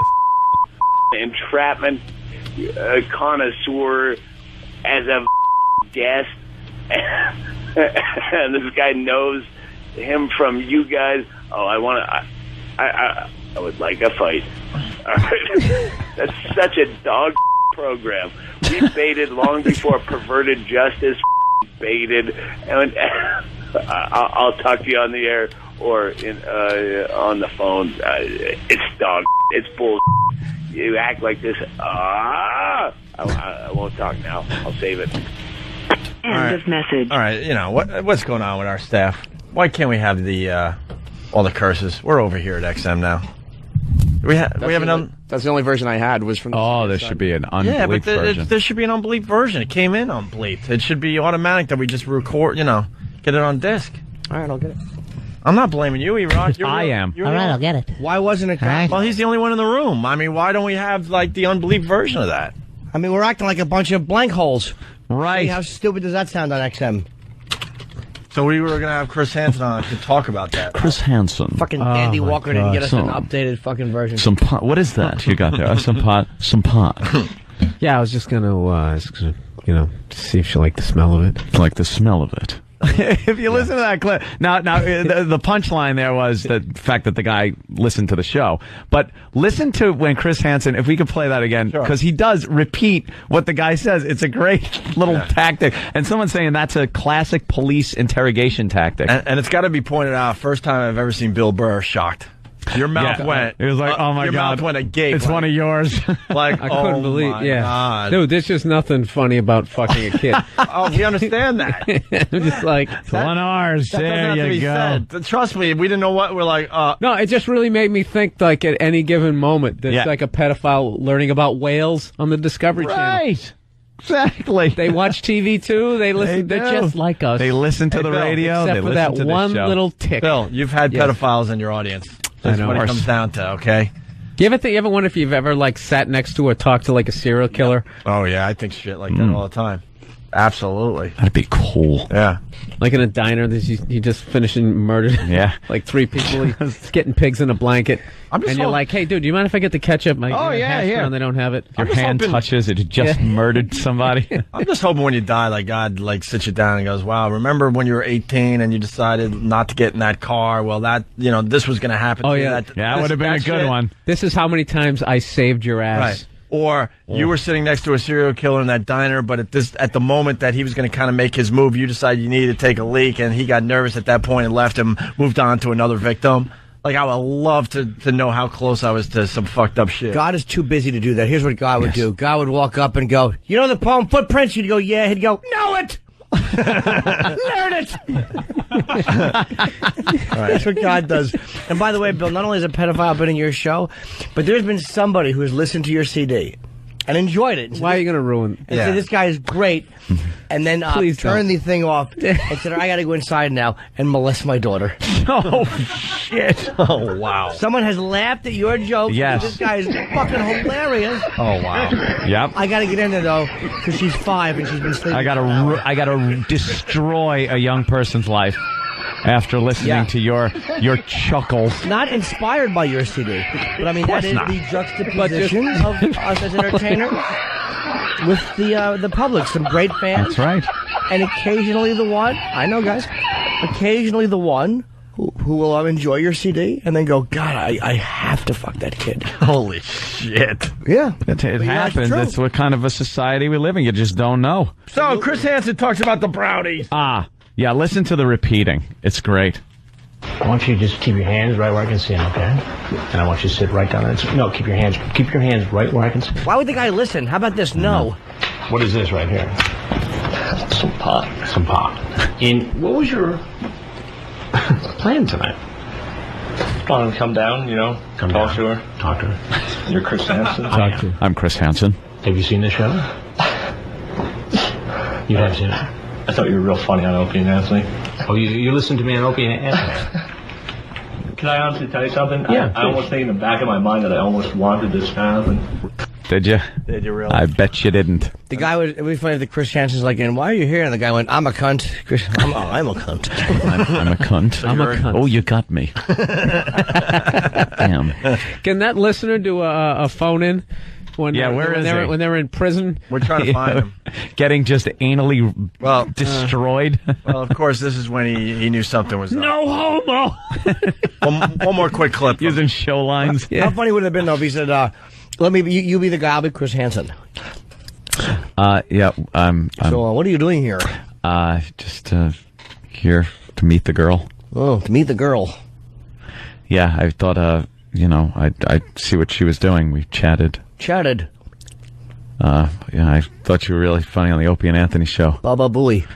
Entrapment connoisseur as a guest, and this guy knows him from you guys. Oh, I would like a fight. That's such a dog program. We baited long before Perverted Justice baited, and I'll talk to you on the air or on the phone. It's dog. It's bull. you act like this. I won't talk now. I'll save it. End of message. All right, you know what's going on with our staff? Why can't we have the all the curses? We're over here at XM now. That's the only version I had was from. There should be an unbleeped version. There should be an unbleeped version. It came in unbleeped. It should be automatic that we just record. Get it on disc. All right, I'll get it. I'm not blaming you, E-Rock. I am. All right, I'll get it. Why wasn't it? Well, he's the only one in the room. I mean, why don't we have like the unbleeped version of that? I mean, we're acting like a bunch of blank holes. Right. See, how stupid does that sound on XM? So we were going to have Chris Hansen on to talk about that. Chris Hansen. Fucking Andy Walker didn't get us an updated fucking version. Some pot. What is that you got there? Some pot. Yeah, I was just gonna, see if she liked the smell of it. Like the smell of it. If you listen to that clip, now the punchline there was the fact that the guy listened to the show. But listen to when Chris Hansen, if we could play that again, because he does repeat what the guy says. It's a great little tactic. And someone's saying that's a classic police interrogation tactic. And it's got to be pointed out. First time I've ever seen Bill Burr shocked. Your mouth went. It was like, oh my your God. Your mouth went agape. It's one of yours. Like, I couldn't believe. My God. Dude, there's just nothing funny about fucking a kid. We understand that. I'm just like, it's one of ours. There you go. Said. Trust me, we didn't know what we're like. No, it just really made me think. Like at any given moment, there's like a pedophile learning about whales on the Discovery Channel. Right. Exactly. They watch TV too. They listen. They're just like us. They listen to the radio. Except for that one little tick. Bill, you've had pedophiles in your audience. That's what it comes down to, okay? You ever wonder if you've ever like sat next to or talked to like a serial killer? Oh yeah, I think shit like that all the time. Absolutely. That'd be cool. Yeah. Like in a diner, he just finishing murdered. Yeah. Like 3 people. He's getting pigs in a blanket. And you're like, hey, dude, do you mind if I get the ketchup? And they don't have it. Your hand touches it. Just murdered somebody. I'm just hoping when you die, like God, like sits you down and goes, "Wow, remember when you were 18 and you decided not to get in that car? Well, that this was going to happen." Oh yeah, that would have been a good one. This is how many times I saved your ass. Right. Or you were sitting next to a serial killer in that diner, but at the moment that he was going to kind of make his move, you decided you needed to take a leak, and he got nervous at that point and left him, moved on to another victim. Like, I would love to know how close I was to some fucked up shit. God is too busy to do that. Here's what God would do. God would walk up and go, "You know the poem Footprints?" You'd go, "Yeah." He'd go, "Know it." Learn it. That's what God does. And by the way, Bill, not only has a pedophile been in your show, but there's been somebody who has listened to your CD and enjoyed it. Why are you going to ruin? And said, "This guy is great," and then turn the thing off and said, "I got to go inside now and molest my daughter." Oh shit! Oh wow! Someone has laughed at your joke. Yes. This guy is fucking hilarious. Oh wow! Yep. I got to get in there though because she's 5 and she's been sleeping. I gotta destroy a young person's life after listening to your chuckles. Not inspired by your CD, but I mean that is the juxtaposition of us as entertainers with the public. Some great fans. That's right. And occasionally the one, I know guys, occasionally the one who will enjoy your CD and then go, "God, I have to fuck that kid." Holy shit. Yeah. It happens. That's what kind of a society we live in. You just don't know. So, Chris Hansen talks about the brownies. Yeah, listen to the repeating. It's great. I want you to just keep your hands right where I can see them, okay? And I want you to sit right down there. No, keep your hands right where I can see them. Why would the guy listen? How about this? No. What is this right here? Some pot. Some pot. And what was your plan tonight? Want to come down, talk to her. Talk to her. You're Chris Hansen. I'm Chris Hansen. Have you seen this show? You have seen it? I thought you were real funny on Opie and Anthony. Oh, you listened to me on Opie and Anthony? Can I honestly tell you something? Yeah. I almost think in the back of my mind that I almost wanted this to happen. Did you? Did you really? I bet you didn't. The guy would, it would be funny if the Chris Hansen's like, "And why are you here?" And the guy went, "I'm a cunt." I'm a cunt. I'm a cunt. I'm a cunt. Oh, you got me. Damn. Can that listener do a phone in? When they're in prison? We're trying to find him. Getting just anally destroyed. Well, of course, this is when he knew something was up. No homo! One more quick clip. Using show lines. How funny would it have been, though, if he said, "Let me, you be the guy, I'll be Chris Hansen." Yeah. So, what are you doing here? Just here to meet the girl. Oh, to meet the girl. Yeah, I thought you know, I see what she was doing. We chatted. Chatted. Yeah, I thought you were really funny on the Opie and Anthony show. Baba Booey.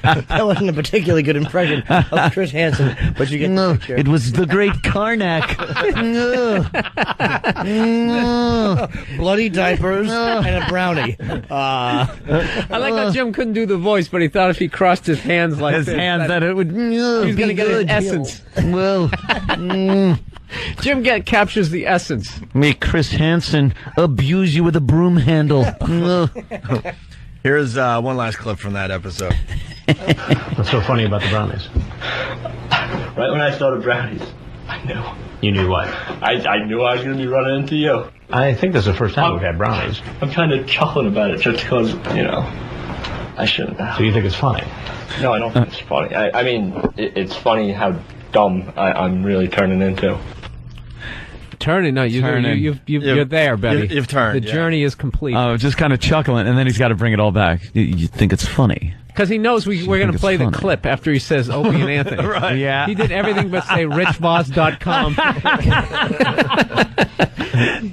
That wasn't a particularly good impression of Chris Hansen, but you get the picture. It was the great Karnak. Bloody diapers and a brownie. I like how Jim couldn't do the voice, but he thought if he crossed his hands like His this, hands that it would. he was going to get his essence. Well, Jim captures the essence. me, Chris Hansen, abuse you with a broom handle. Here's one last clip from that episode. What's so funny about the brownies? Right when I started brownies, I knew. You knew what? I knew I was going to be running into you. I think this is the first time we've had brownies. I'm kind of chuckling about it just because, you know, I shouldn't have. So you think it's funny? No, I don't think it's funny. I mean, it's funny how dumb I'm really turning into. Turning? No, you're there, Betty. You've turned. The journey is complete. Oh, just kind of chuckling, and then he's got to bring it all back. You think it's funny? Because he knows we're going to play the clip after he says Opie and Anthony. Right. Yeah. He did everything but say richvoss.com.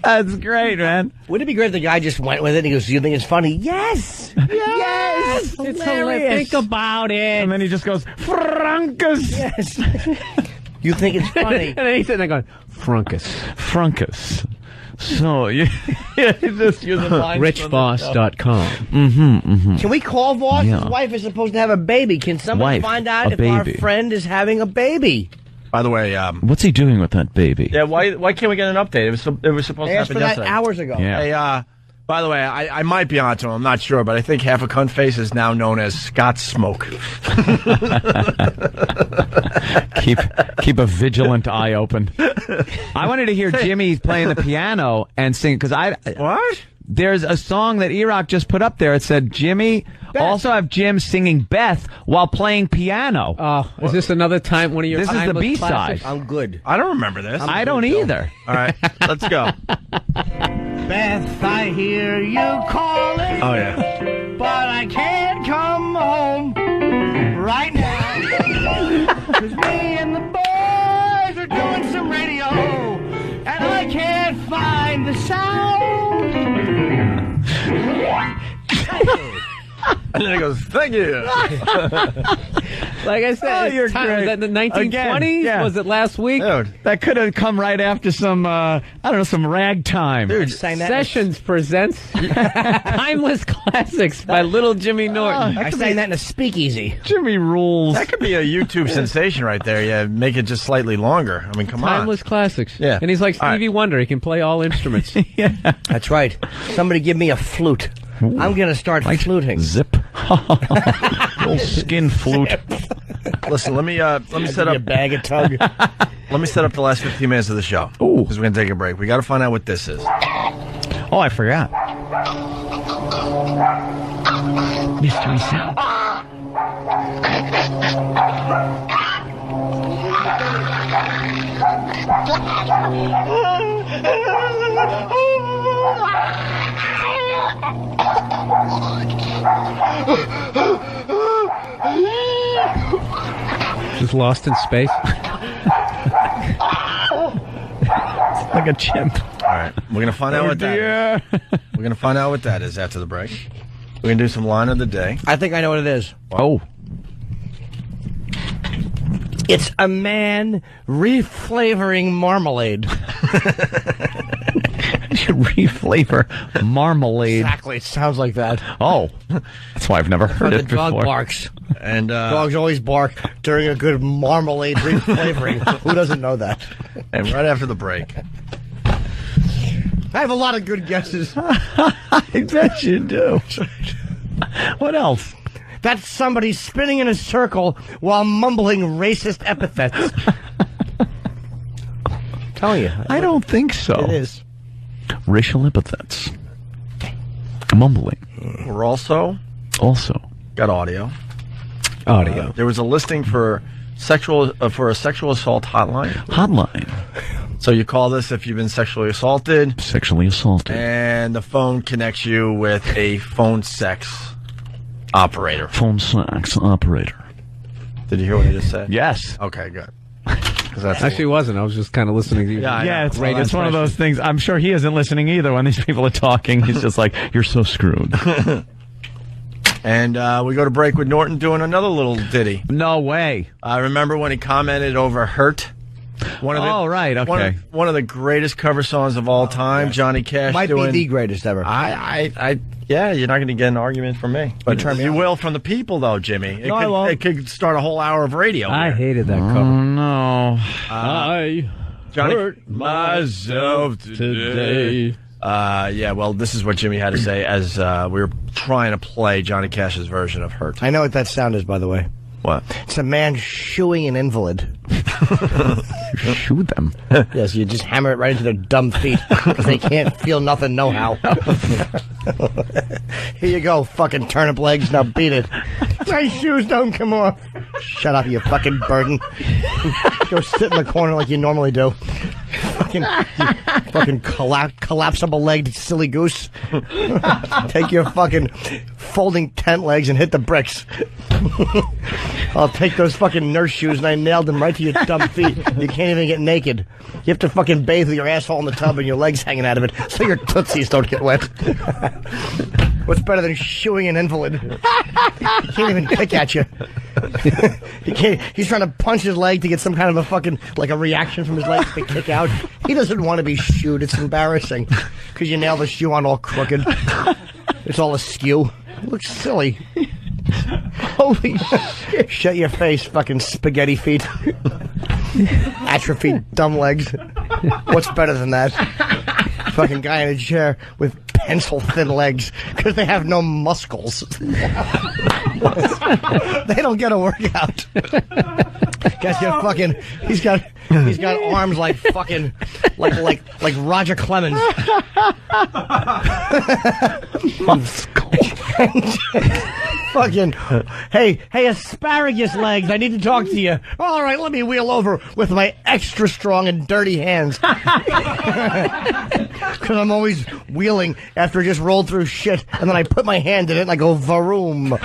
That's great, man. Wouldn't it be great if the guy just went with it and he goes, "Do you think it's funny?" Yes! Yes! It's hilarious. Think about it. And then he just goes, Frunkus. Yes. You think it's funny? And then he's sitting there going, Frunkus. Frunkus. So, you just use a line. richvoss.com. Can we call Voss? Yeah. His wife is supposed to have a baby. Can somebody Wife, find out a if our baby. friend is having a baby? By the way, What's he doing with that baby? yeah, why can't we get an update? It was supposed I to asked happen for that yesterday. hours ago. Yeah. Hey, by the way, I might be onto him. I'm not sure, but I think half a cunt face is now known as Scott Smoke. Keep a vigilant eye open. I wanted to hear Jimmy playing the piano and sing, because What? there's a song that E-Rock just put up there. It said, Jimmy, also have Jim singing Beth while playing piano. Oh, is this another time, one of your This is the timeless B-side. classics? I'm good. I don't remember this. I don't either. All right, let's go. Beth, I hear you calling. Oh, yeah. But I can't come home right now. 'Cause me and the boys are doing some radio, and I can't find the sound. And then he goes, thank you. Like I said, you're was great. that in the 1920s? Again, yeah. Was it last week? Dude, that could have come right after some, some ragtime. Dude, sang that Sessions presents Timeless Classics by Little Jimmy Norton. I sang that in a speakeasy. Jimmy rules. That could be a YouTube sensation right there. Yeah, make it just slightly longer. I mean, come on. Timeless Classics. Yeah. And he's like All right. Stevie Wonder. He can play all instruments. That's right. Somebody give me a flute. I'm going to start fluting. Zip. Little skin flute. Listen, let me set up a bag of tug. Let me set up the last 15 minutes of the show. Ooh. Because we're going to take a break. We got to find out what this is. Oh, I forgot. Mystery sound. Just lost in space. Like a chimp. All right. We're going to find out what that is. We're going to find out what that is after the break. We're going to do some line of the day. I think I know what it is. Oh. It's a man reflavoring marmalade. Reflavor marmalade. Exactly. It sounds like that. Oh. That's why I've never heard The it before. dog barks. And Dogs always bark during a good marmalade reflavoring. Who doesn't know that? And right after the break. I have a lot of good guesses. I bet you do. What else? That's somebody spinning in a circle while mumbling racist epithets. Tell you. I don't think so. It is. Racial epithets. Mumbling. We're also got audio. There was a listing for a sexual assault hotline. So you call this if you've been sexually assaulted. And the phone connects you with a phone sex operator. Phone sex operator. Did you hear what I just said? Yes. Okay, good. Actually, he wasn't. I was just kind of listening to you. Yeah, it's Great one of impression. those things. I'm sure he isn't listening either when these people are talking. He's just like, you're so screwed. And we go to break with Norton doing another little ditty. No way. I remember when he commented over Hurt. Right, okay. One of the greatest cover songs of all time, Johnny Cash Might doing... be the greatest ever. Yeah, you're not going to get an argument from me. But you will from the people, though, Jimmy. I won't. It could start a whole hour of radio. I hated that cover. Oh, no. I Johnny, myself today. Yeah, well, this is what Jimmy had to say as we were trying to play Johnny Cash's version of Hurt. I know what that sound is, by the way. What? It's a man shooing an invalid. Shoot them. Yes, you just hammer it right into their dumb feet because they can't feel nothing, no how. Here you go, fucking turnip legs. Now beat it. My shoes don't come off. Shut up, you fucking burden. Go sit in the corner like you normally do. Fucking collapsible legged silly goose. Take your fucking folding tent legs and hit the bricks. I'll take those fucking nurse shoes and I nailed them right to your dumb feet. You can't even get naked. You have to fucking bathe with your asshole in the tub and your legs hanging out of it so your tootsies don't get wet. What's better than shooing an invalid? He can't even kick at you. He's trying to punch his leg to get some kind of a fucking, like a reaction from his legs to kick out. He doesn't want to be shooed. It's embarrassing because you nail the shoe on all crooked. It's all askew. It looks silly. Holy shit. Shut your face, fucking spaghetti feet. Atrophied dumb legs. What's better than that? Fucking guy in a chair with pencil-thin legs because they have no muscles. They don't get a workout. Guess you're fucking. He's got arms like fucking like Roger Clemens. Fucking, hey, asparagus legs, I need to talk to you. All right, let me wheel over with my extra strong and dirty hands. Because I'm always wheeling after I just rolled through shit, and then I put my hand in it and I go, varoom,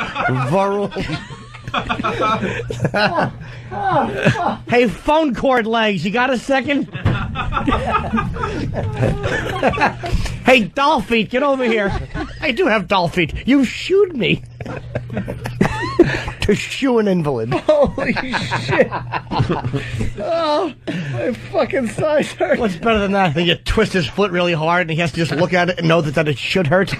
varoom. Hey, phone cord legs, you got a second? Hey, doll feet, get over here. I do have doll feet. You shooed me. To shoe an invalid. Holy shit. Oh, my fucking size hurts. What's better than that? Then you twist his foot really hard and he has to just look at it and know that it should hurt.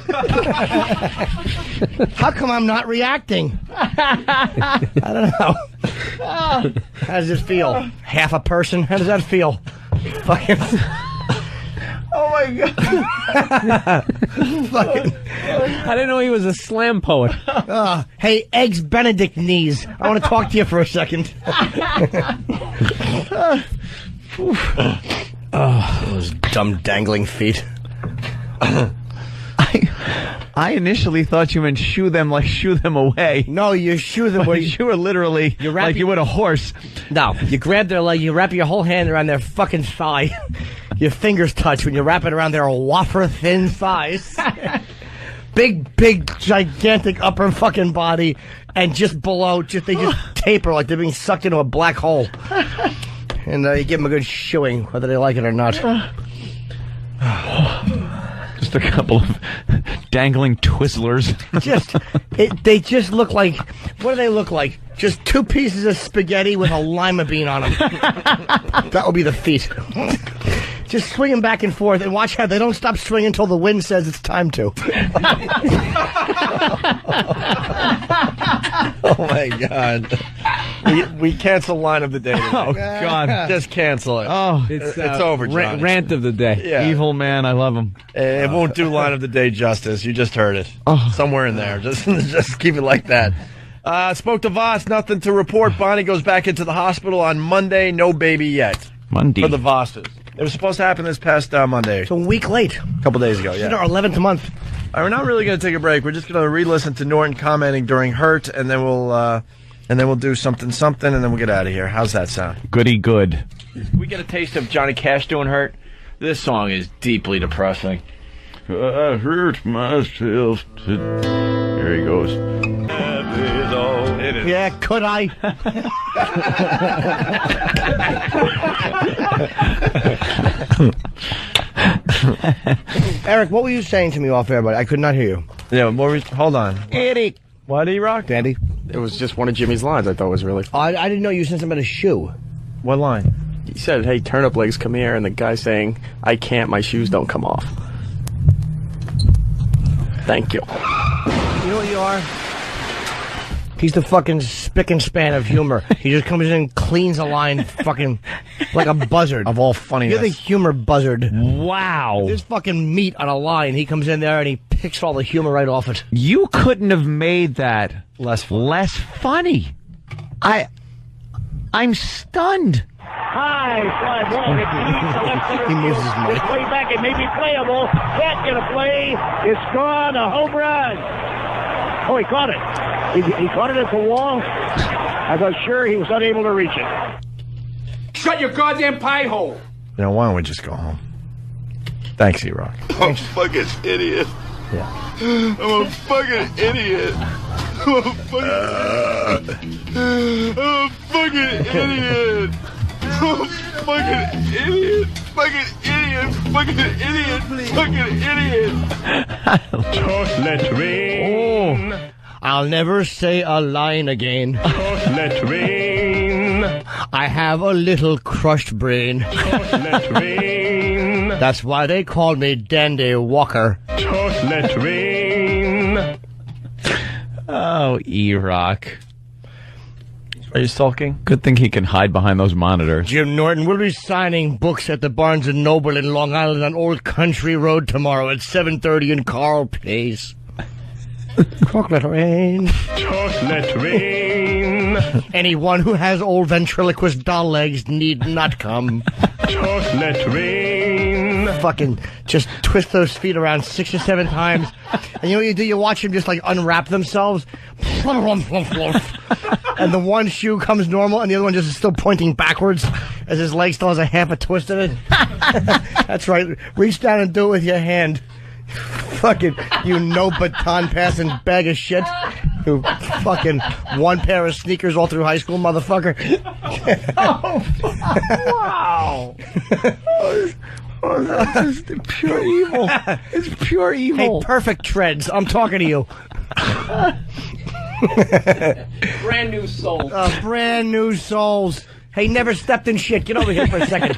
How come I'm not reacting? I don't know. How does it feel? Half a person? How does that feel? Fucking... Oh my god! Fucking. I didn't know he was a slam poet. Hey, Eggs Benedict knees. I want to talk to you for a second. Those dumb dangling feet. I initially thought you meant shoo them away. No, you shoo them where you were literally like you would a horse. No, you grab their leg, you wrap your whole hand around their fucking thigh. Your fingers touch when you wrap it around their wafer-thin thighs. Big, gigantic upper fucking body, and just below, they just taper like they're being sucked into a black hole. And you give them a good shooing, whether they like it or not. Just a couple of dangling Twizzlers. They just look like, what do they look like? Just two pieces of spaghetti with a lima bean on them. That would be the feet. Just swing them back and forth and watch how they don't stop swinging until the wind says it's time to. Oh my god. We cancel line of the day today. Oh god. Just cancel it. Oh, it's over, Johnny. Rant of the day. Yeah. Evil man, I love him. It won't do line of the day justice. You just heard it. Somewhere in there. Just keep it like that. Spoke to Voss, nothing to report. Bonnie goes back into the hospital on Monday. No baby yet. Monday. For the Vosses. It was supposed to happen this past Monday. It's a week late. A couple days ago, yeah. It's our 11th month. All right, we're not really going to take a break. We're just going to re-listen to Norton commenting during Hurt, and then we'll do something, and then we'll get out of here. How's that sound? Goody good. We get a taste of Johnny Cash doing Hurt. This song is deeply depressing. I hurt myself. Here he goes. hit it. Yeah, could I? Eric, what were you saying to me off air, buddy? I could not hear you. Yeah, hold on. Eddie. What, E-Rock? Dandy. It was just one of Jimmy's lines I thought was really funny. I didn't know you said something about a shoe. What line? He said, hey, turnip legs, come here. And the guy saying, I can't, my shoes don't come off. Thank you. You know what you are? He's the fucking spick and span of humor. He just comes in and cleans a line fucking like a buzzard. Of all funniness. You're the humor buzzard. Wow. There's fucking meat on a line. He comes in there and he picks all the humor right off it. You couldn't have made that less funny. I'm stunned. High fly ball. He moves his mic. It's way back. It may be playable. Can't get a play. It's gone. A home run. Oh, he caught it. He caught it at the wall. I thought sure he was unable to reach it. Shut your goddamn pie hole. You know, why don't we just go home? Thanks, E-Rock. I'm a fucking idiot. Yeah. I'm a fucking idiot. I'm a fucking idiot. I'm a fucking idiot. Fucking idiot. Fucking idiot. Fucking idiot. Just let rain. Oh, I'll never say a line again. Just let rain. I have a little crushed brain. Just let rain. That's why they call me Dandy Walker. Just let rain. Oh, E-Rock. Are you sulking? Good thing he can hide behind those monitors. Jim Norton will be signing books at the Barnes & Noble in Long Island on Old Country Road tomorrow at 7:30 in Carl Place. Chocolate rain. Just let rain. Anyone who has old ventriloquist doll legs need not come. Just let rain. Fucking just twist those feet around 6 or 7 times. And you know what you do? You watch them just like unwrap themselves. And the one shoe comes normal and the other one just is still pointing backwards as his leg still has a half a twist in it. That's right. Reach down and do it with your hand. Fucking, you no baton passing bag of shit. You fucking one pair of sneakers all through high school, motherfucker. Wow. Oh, that's just pure evil. It's pure evil. Hey, perfect treads. I'm talking to you. Brand new souls. Brand new souls. Hey, never stepped in shit. Get over here for a second.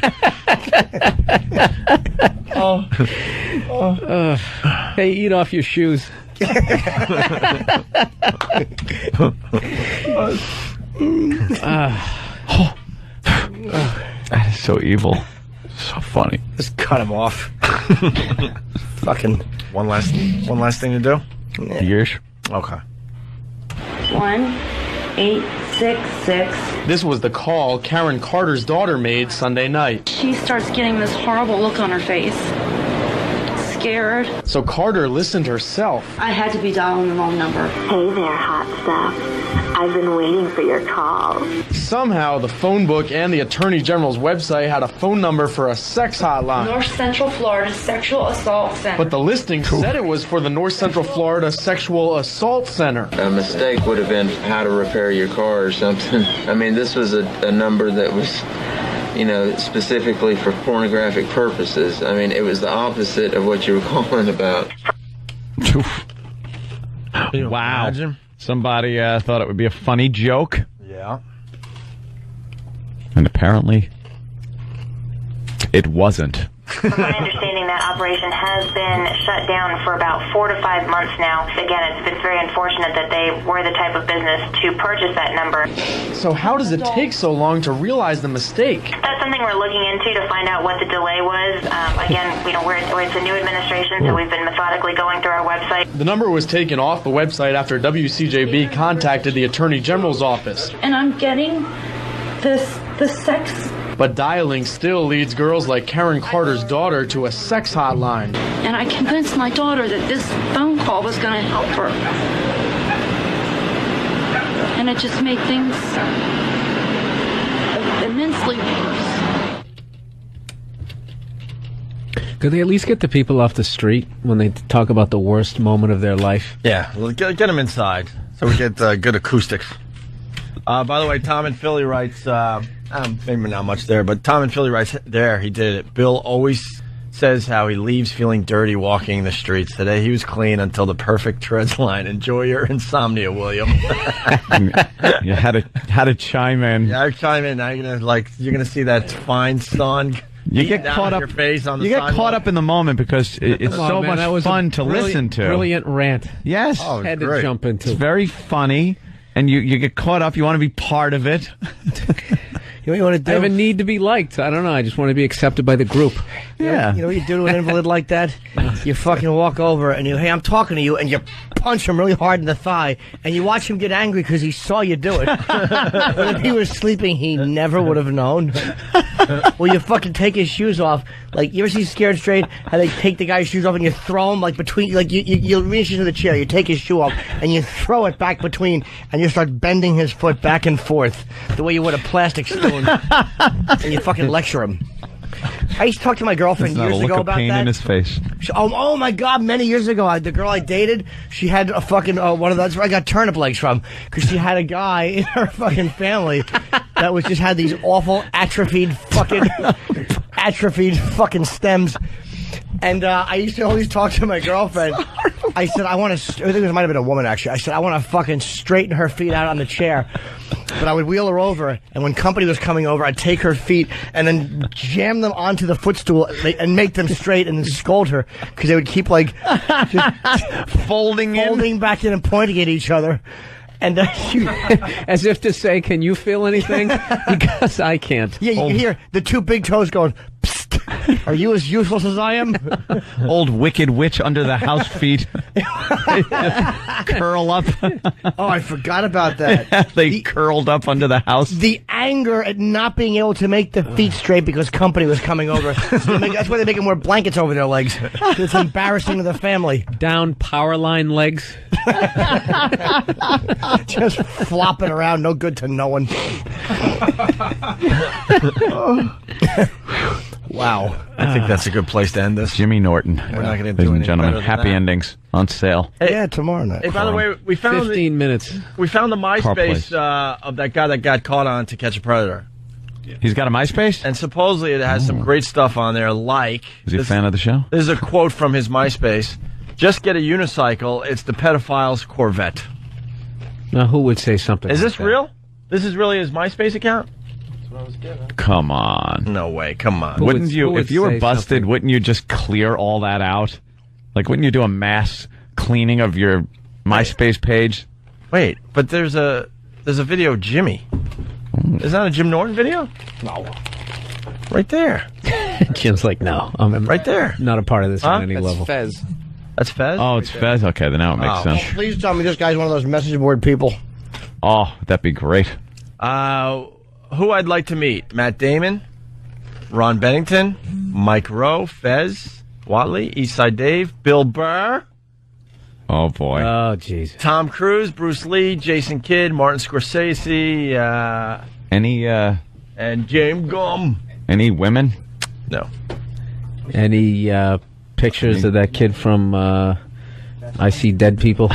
Hey, eat off your shoes. That is so evil. So funny. Just cut him off. Fucking. One last thing to do? Yeah. Years. Okay. 1866. This was the call Karen Carter's daughter made Sunday night. She starts getting this horrible look on her face. Scared. So Carter listened herself. I had to be dialing the wrong number. Hey there, hot stuff. I've been waiting for your call. Somehow, the phone book and the Attorney General's website had a phone number for a sex hotline. North Central Florida Sexual Assault Center. But the listing said it was for the North Central Florida Sexual Assault Center. A mistake would have been how to repair your car or something. I mean, this was a number that was, you know, specifically for pornographic purposes. I mean, it was the opposite of what you were calling about. Wow. Imagine? Somebody thought it would be a funny joke. Yeah. And apparently, it wasn't. From my understanding, that operation has been shut down for about 4 to 5 months now. Again, it's been very unfortunate that they were the type of business to purchase that number. So how does it take so long to realize the mistake? That's something we're looking into to find out what the delay was. Again, you know, it's a new administration, so we've been methodically going through our website. The number was taken off the website after WCJB contacted the Attorney General's office. And I'm getting the sex. But dialing still leads girls like Karen Carter's daughter to a sex hotline. And I convinced my daughter that this phone call was going to help her. And it just made things immensely worse. Could they at least get the people off the street when they talk about the worst moment of their life? Yeah, get them inside so we get good acoustics. By the way, Tom in Philly writes, maybe not much there, but Tom in Philly writes there, he did it. Bill always says how he leaves feeling dirty walking the streets. Today he was clean until the perfect treads line. Enjoy your insomnia, William. You had to chime in. Yeah, I chime in. Now you're gonna see that fine sun. You get caught up. Your face on the you get sidewalk. caught up in the moment because it's so much fun to listen to. Brilliant rant. Yes, Had to jump into. It's very funny, and you get caught up. You want to be part of it. You know what you want to do? I have a need to be liked. I don't know. I just want to be accepted by the group. Yeah. You know what you do to an invalid like that? You fucking walk over and hey, I'm talking to you, and you punch him really hard in the thigh, and you watch him get angry because he saw you do it. But if he was sleeping, he never would have known. Well, you fucking take his shoes off. Like, you ever see Scared Straight? How they take the guy's shoes off and you throw him, like, between, like, you reach into the chair, you take his shoe off, and you throw it back between, and you start bending his foot back and forth, the way you would a plastic spoon, and you fucking lecture him. I used to talk to my girlfriend years ago about pain that. in his face. Oh my God! Many years ago, the girl I dated, she had a fucking one of those. Where I got turnip legs from, because she had a guy in her fucking family that was just had these awful atrophied fucking stems. And I used to always talk to my girlfriend. I said, I think it might have been a woman, actually. I said, I want to fucking straighten her feet out on the chair. But I would wheel her over, and when company was coming over, I'd take her feet and then jam them onto the footstool and make them straight and then scold her, because they would keep, like, just folding back in and pointing at each other. And as if to say, can you feel anything? Because I can't. Yeah, you can hear the two big toes going, psst. Are you as useless as I am? Old wicked witch under the house feet. Curl up. Oh, I forgot about that. They curled up under the house. The anger at not being able to make the feet straight because company was coming over. That's why they make them wear blankets over their legs. It's embarrassing to the family. Down power line legs. Just flopping around, no good to no one. Wow. I think that's a good place to end this. Jimmy Norton. We're not going to do Ladies anything and gentlemen, better than happy that. endings on sale. Hey, yeah, tomorrow night. Hey, by the way, we found 15 minutes. We found the Carplace. MySpace of that guy that got caught on To Catch a Predator. He's got a MySpace? And supposedly it has some great stuff on there, like... Is he a fan of the show? This is a quote from his MySpace. Just get a unicycle. It's the pedophile's Corvette. Now, who would say something Is like this that? real? This is really his MySpace account? Come on. No way. Come on. Wouldn't you, would if you were say busted, something? wouldn't you just clear all that out? Like, wouldn't you do a mass cleaning of your MySpace page? Wait, but there's a video of Jimmy. Is that a Jim Norton video? No. Right there. Jim's like, no. I'm right there. Not a part of this on any That's level. Fez. That's Fez? Oh, it's Fez? Okay, then now it makes sense. Please tell me this guy's one of those message board people. Oh, that'd be great. Who I'd like to meet? Matt Damon, Ron Bennington, Mike Rowe, Fez, Watley, Eastside Dave, Bill Burr. Oh, boy. Oh, jeez. Tom Cruise, Bruce Lee, Jason Kidd, Martin Scorsese, and James Gum. Any women? No. Any pictures of that kid from I See Dead People?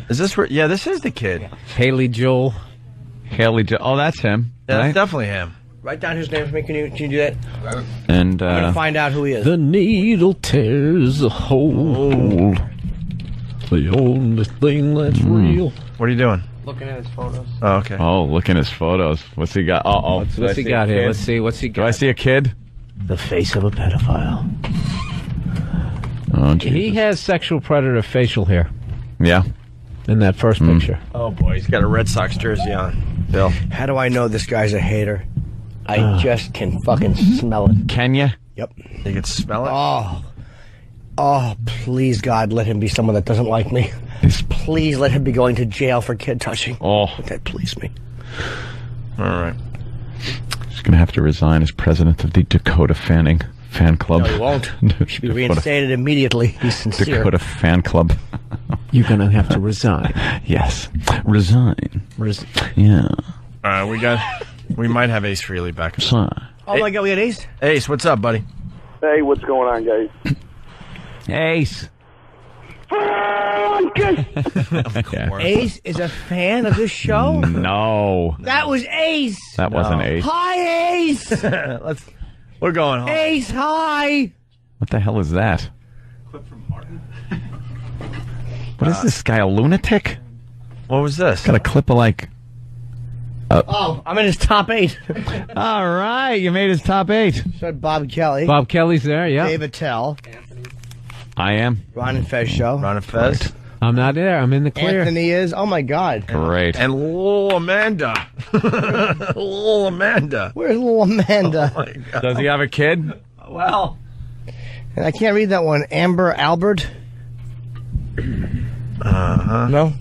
Is this where? Yeah, this is the kid. Haley Joel. Oh, that's him. Yeah, right? that's definitely him. Write down his name for me. Can you do that? And I'm gonna find out who he is. The needle tears a hole. The only thing that's real. What are you doing? Looking at his photos. Oh, okay. Oh, look at his photos. What's he got? Oh, What's he got here? Let's see. What's he got? Do I see a kid? The face of a pedophile. Oh, He has sexual predator facial hair yeah. in that first picture. Oh boy, he's got a Red Sox jersey on. Bill. How do I know this guy's a hater? I just can fucking smell it. Can you? Yep. You can smell it? Oh, please, God, let him be someone that doesn't like me. Please let him be going to jail for kid touching. Oh. Would that please me? All right. He's going to have to resign as president of the Dakota fan club. No, he won't. He should be reinstated immediately. He's sincere. Dakota fan club. You're going to have to resign. Yes. Resign. Yeah. We might have Ace Frehley back. Resign. Oh, my God, we got Ace? Ace, what's up, buddy? Hey, what's going on, guys? Ace. Ace is a fan of this show? No. That was Ace. That wasn't Ace. Hi, Ace. We're going home. Ace, hi. What the hell is that? What is this guy, a lunatic? What was this? Got a clip of like... Oh, I'm in his top 8. All right, you made his top 8. So Bob Kelly. Bob Kelly's there, yeah. Dave Attell. I am. Ron and Fez show. Ron and Fez. Right. I'm not there. I'm in the clear. Anthony is. Oh, my God. Great. And little Amanda. Little Amanda. Where's little Amanda? Oh my God. Does he have a kid? Well. And I can't read that one. Amber Albert. No?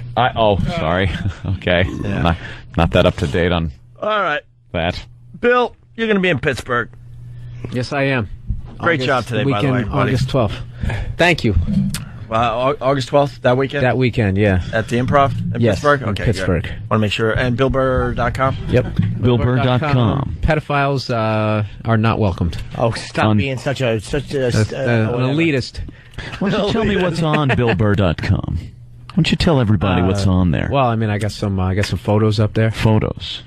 Sorry. Okay. Yeah. Not that up to date on All right. that. Bill, you're going to be in Pittsburgh. Yes, I am. Great job today, by the way, buddy. August 12th. Thank you. August 12th, that weekend? That weekend, yeah. At the Improv in Yes, Pittsburgh? in Okay, Pittsburgh. Want to make sure. And BillBurr.com? Yep. BillBurr.com. Pedophiles are not welcomed. Oh, stop being such an An elitist. Why don't you tell me what's on BillBurr.com? Why don't you tell everybody what's on there? Well, I mean, I got some photos up there. Photos.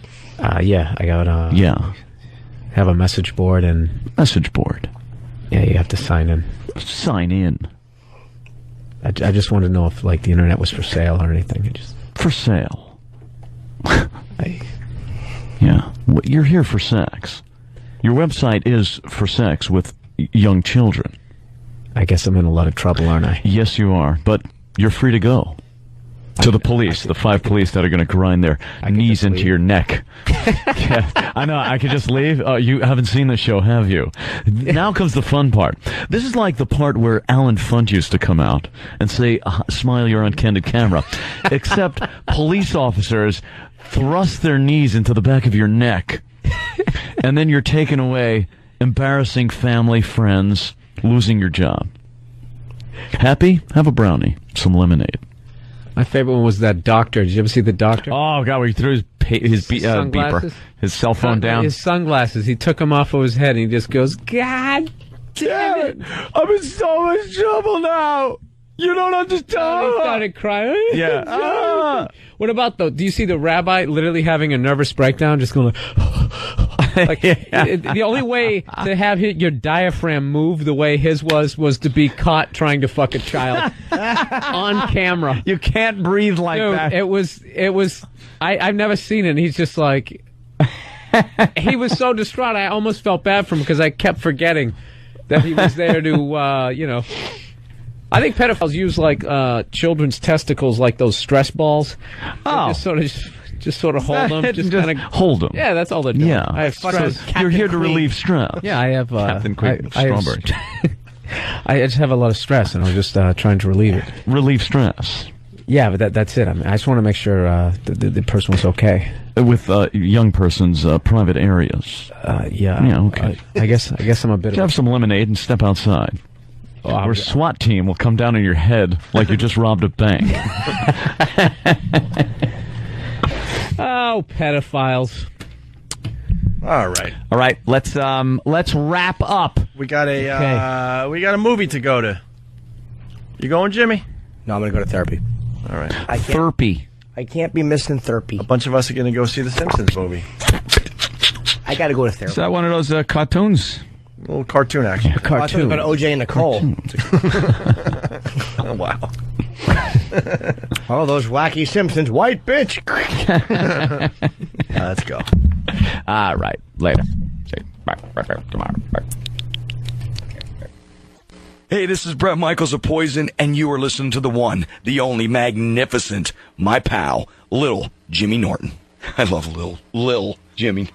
Yeah, I got yeah. Have a message board and message board. Yeah, you have to sign in. Sign in. I just wanted to know if like the internet was for sale or anything. For sale. Yeah, you're here for sex. Your website is for sex with young children. I guess I'm in a lot of trouble, aren't I? Yes, you are. But you're free to go. To the police, the 5 police that are going to grind their knees into your neck. Yeah, I know, I could just leave. You haven't seen the show, have you? Now comes the fun part. This is like the part where Alan Funt used to come out and say, smile, you're on candid camera. Except police officers thrust their knees into the back of your neck. And then you're taken away, embarrassing family, friends, losing your job. Happy? Have a brownie. Some lemonade. My favorite one was that doctor. Did you ever see the doctor? Oh, God, where he threw his beeper, his cell phone down. His sunglasses. He took them off of his head, and he just goes, God damn it. I'm in so much trouble now. You don't understand. He started crying. Yeah. What about, do you see the rabbi literally having a nervous breakdown, just going like, the only way to have your diaphragm move the way his was to be caught trying to fuck a child on camera. You can't breathe like that. It was. I've never seen it. And he's just like, he was so distraught. I almost felt bad for him because I kept forgetting that he was there to, I think pedophiles use like children's testicles, like those stress balls. Oh, just sort of hold them. Just kind of hold them. Yeah, that's all they're doing. Yeah, I have stress. So you're here to relieve stress. Yeah, I have Captain Quick Strawberry. I just have a lot of stress, and I was just trying to relieve it. Relieve stress. Yeah, but that's it. I mean, I just want to make sure the person was okay. With young person's private areas. Yeah. Yeah. Okay. I guess I'm a bit. Have some lemonade and step outside. Or SWAT team will come down on your head like you just robbed a bank. Oh, pedophiles! All right. Let's wrap up. We got a movie to go to. You going, Jimmy? No, I'm going to go to therapy. All right. Therapy. I can't be missing therapy. A bunch of us are going to go see the Simpsons movie. I got to go to therapy. Is that one of those cartoons? A little cartoon action. A cartoon. About OJ and Nicole. Oh, wow. Oh, those wacky Simpsons. White bitch. Let's go. All right. Later. Hey, this is Bret Michaels of Poison, and you are listening to the one, the only magnificent, my pal, Little Jimmy Norton. I love Lil Jimmy.